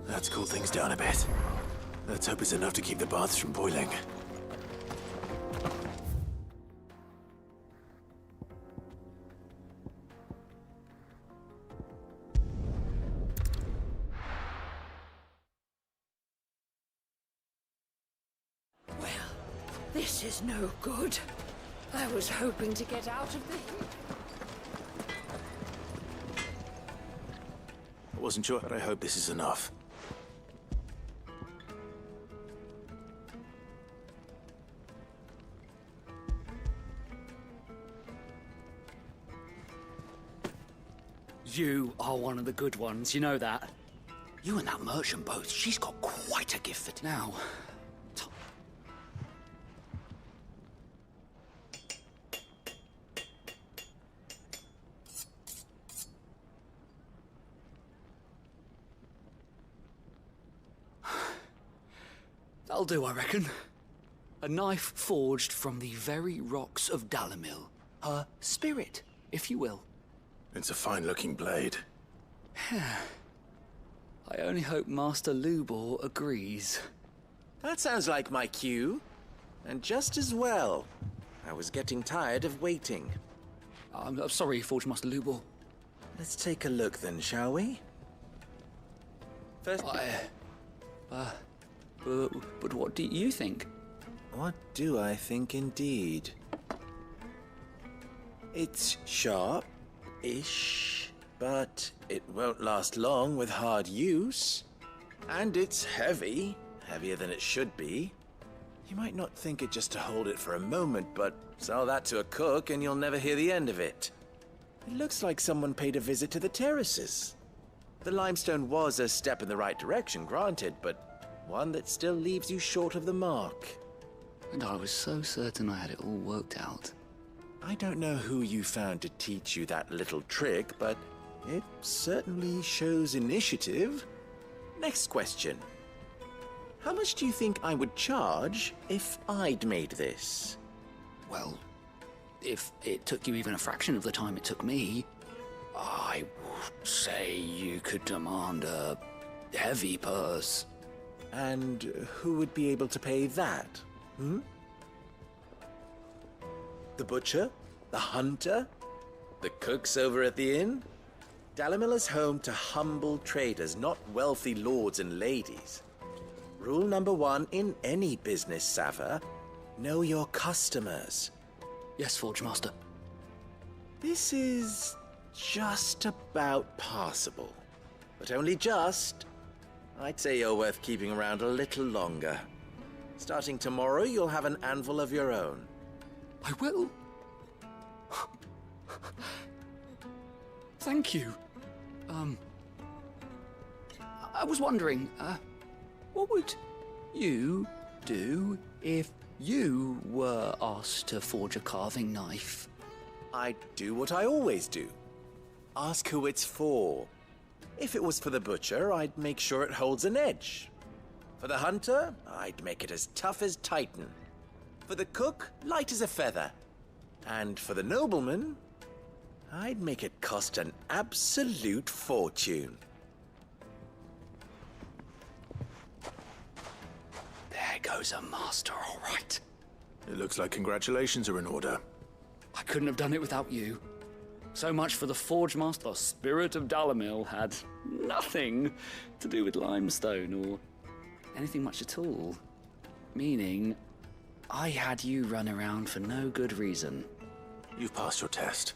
Speaker 3: Let's cool things down a bit. Let's hope it's enough to keep the baths from boiling.
Speaker 8: This is no good. I was hoping to get out of the heat.
Speaker 3: I wasn't sure, but I hope this is enough.
Speaker 21: You are one of the good ones, you know that. You and that merchant both, she's got quite a gift for it. Now, that'll do, I reckon. A knife forged from the very rocks of Dalamil. Her spirit, if you will.
Speaker 3: It's a fine-looking blade.
Speaker 21: I only hope Master Lubor agrees.
Speaker 6: That sounds like my cue. And just as well. I was getting tired of waiting.
Speaker 21: I'm sorry, Forge Master Lubor.
Speaker 6: Let's take a look then, shall we? First...
Speaker 21: But what do you think?
Speaker 6: What do I think indeed? It's sharp-ish, but it won't last long with hard use. And it's heavy, heavier than it should be. You might not think it just to hold it for a moment, but sell that to a cook and you'll never hear the end of it. It looks like someone paid a visit to the terraces. The limestone was a step in the right direction, granted, but one that still leaves you short of the mark.
Speaker 21: And I was so certain I had it all worked out.
Speaker 6: I don't know who you found to teach you that little trick, but it certainly shows initiative. Next question. How much do you think I would charge if I'd made this?
Speaker 21: Well, if it took you even a fraction of the time it took me, I would say you could demand a heavy purse.
Speaker 6: And who would be able to pay that? The butcher? The hunter? The cooks over at the inn? Dalamil is home to humble traders, not wealthy lords and ladies. Rule number 1 in any business, Sava: know your customers.
Speaker 21: Yes, Forge Master.
Speaker 6: This is just about passable. But only just. I'd say you're worth keeping around a little longer. Starting tomorrow, you'll have an anvil of your own.
Speaker 21: I will. Thank you. I was wondering, what would you do if you were asked to forge a carving knife?
Speaker 6: I'd do what I always do. Ask who it's for. If it was for the butcher, I'd make sure it holds an edge. For the hunter, I'd make it as tough as Titan. For the cook, light as a feather. And for the nobleman, I'd make it cost an absolute fortune.
Speaker 21: There Hugo's a master, all right.
Speaker 3: It looks like congratulations are in order.
Speaker 21: I couldn't have done it without you. So much for the Forge Master. The spirit of Dalamil had nothing to do with limestone or anything much at all. Meaning, I had you run around for no good reason.
Speaker 3: You've passed your test.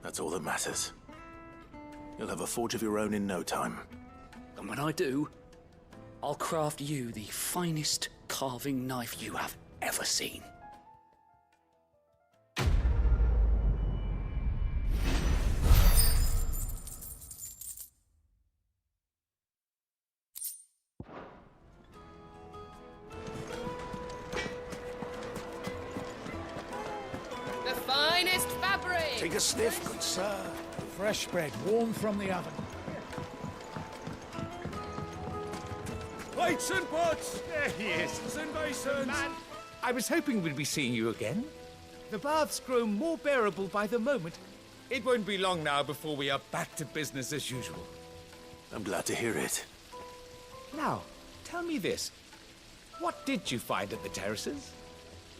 Speaker 3: That's all that matters. You'll have a forge of your own in no time.
Speaker 21: And when I do, I'll craft you the finest carving knife you have ever seen.
Speaker 13: The finest fabric!
Speaker 10: Take a sniff, good sir.
Speaker 12: Fresh bread, warm from the oven.
Speaker 10: Plates and pots!
Speaker 12: There he is.
Speaker 10: And basins!
Speaker 12: Man, I was hoping we'd be seeing you again. The baths grow more bearable by the moment. It won't be long now before we are back to business as usual.
Speaker 3: I'm glad to hear it.
Speaker 12: Now, tell me this. What did you find at the terraces?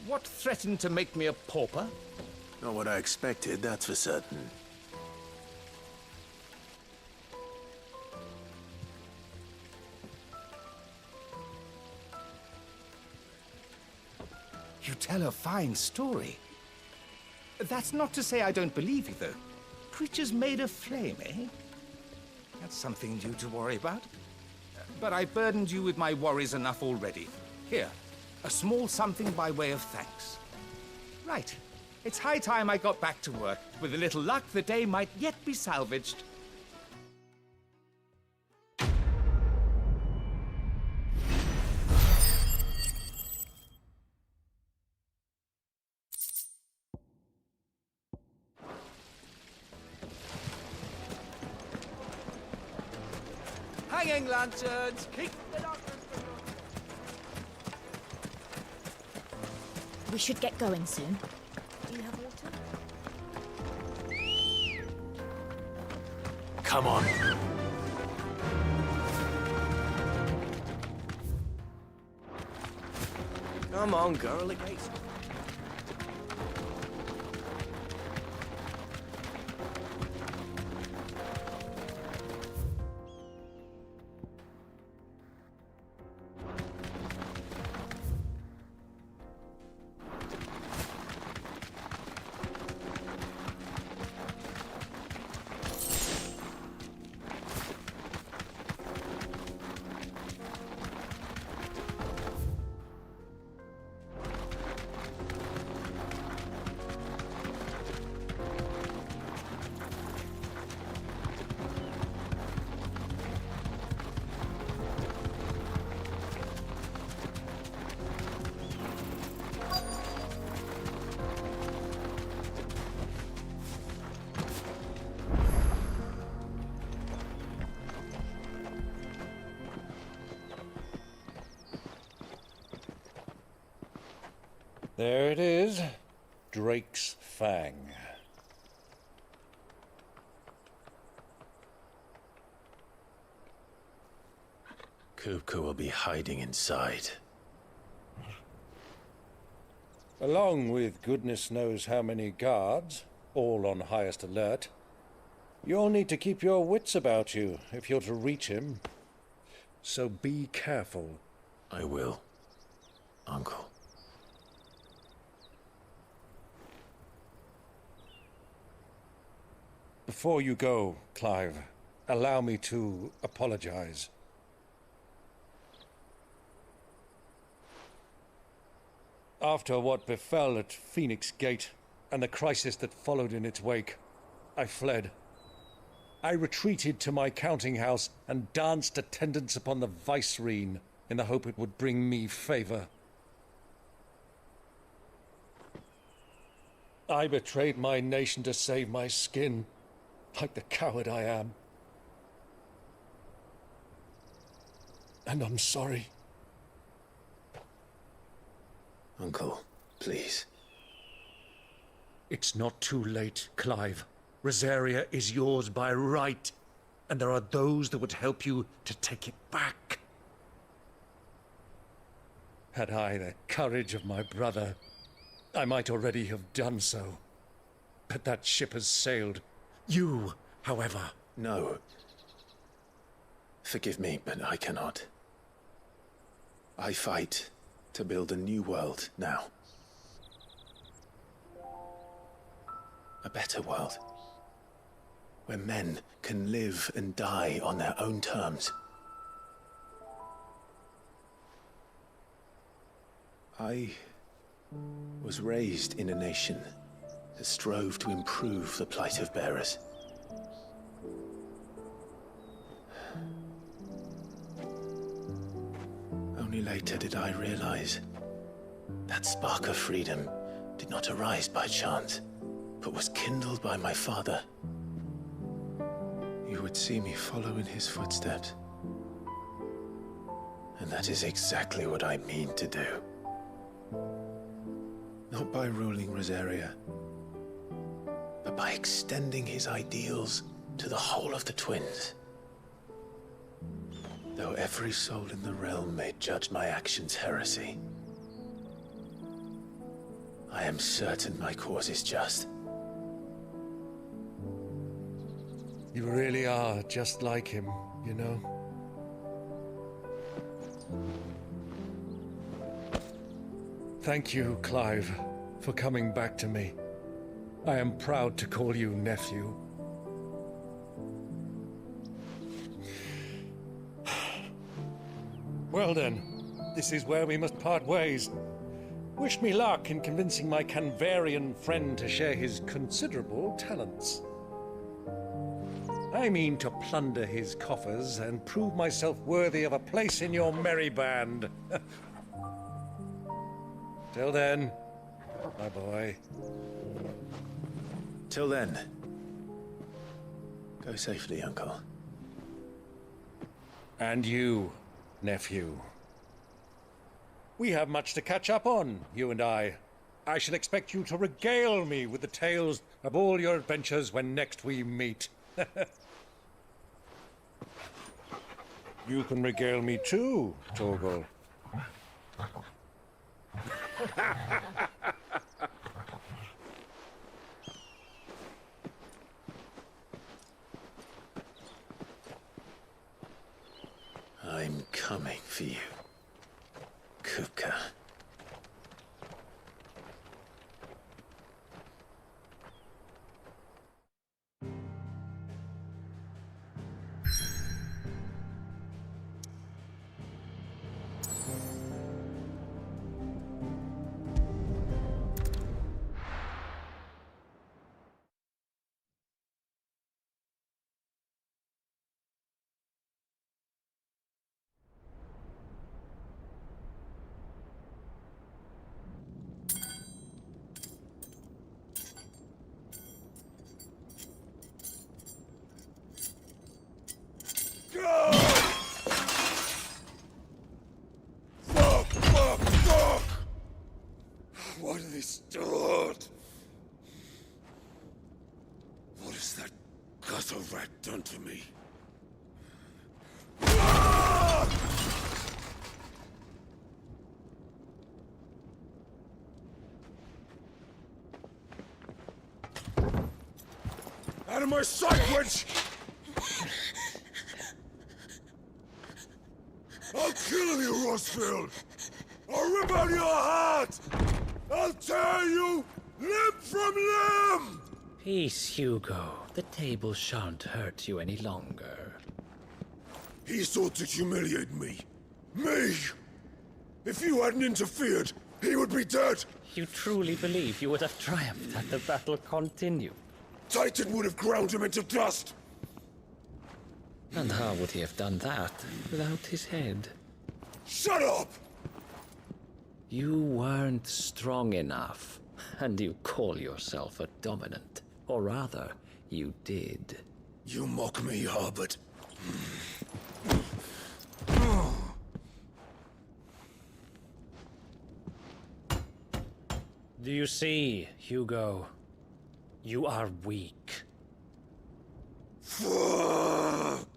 Speaker 12: What threatened to make me a pauper?
Speaker 3: Not what I expected, that's for certain.
Speaker 12: You tell a fine story. That's not to say I don't believe you, though. Creatures made of flame, eh? That's something new to worry about. But I burdened you with my worries enough already. Here, a small something by way of thanks. Right. It's high time I got back to work. With a little luck, the day might yet be salvaged.
Speaker 7: Hanging lanterns! Keep it up!
Speaker 17: We should get going soon. Do you have water?
Speaker 3: Come on.
Speaker 10: Come on, girl, it gets...
Speaker 16: There it is. Drake's Fang.
Speaker 3: Kupka will be hiding inside.
Speaker 16: Along with goodness knows how many guards, all on highest alert. You'll need to keep your wits about you if you're to reach him. So be careful.
Speaker 3: I will, Uncle.
Speaker 16: Before you go, Clive, allow me to apologize. After what befell at Phoenix Gate and the crisis that followed in its wake, I fled. I retreated to my counting house and danced attendance upon the vicereine in the hope it would bring me favor. I betrayed my nation to save my skin, like the coward I am. And I'm sorry.
Speaker 3: Uncle, please.
Speaker 16: It's not too late, Clive. Rosaria is yours by right, and there are those that would help you to take it back. Had I the courage of my brother, I might already have done so. But that ship has sailed. You, however...
Speaker 3: No. Forgive me, but I cannot. I fight to build a new world now. A better world. Where men can live and die on their own terms. I was raised in a nation that strove to improve the plight of bearers. Only later did I realize that spark of freedom did not arise by chance, but was kindled by my father. You would see me follow in his footsteps. And that is exactly what I mean to do. Not by ruling Rosaria, but by extending his ideals to the whole of the twins. Though every soul in the realm may judge my actions heresy, I am certain my cause is just.
Speaker 16: You really are just like him, you know? Thank you, Clive, for coming back to me. I am proud to call you nephew. Well then, this is where we must part ways. Wish me luck in convincing my Canvarian friend to share his considerable talents. I mean to plunder his coffers and prove myself worthy of a place in your merry band. Till then, my boy.
Speaker 3: Till then, go safely, Uncle.
Speaker 16: And you, nephew. We have much to catch up on, you and I. I shall expect you to regale me with the tales of all your adventures when next we meet. You can regale me too, Torgal.
Speaker 3: I'm coming for you, Kupka.
Speaker 9: What have they stored? What has that gutter rat done to me? Out of my sight, wench! I'll kill you, Rossfield! I'll rip out your heart! I'll tear you limb from limb!
Speaker 15: Peace, Hugo. The table shan't hurt you any longer.
Speaker 9: He sought to humiliate me. Me! If you hadn't interfered, he would be dead!
Speaker 15: You truly believe you would have triumphed had the battle continued?
Speaker 9: Titan would have ground him into dust!
Speaker 15: And how would he have done that without his head?
Speaker 9: Shut up!
Speaker 15: You weren't strong enough, and you call yourself a dominant. Or rather, you did.
Speaker 9: You mock me, Harbert.
Speaker 15: Do you see, Hugo? You are weak.
Speaker 9: Fuck!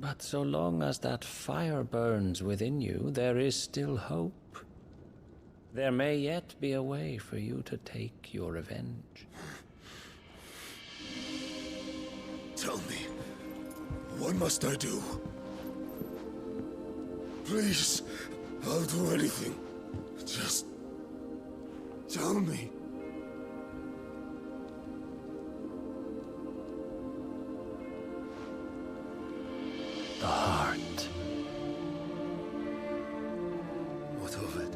Speaker 15: But so long as that fire burns within you, there is still hope. There may yet be a way for you to take your revenge.
Speaker 9: Tell me, what must I do? Please, I'll do anything. Just tell me.
Speaker 15: The heart.
Speaker 9: What of it?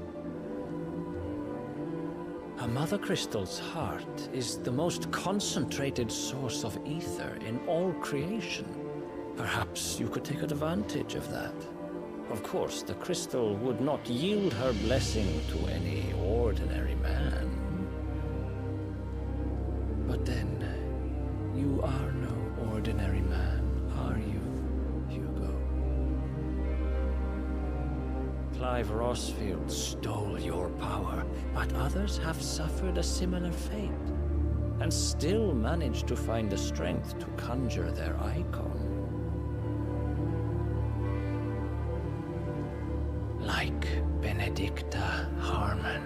Speaker 15: A Mother Crystal's heart is the most concentrated source of ether in all creation. Perhaps you could take advantage of that. Of course, the crystal would not yield her blessing to any ordinary man. But then, you are no ordinary man, are you, Hugo? Clive Rossfield stole your power, but others have suffered a similar fate, and still managed to find the strength to conjure their icon. Like Benedicta Harmon.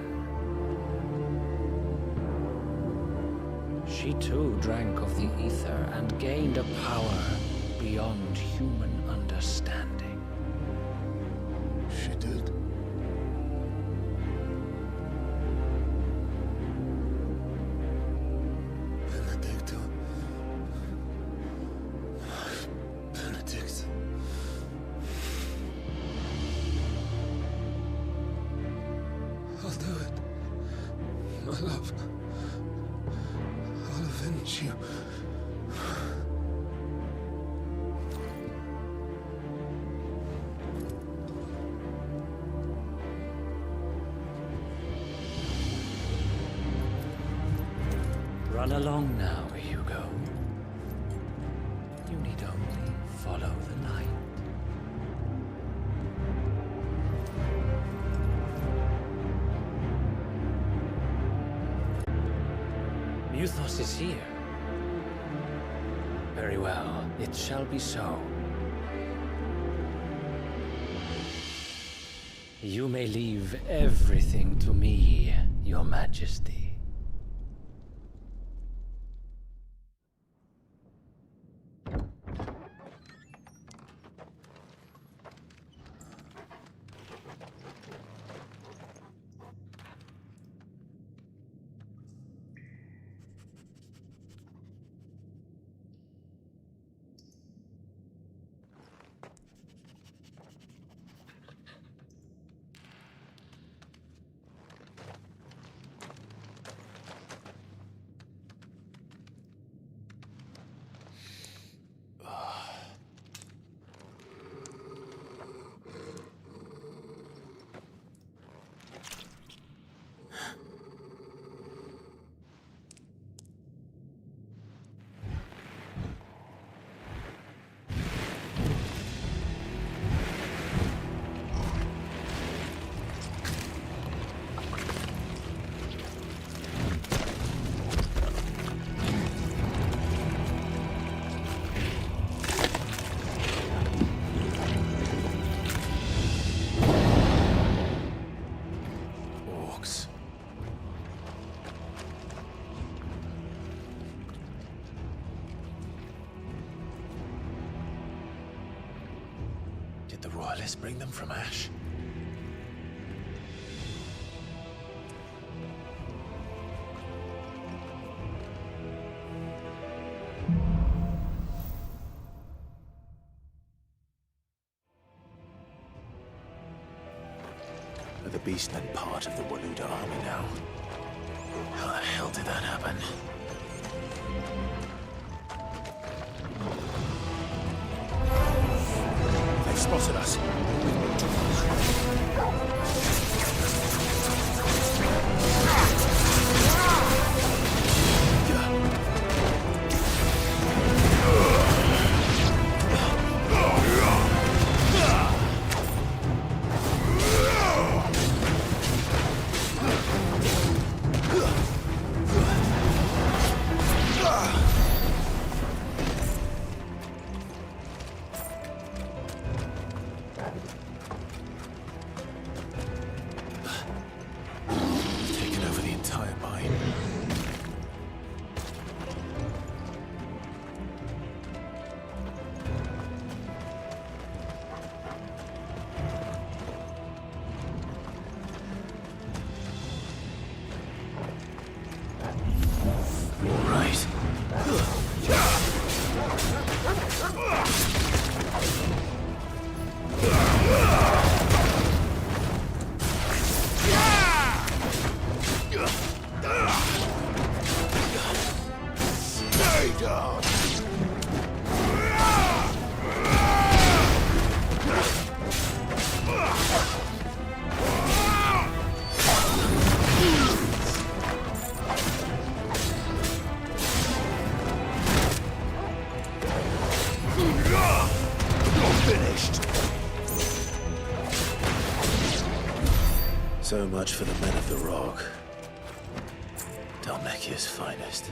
Speaker 15: She too drank of the ether and gained a power beyond human understanding.
Speaker 9: She did. Benedicta. Benedict. I'll do it. My love. I'll avenge you.
Speaker 15: Run along now, Hugo. You need only follow the light. Muthos is here. Very well, it shall be so. You may leave everything to me, Your Majesty.
Speaker 3: Did the Royalists bring them from Ash? Are the Beastmen part of the Waluda army now? How the hell did that happen? They've spotted us. So much for the men of the Rock. Dalmekia's finest.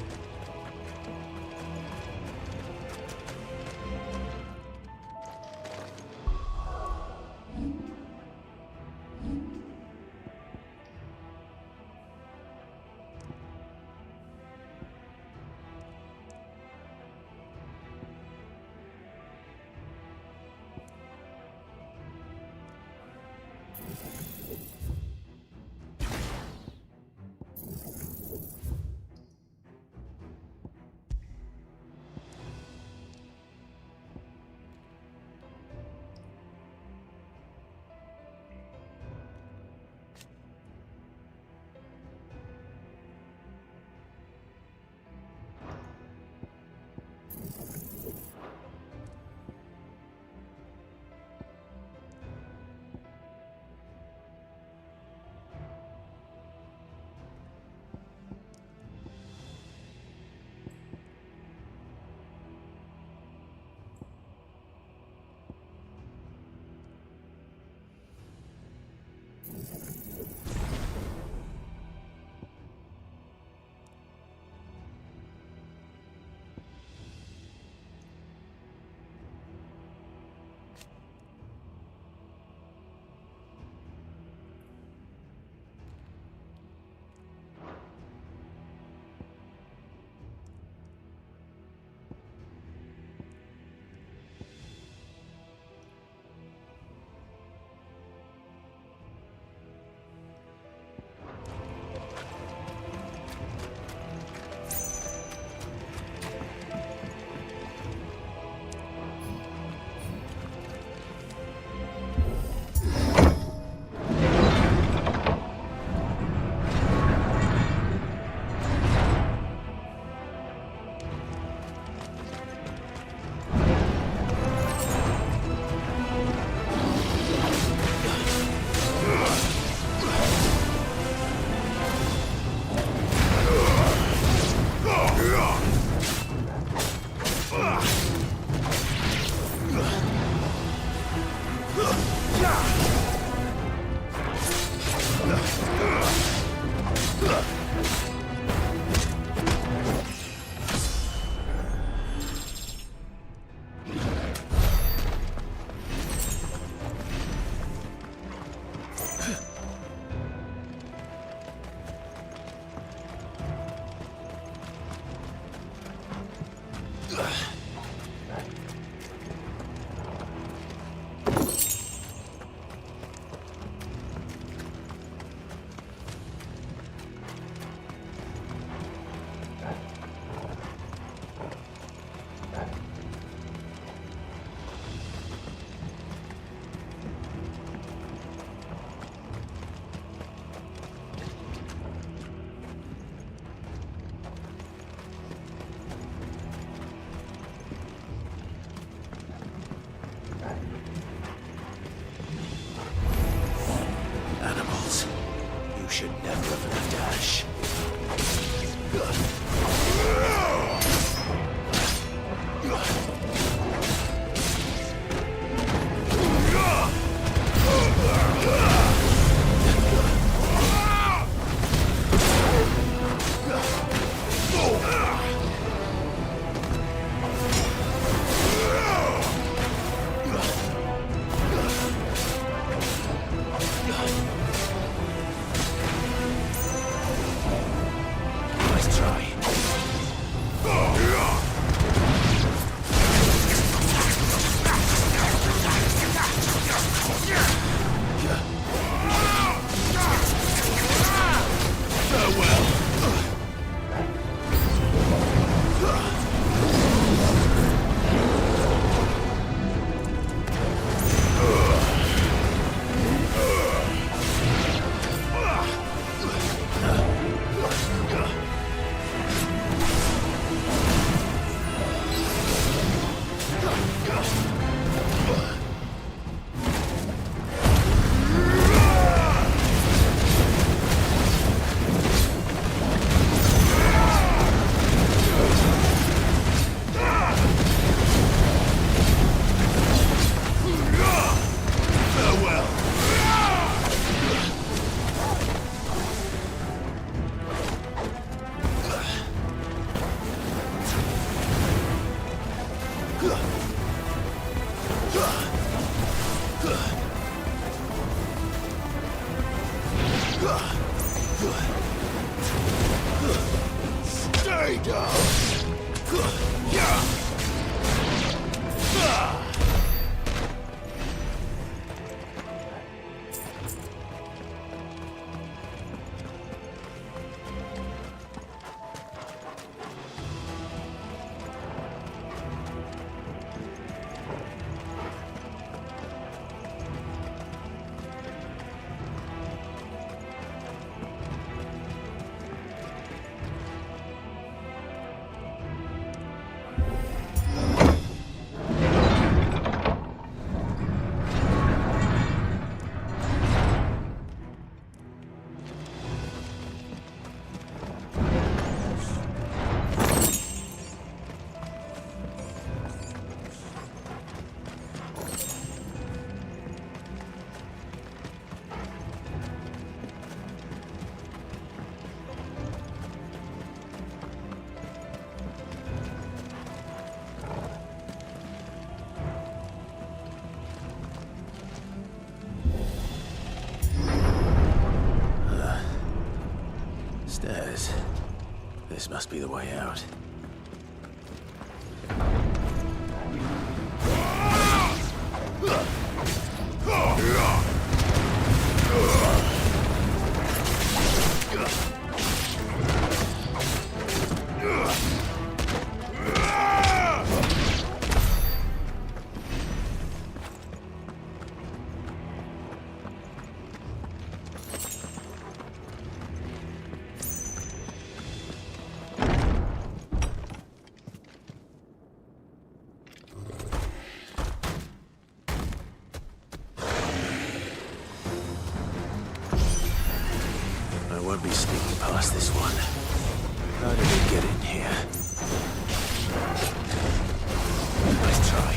Speaker 3: should never have left Ash. Nice try.
Speaker 9: Stay down!
Speaker 3: Stairs. This must be the way out. I won't be sneaking past this one. How did we get in here? Nice try.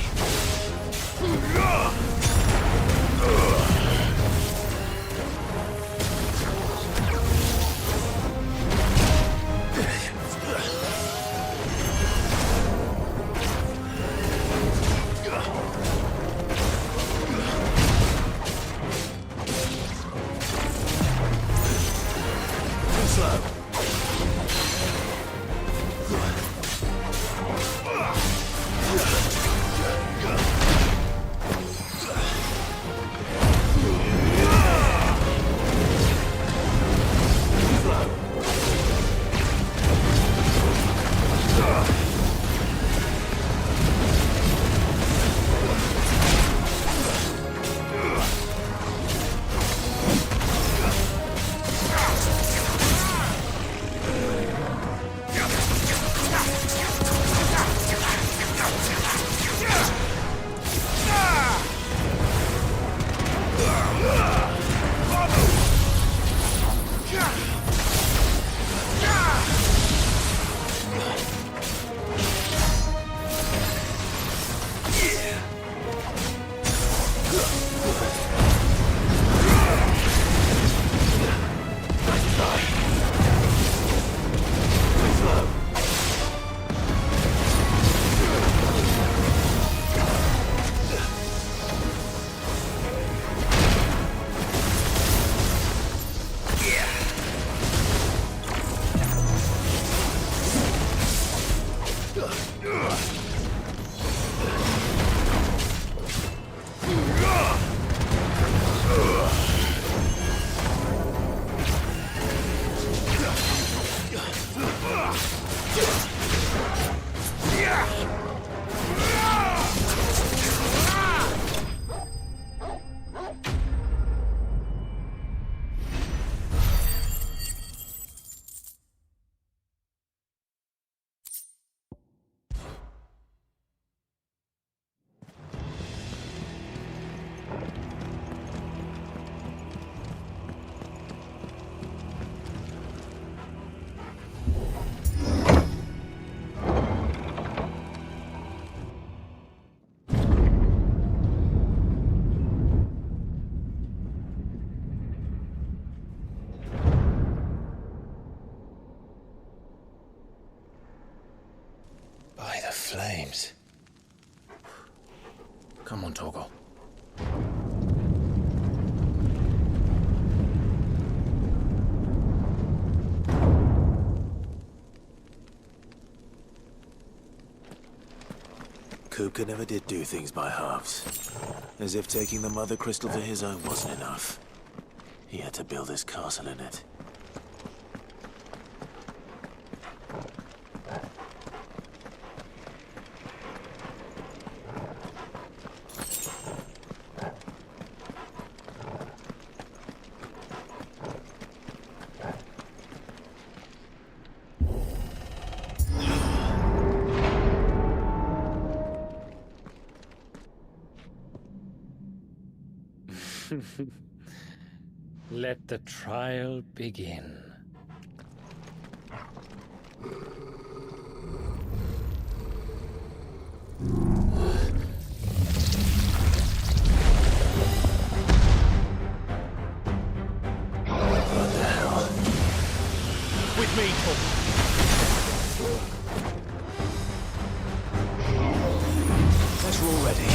Speaker 3: By the flames. Come on, Torgal. Kupka never did do things by halves. As if taking the Mother Crystal for his own wasn't enough. He had to build his castle in it.
Speaker 5: Let the trial begin.
Speaker 3: What the hell?
Speaker 7: With me,
Speaker 3: Guess we're all ready.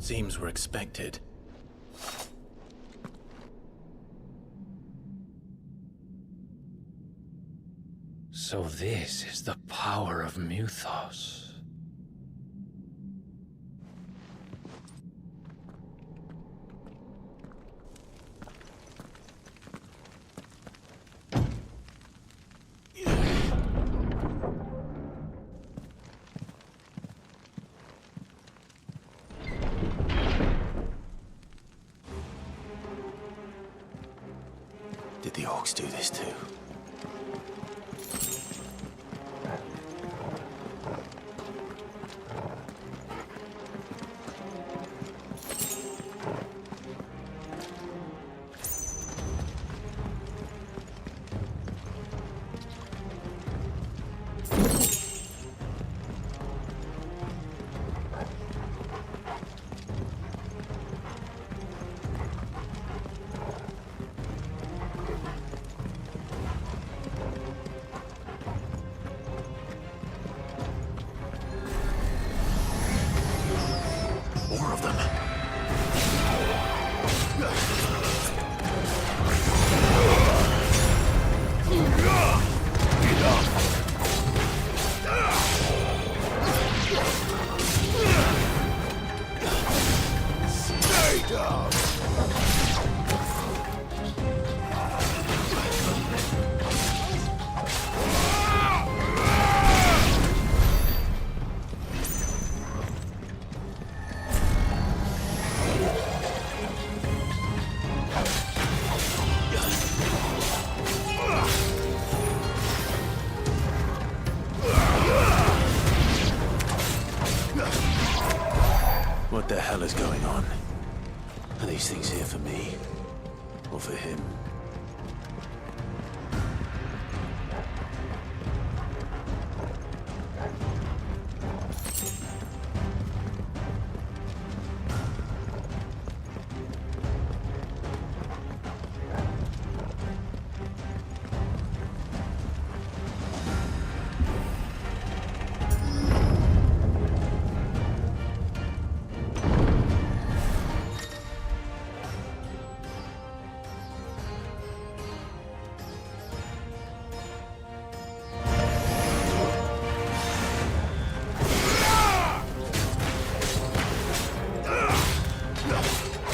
Speaker 3: Seems we're expected.
Speaker 5: So this is the power of Mythos.
Speaker 3: Did the orcs do this too? What the hell is going on? Are these things here for me? Or for him?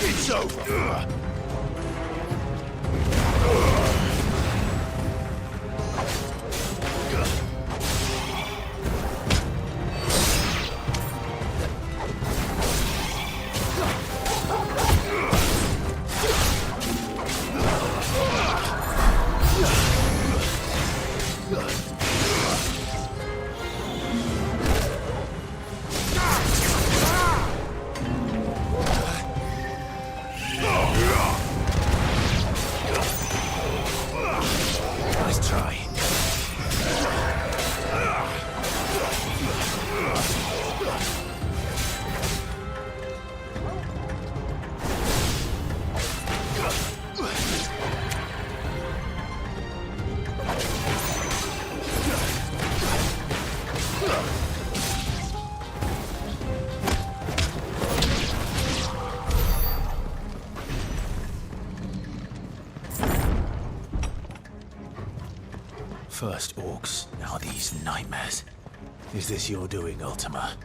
Speaker 9: It's over!
Speaker 3: Nice try. First orcs, now these nightmares. Is this your doing, Ultima?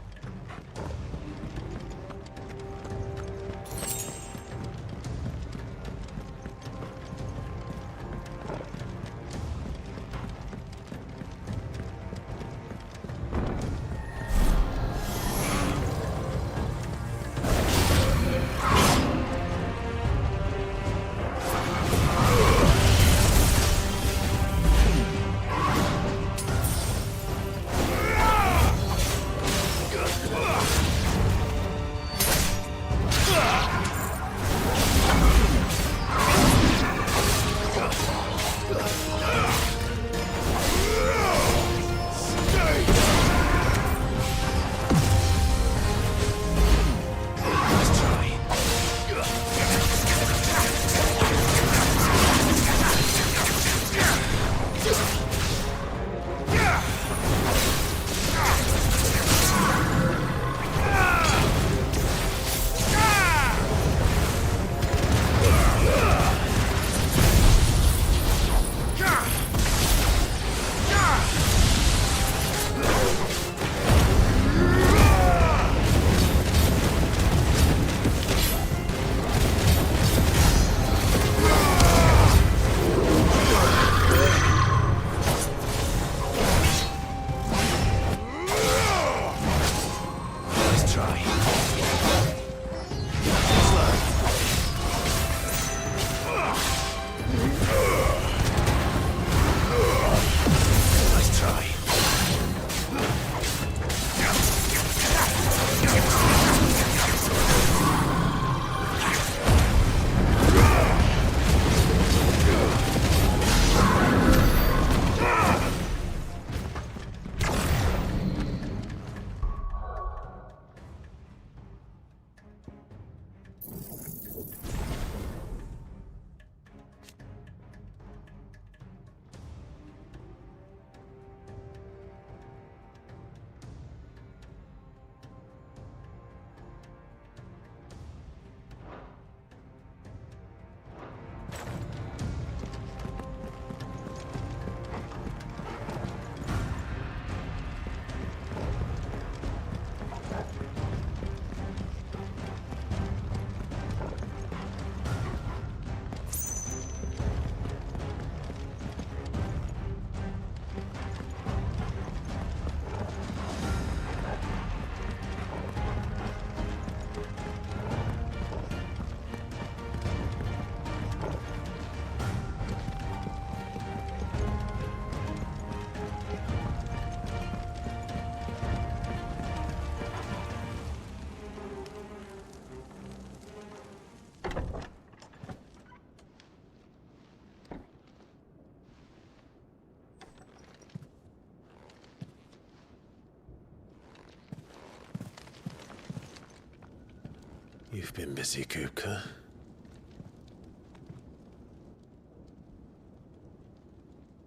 Speaker 3: You've been busy, Kupka.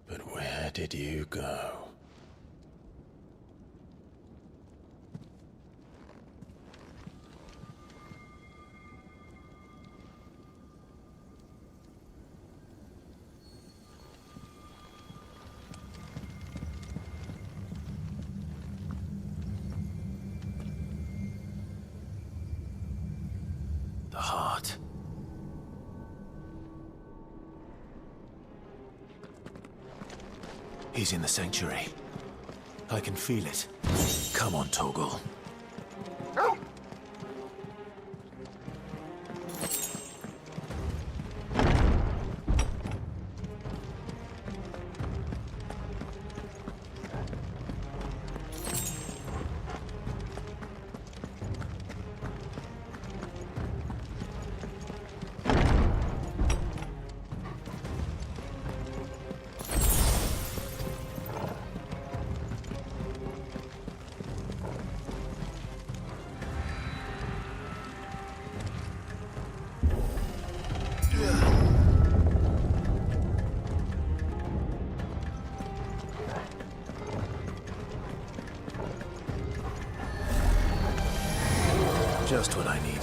Speaker 3: But where did you go? The heart. He's in the sanctuary. I can feel it. Come on, Torgal. Just what I needed.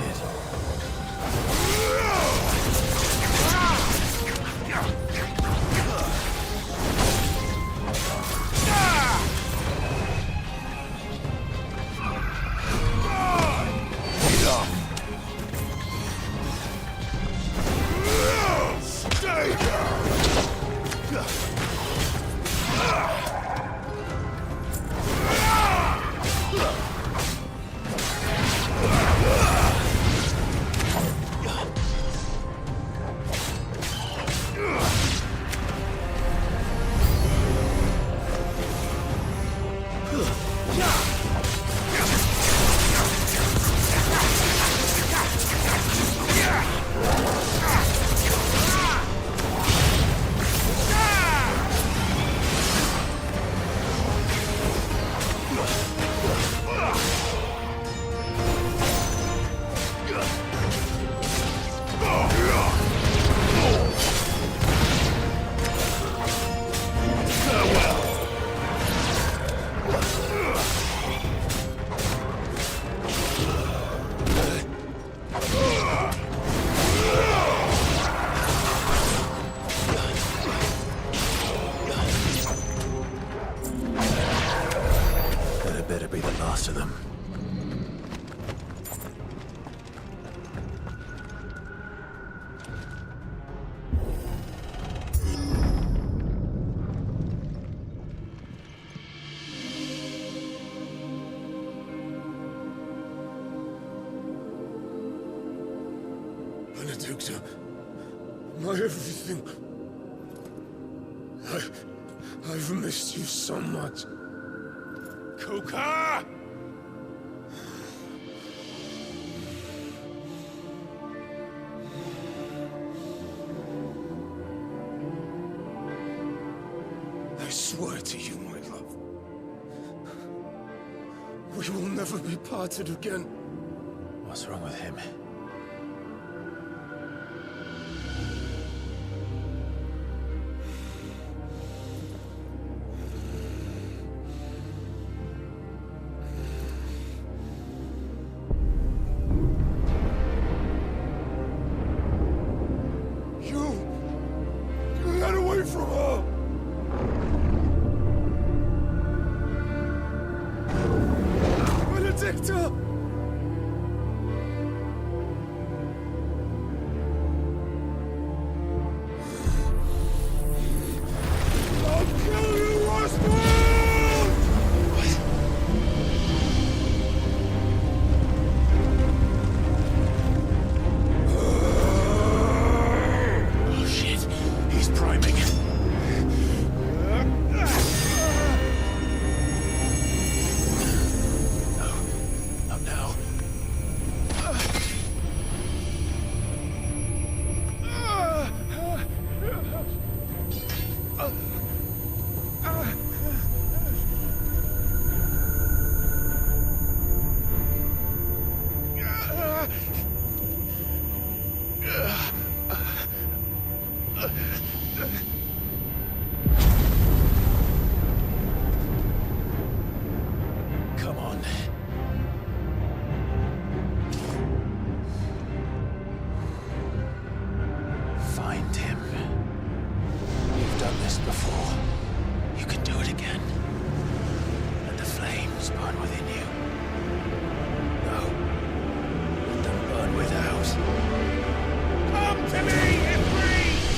Speaker 3: Better be the last of them.
Speaker 9: Benedicta, my everything. I've missed you so much. Kuka! I swear to you, my love, we will never be parted again.
Speaker 3: What's wrong with him?
Speaker 9: Get away from her! Benedicta! Ifrit! Come to me, Ifrit!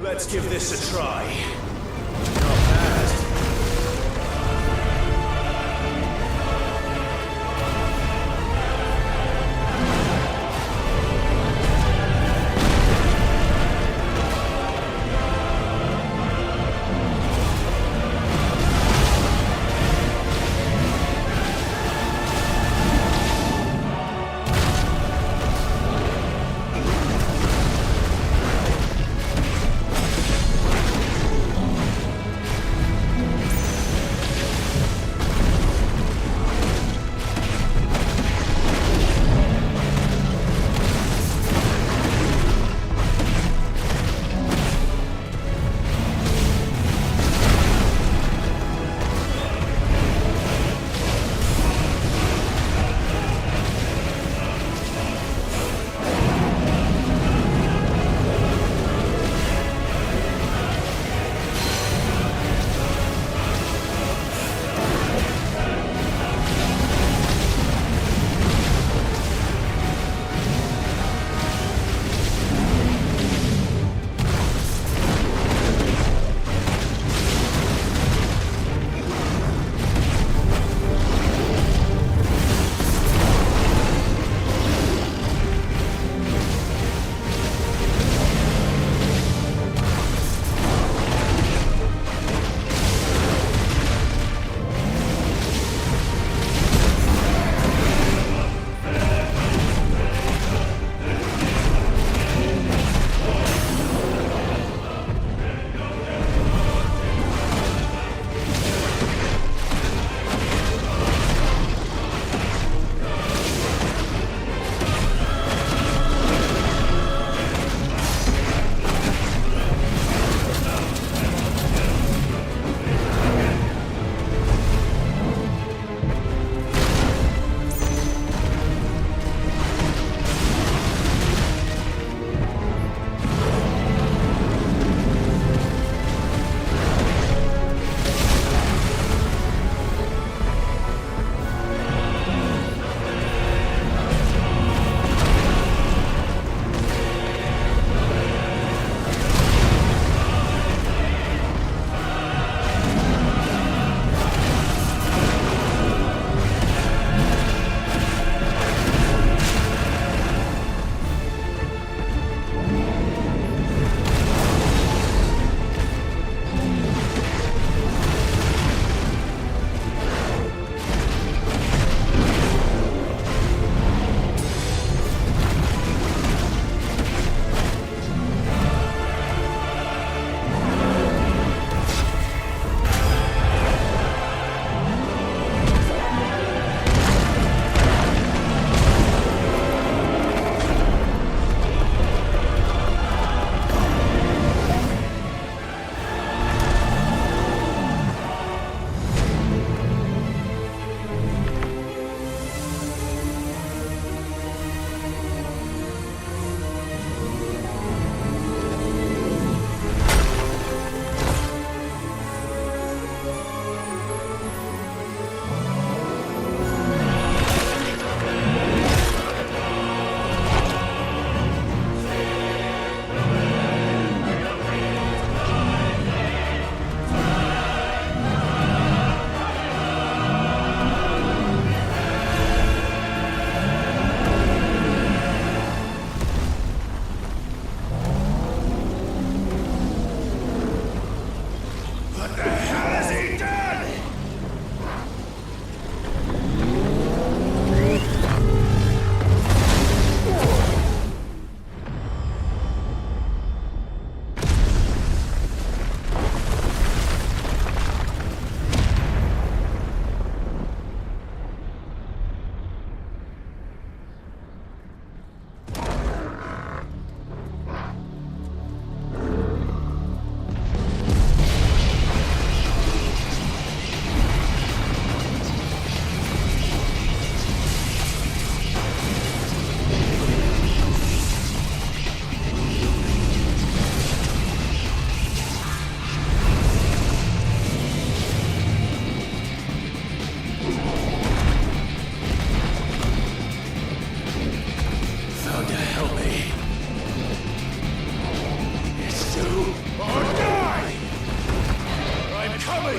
Speaker 6: Let's give this a try. Not bad.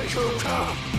Speaker 9: Joker!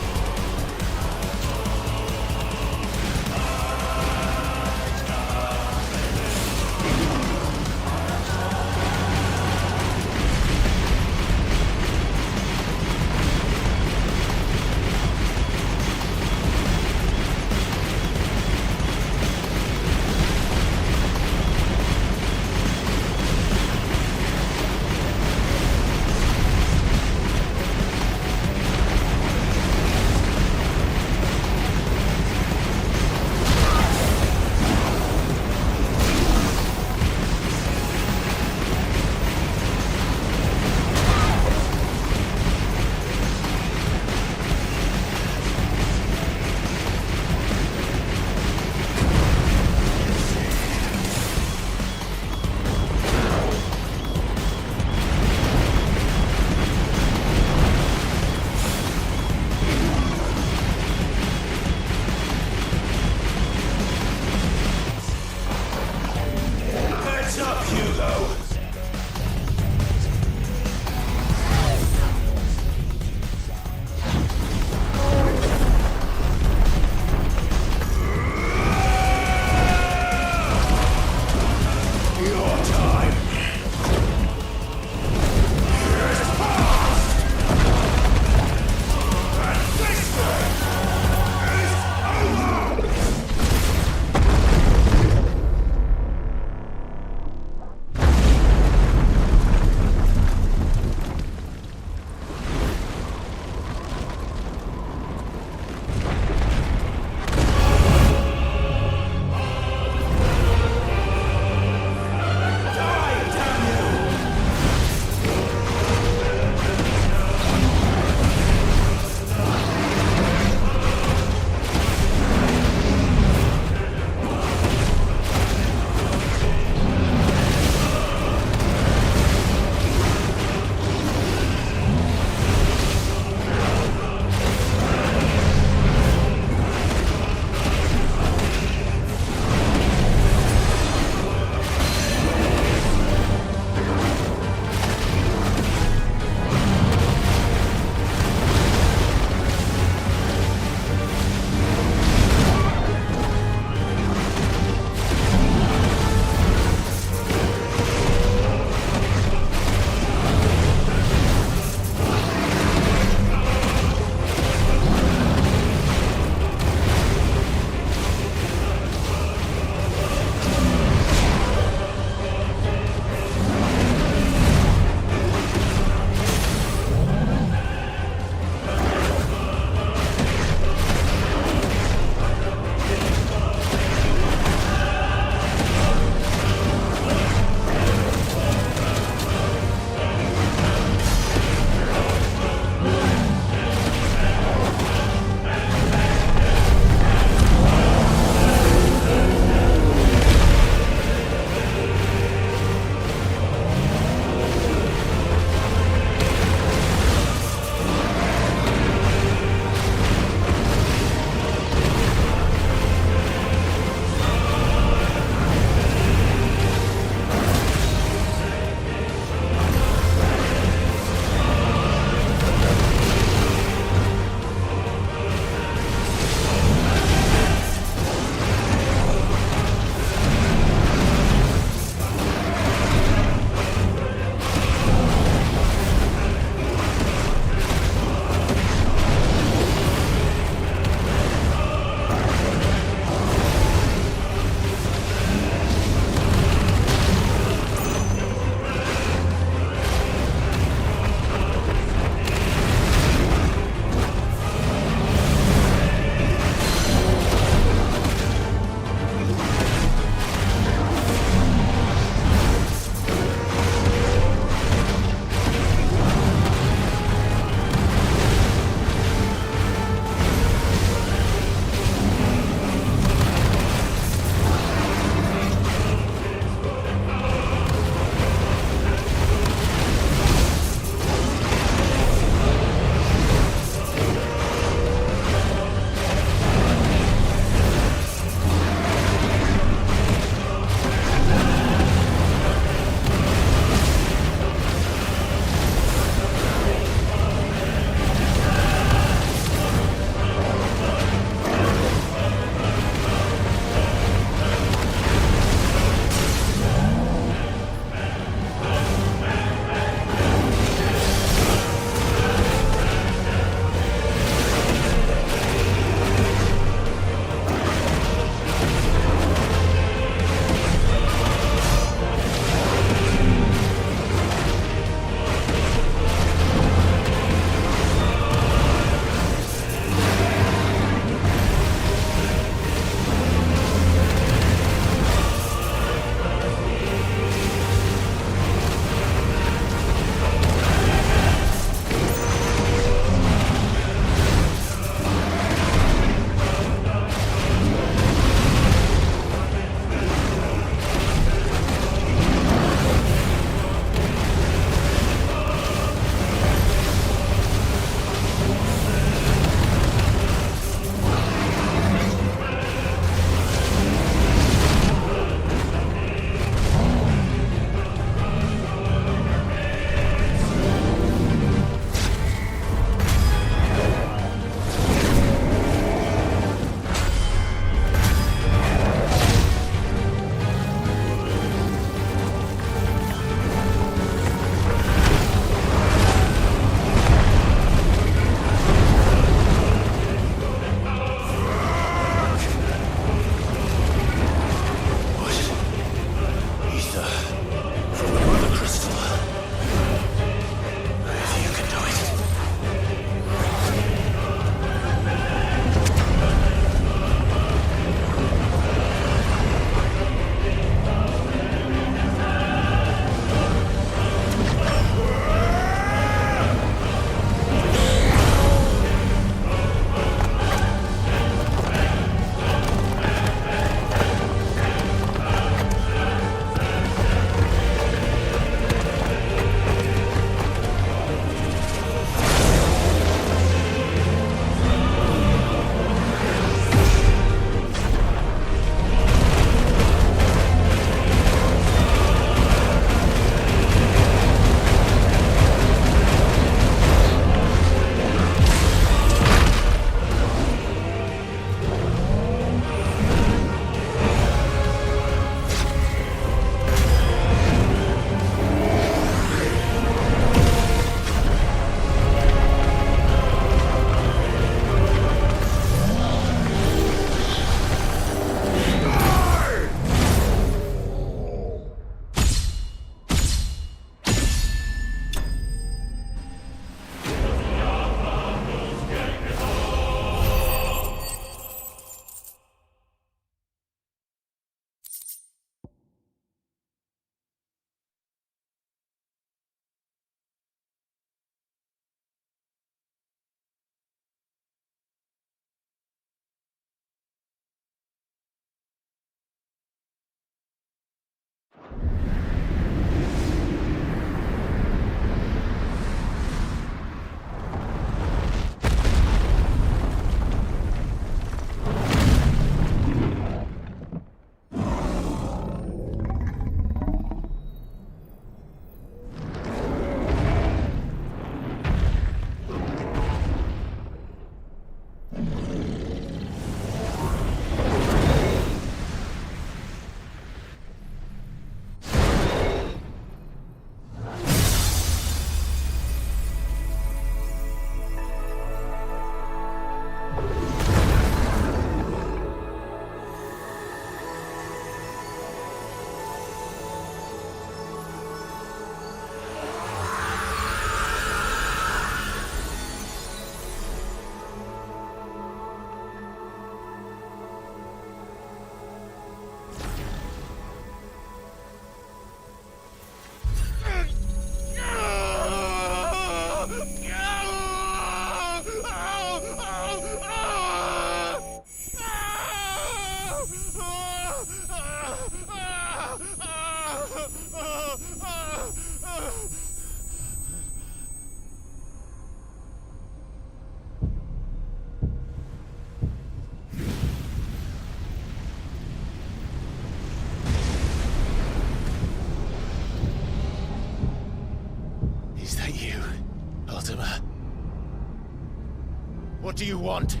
Speaker 3: do you want?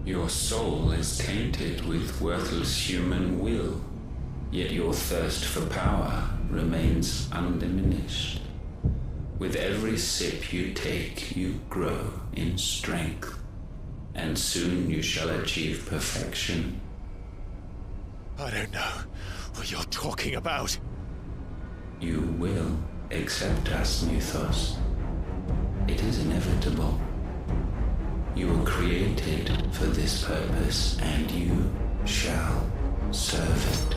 Speaker 4: Your soul is tainted with worthless human will, yet your thirst for power remains undiminished. With every sip you take, you grow in strength, and soon you shall achieve perfection.
Speaker 3: I don't know what you're talking about.
Speaker 4: You will accept us, Mythos. It is inevitable. You were created for this purpose, and you shall serve it.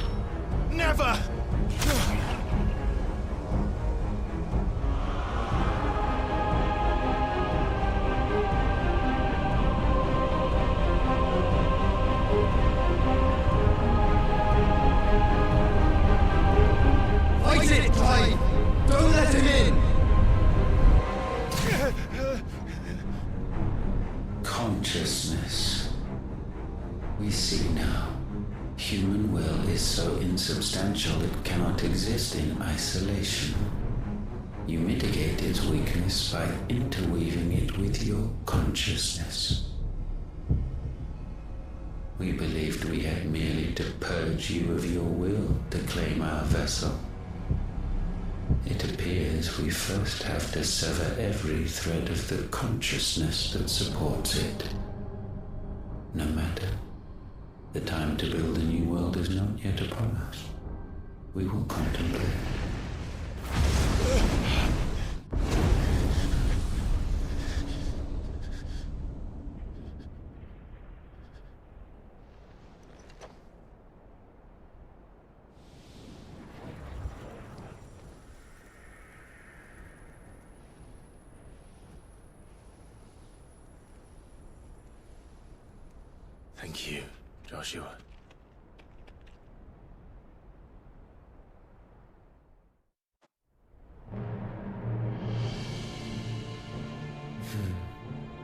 Speaker 3: Never!
Speaker 10: Fight it, Clive! Don't let him in!
Speaker 4: Consciousness. We see now. Human will is so insubstantial it cannot exist in isolation. You mitigate its weakness by interweaving it with your consciousness. We believed we had merely to purge you of your will to claim our vessel. It appears we first have to sever every thread of the consciousness that supports it. No matter. The time to build a new world is not yet upon us. We will contemplate.
Speaker 3: Thank you, Joshua.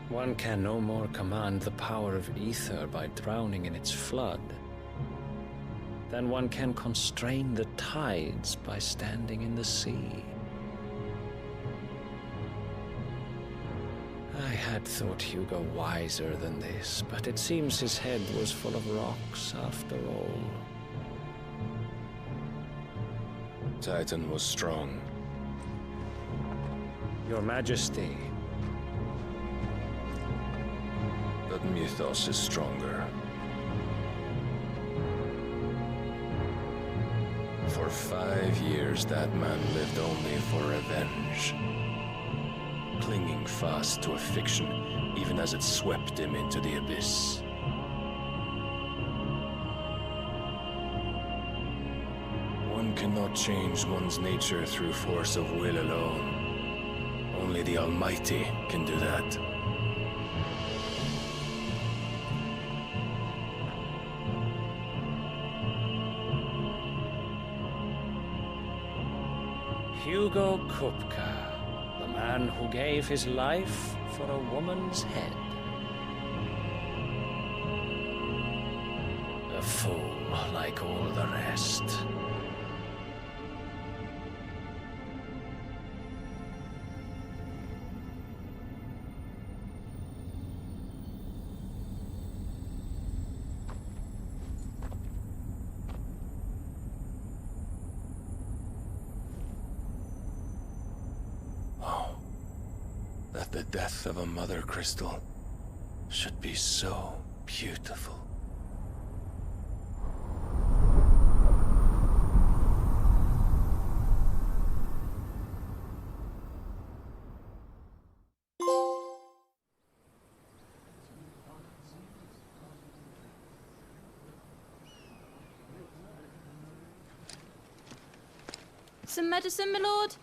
Speaker 5: One can no more command the power of ether by drowning in its flood than one can constrain the tides by standing in the sea. I had thought Hugo wiser than this, but it seems his head was full of rocks after all.
Speaker 24: Titan was strong.
Speaker 5: Your Majesty.
Speaker 24: But Mythos is stronger. For 5 years, that man lived only for revenge. Clinging fast to a fiction, even as it swept him into the abyss. One cannot change one's nature through force of will alone. Only the Almighty can do that.
Speaker 5: Hugo Kupka. The man who gave his life for a woman's head. A fool like all the rest.
Speaker 24: That the death of a mother crystal should be so beautiful.
Speaker 18: Some medicine, my lord?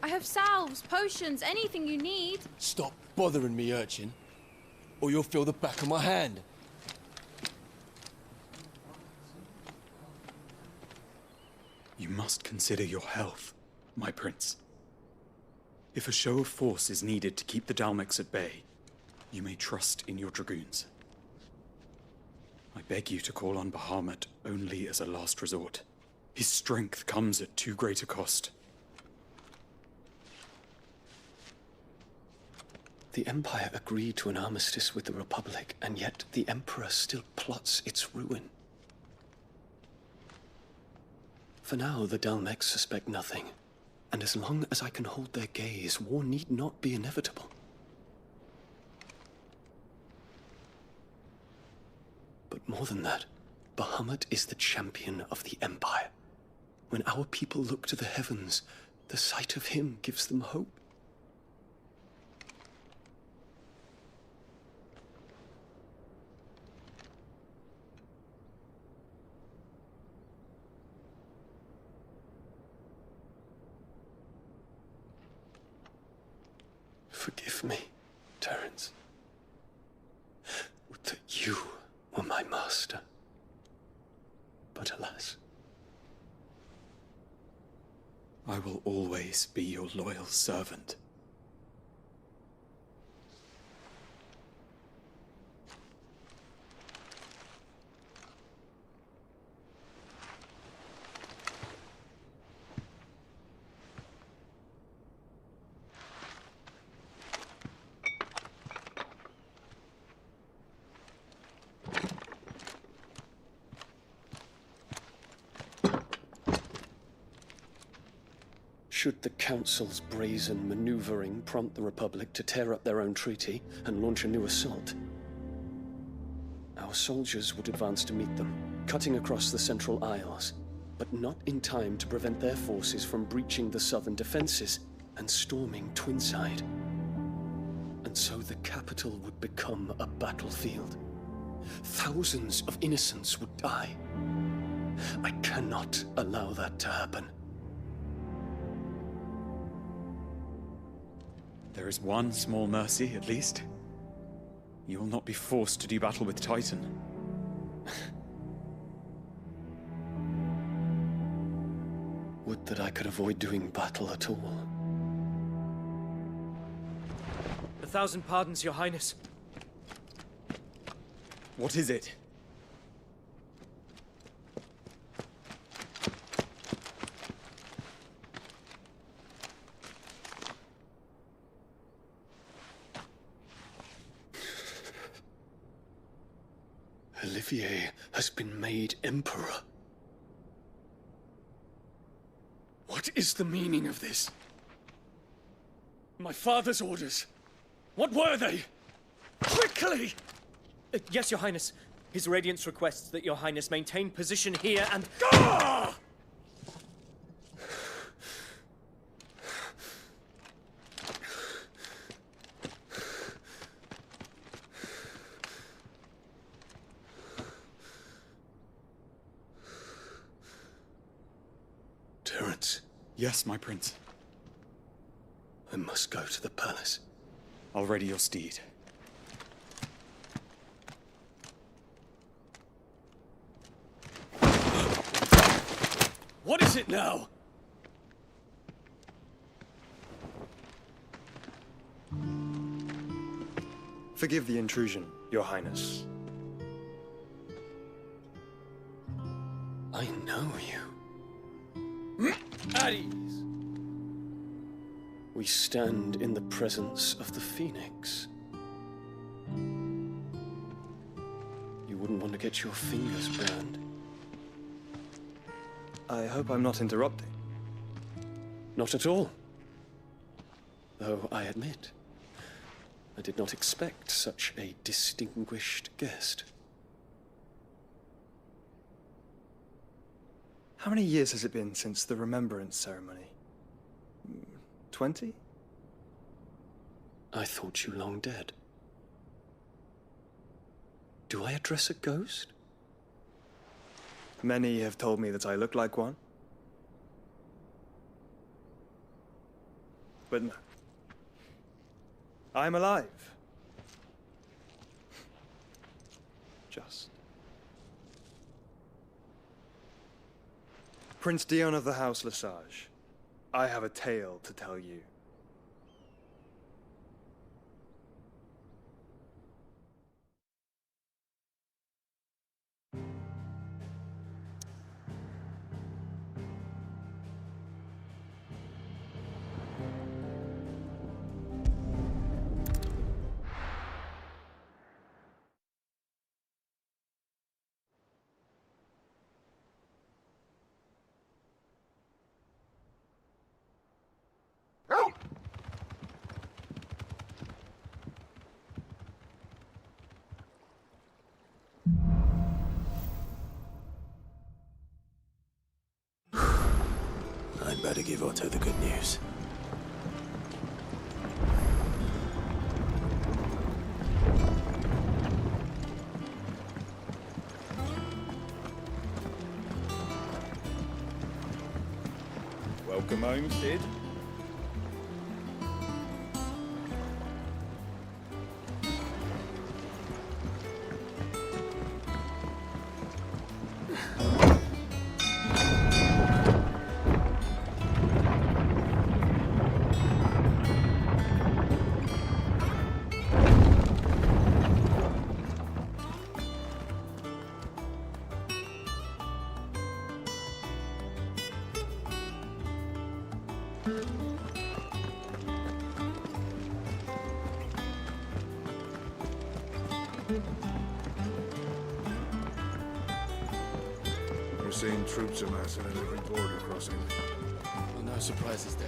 Speaker 18: I have salves, potions, anything you need.
Speaker 19: Stop bothering me, urchin, or you'll feel the back of my hand.
Speaker 20: You must consider your health, my prince. If a show of force is needed to keep the Dalmex at bay, you may trust in your dragoons. I beg you to call on Bahamut only as a last resort. His strength comes at too great a cost.
Speaker 5: The Empire agreed to an armistice with the Republic, and yet the Emperor still plots its ruin. For now, the Dalmex suspect nothing, and as long as I can hold their gaze, war need not be inevitable. But more than that, Bahamut is the champion of the Empire. When our people look to the heavens, the sight of him gives them hope. Forgive me, Terence. Would that you were my master. But alas.
Speaker 20: I will always be your loyal servant.
Speaker 5: Should the Council's brazen maneuvering prompt the Republic to tear up their own treaty and launch a new assault, our soldiers would advance to meet them, cutting across the Central Isles, but not in time to prevent their forces from breaching the southern defenses and storming Twinside. And so the capital would become a battlefield. Thousands of innocents would die. I cannot allow that to happen.
Speaker 20: There is one small mercy, at least. You will not be forced to do battle with Titan.
Speaker 5: Would that I could avoid doing battle at all.
Speaker 2: 1,000 pardons, Your Highness.
Speaker 20: What is it?
Speaker 5: Olivier has been made Emperor. What is the meaning of this?
Speaker 2: My father's orders. What were they? Quickly! Yes, Your Highness. His Radiance requests that Your Highness maintain position here and... Ah!
Speaker 5: Terence.
Speaker 20: Yes, my prince.
Speaker 5: I must go to the palace.
Speaker 20: I'll ready your steed.
Speaker 2: What is it now?
Speaker 11: Forgive the intrusion, Your Highness.
Speaker 5: I know you.
Speaker 2: At ease.
Speaker 5: We stand in the presence of the Phoenix. You wouldn't want to get your fingers burned.
Speaker 11: I hope I'm not interrupting.
Speaker 5: Not at all. Though I admit, I did not expect such a distinguished guest.
Speaker 11: How many years has it been since the Remembrance ceremony? 20?
Speaker 5: I thought you long dead. Do I address a ghost?
Speaker 11: Many have told me that I look like one. But no. I'm alive. Just. Prince Dion of the House Lesage, I have a tale to tell you.
Speaker 3: better give Otto the good news.
Speaker 24: Welcome home, Sid.
Speaker 9: We're seeing troops amassing at every border crossing.
Speaker 19: Well, no surprises there.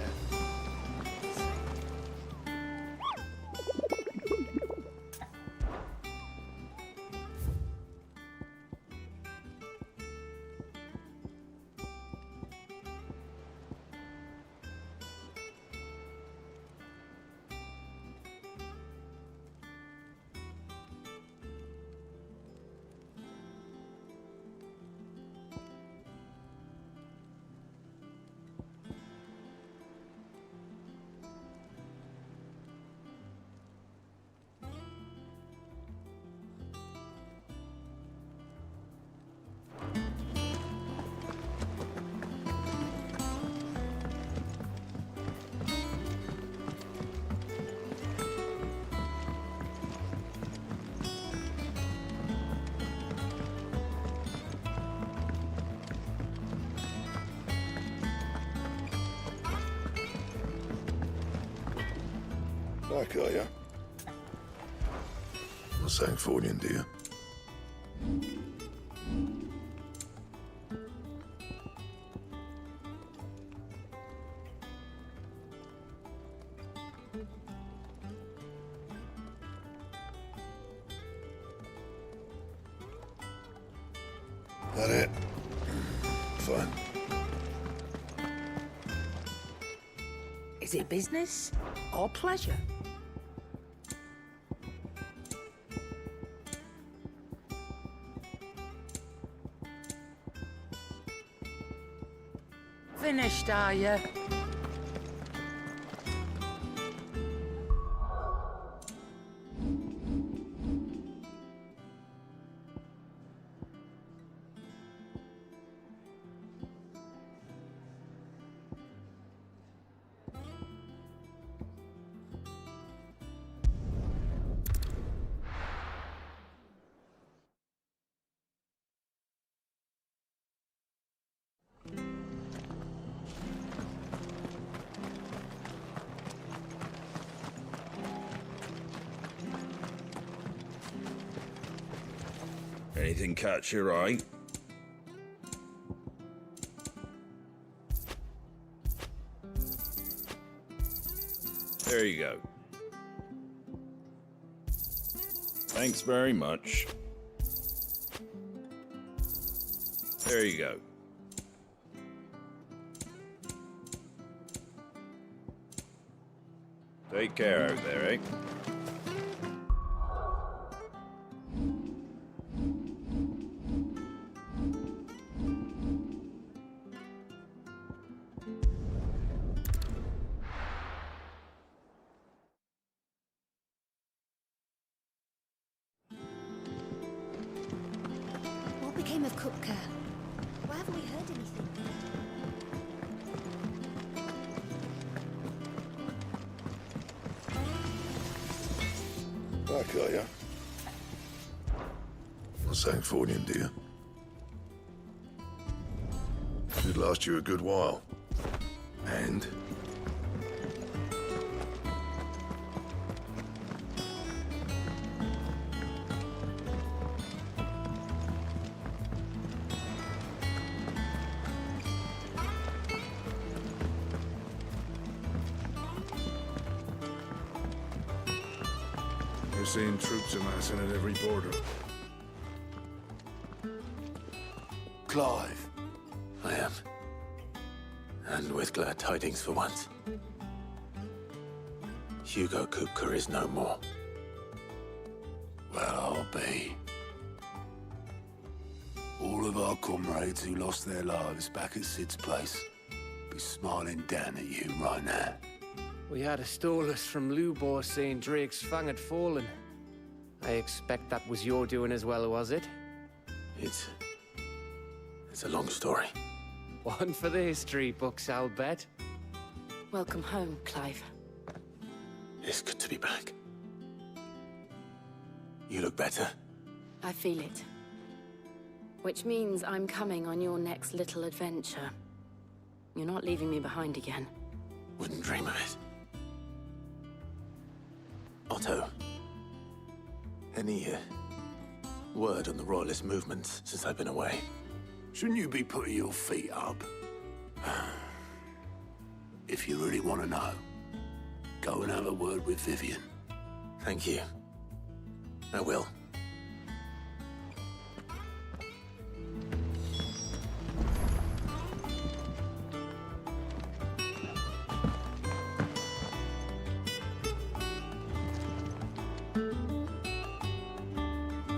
Speaker 9: Back, are ya? Not Sancfordian, do you? That it? Fine.
Speaker 1: Is it business or pleasure? Finished, are you?
Speaker 24: Anything catch your eye? There you go. Thanks very much. There you go. Take care out there, eh?
Speaker 17: What became of Kupka? Why haven't we heard anything?
Speaker 9: Back, are ya? Not Sancfordian, do you? Should last you a good while. And? We're seeing troops amassing at every border.
Speaker 19: Clive.
Speaker 3: I am. And with glad tidings for once. Hugo Kupka is no more.
Speaker 9: Well, I'll be. All of our comrades who lost their lives back at Sid's place be smiling down at you right now.
Speaker 7: We had a stolus from Lubor saying Drake's fang had fallen. I expect that was your doing as well, was it?
Speaker 3: It's a long story.
Speaker 7: One for the history books, I'll bet.
Speaker 8: Welcome home, Clive.
Speaker 3: It's good to be back. You look better.
Speaker 8: I feel it. Which means I'm coming on your next little adventure. You're not leaving me behind again.
Speaker 3: Wouldn't dream of it. Otto, any word on the Royalist movements since I've been away?
Speaker 9: Shouldn't you be putting your feet up? If you really want to know, go and have a word with Vivian.
Speaker 3: Thank you. I will.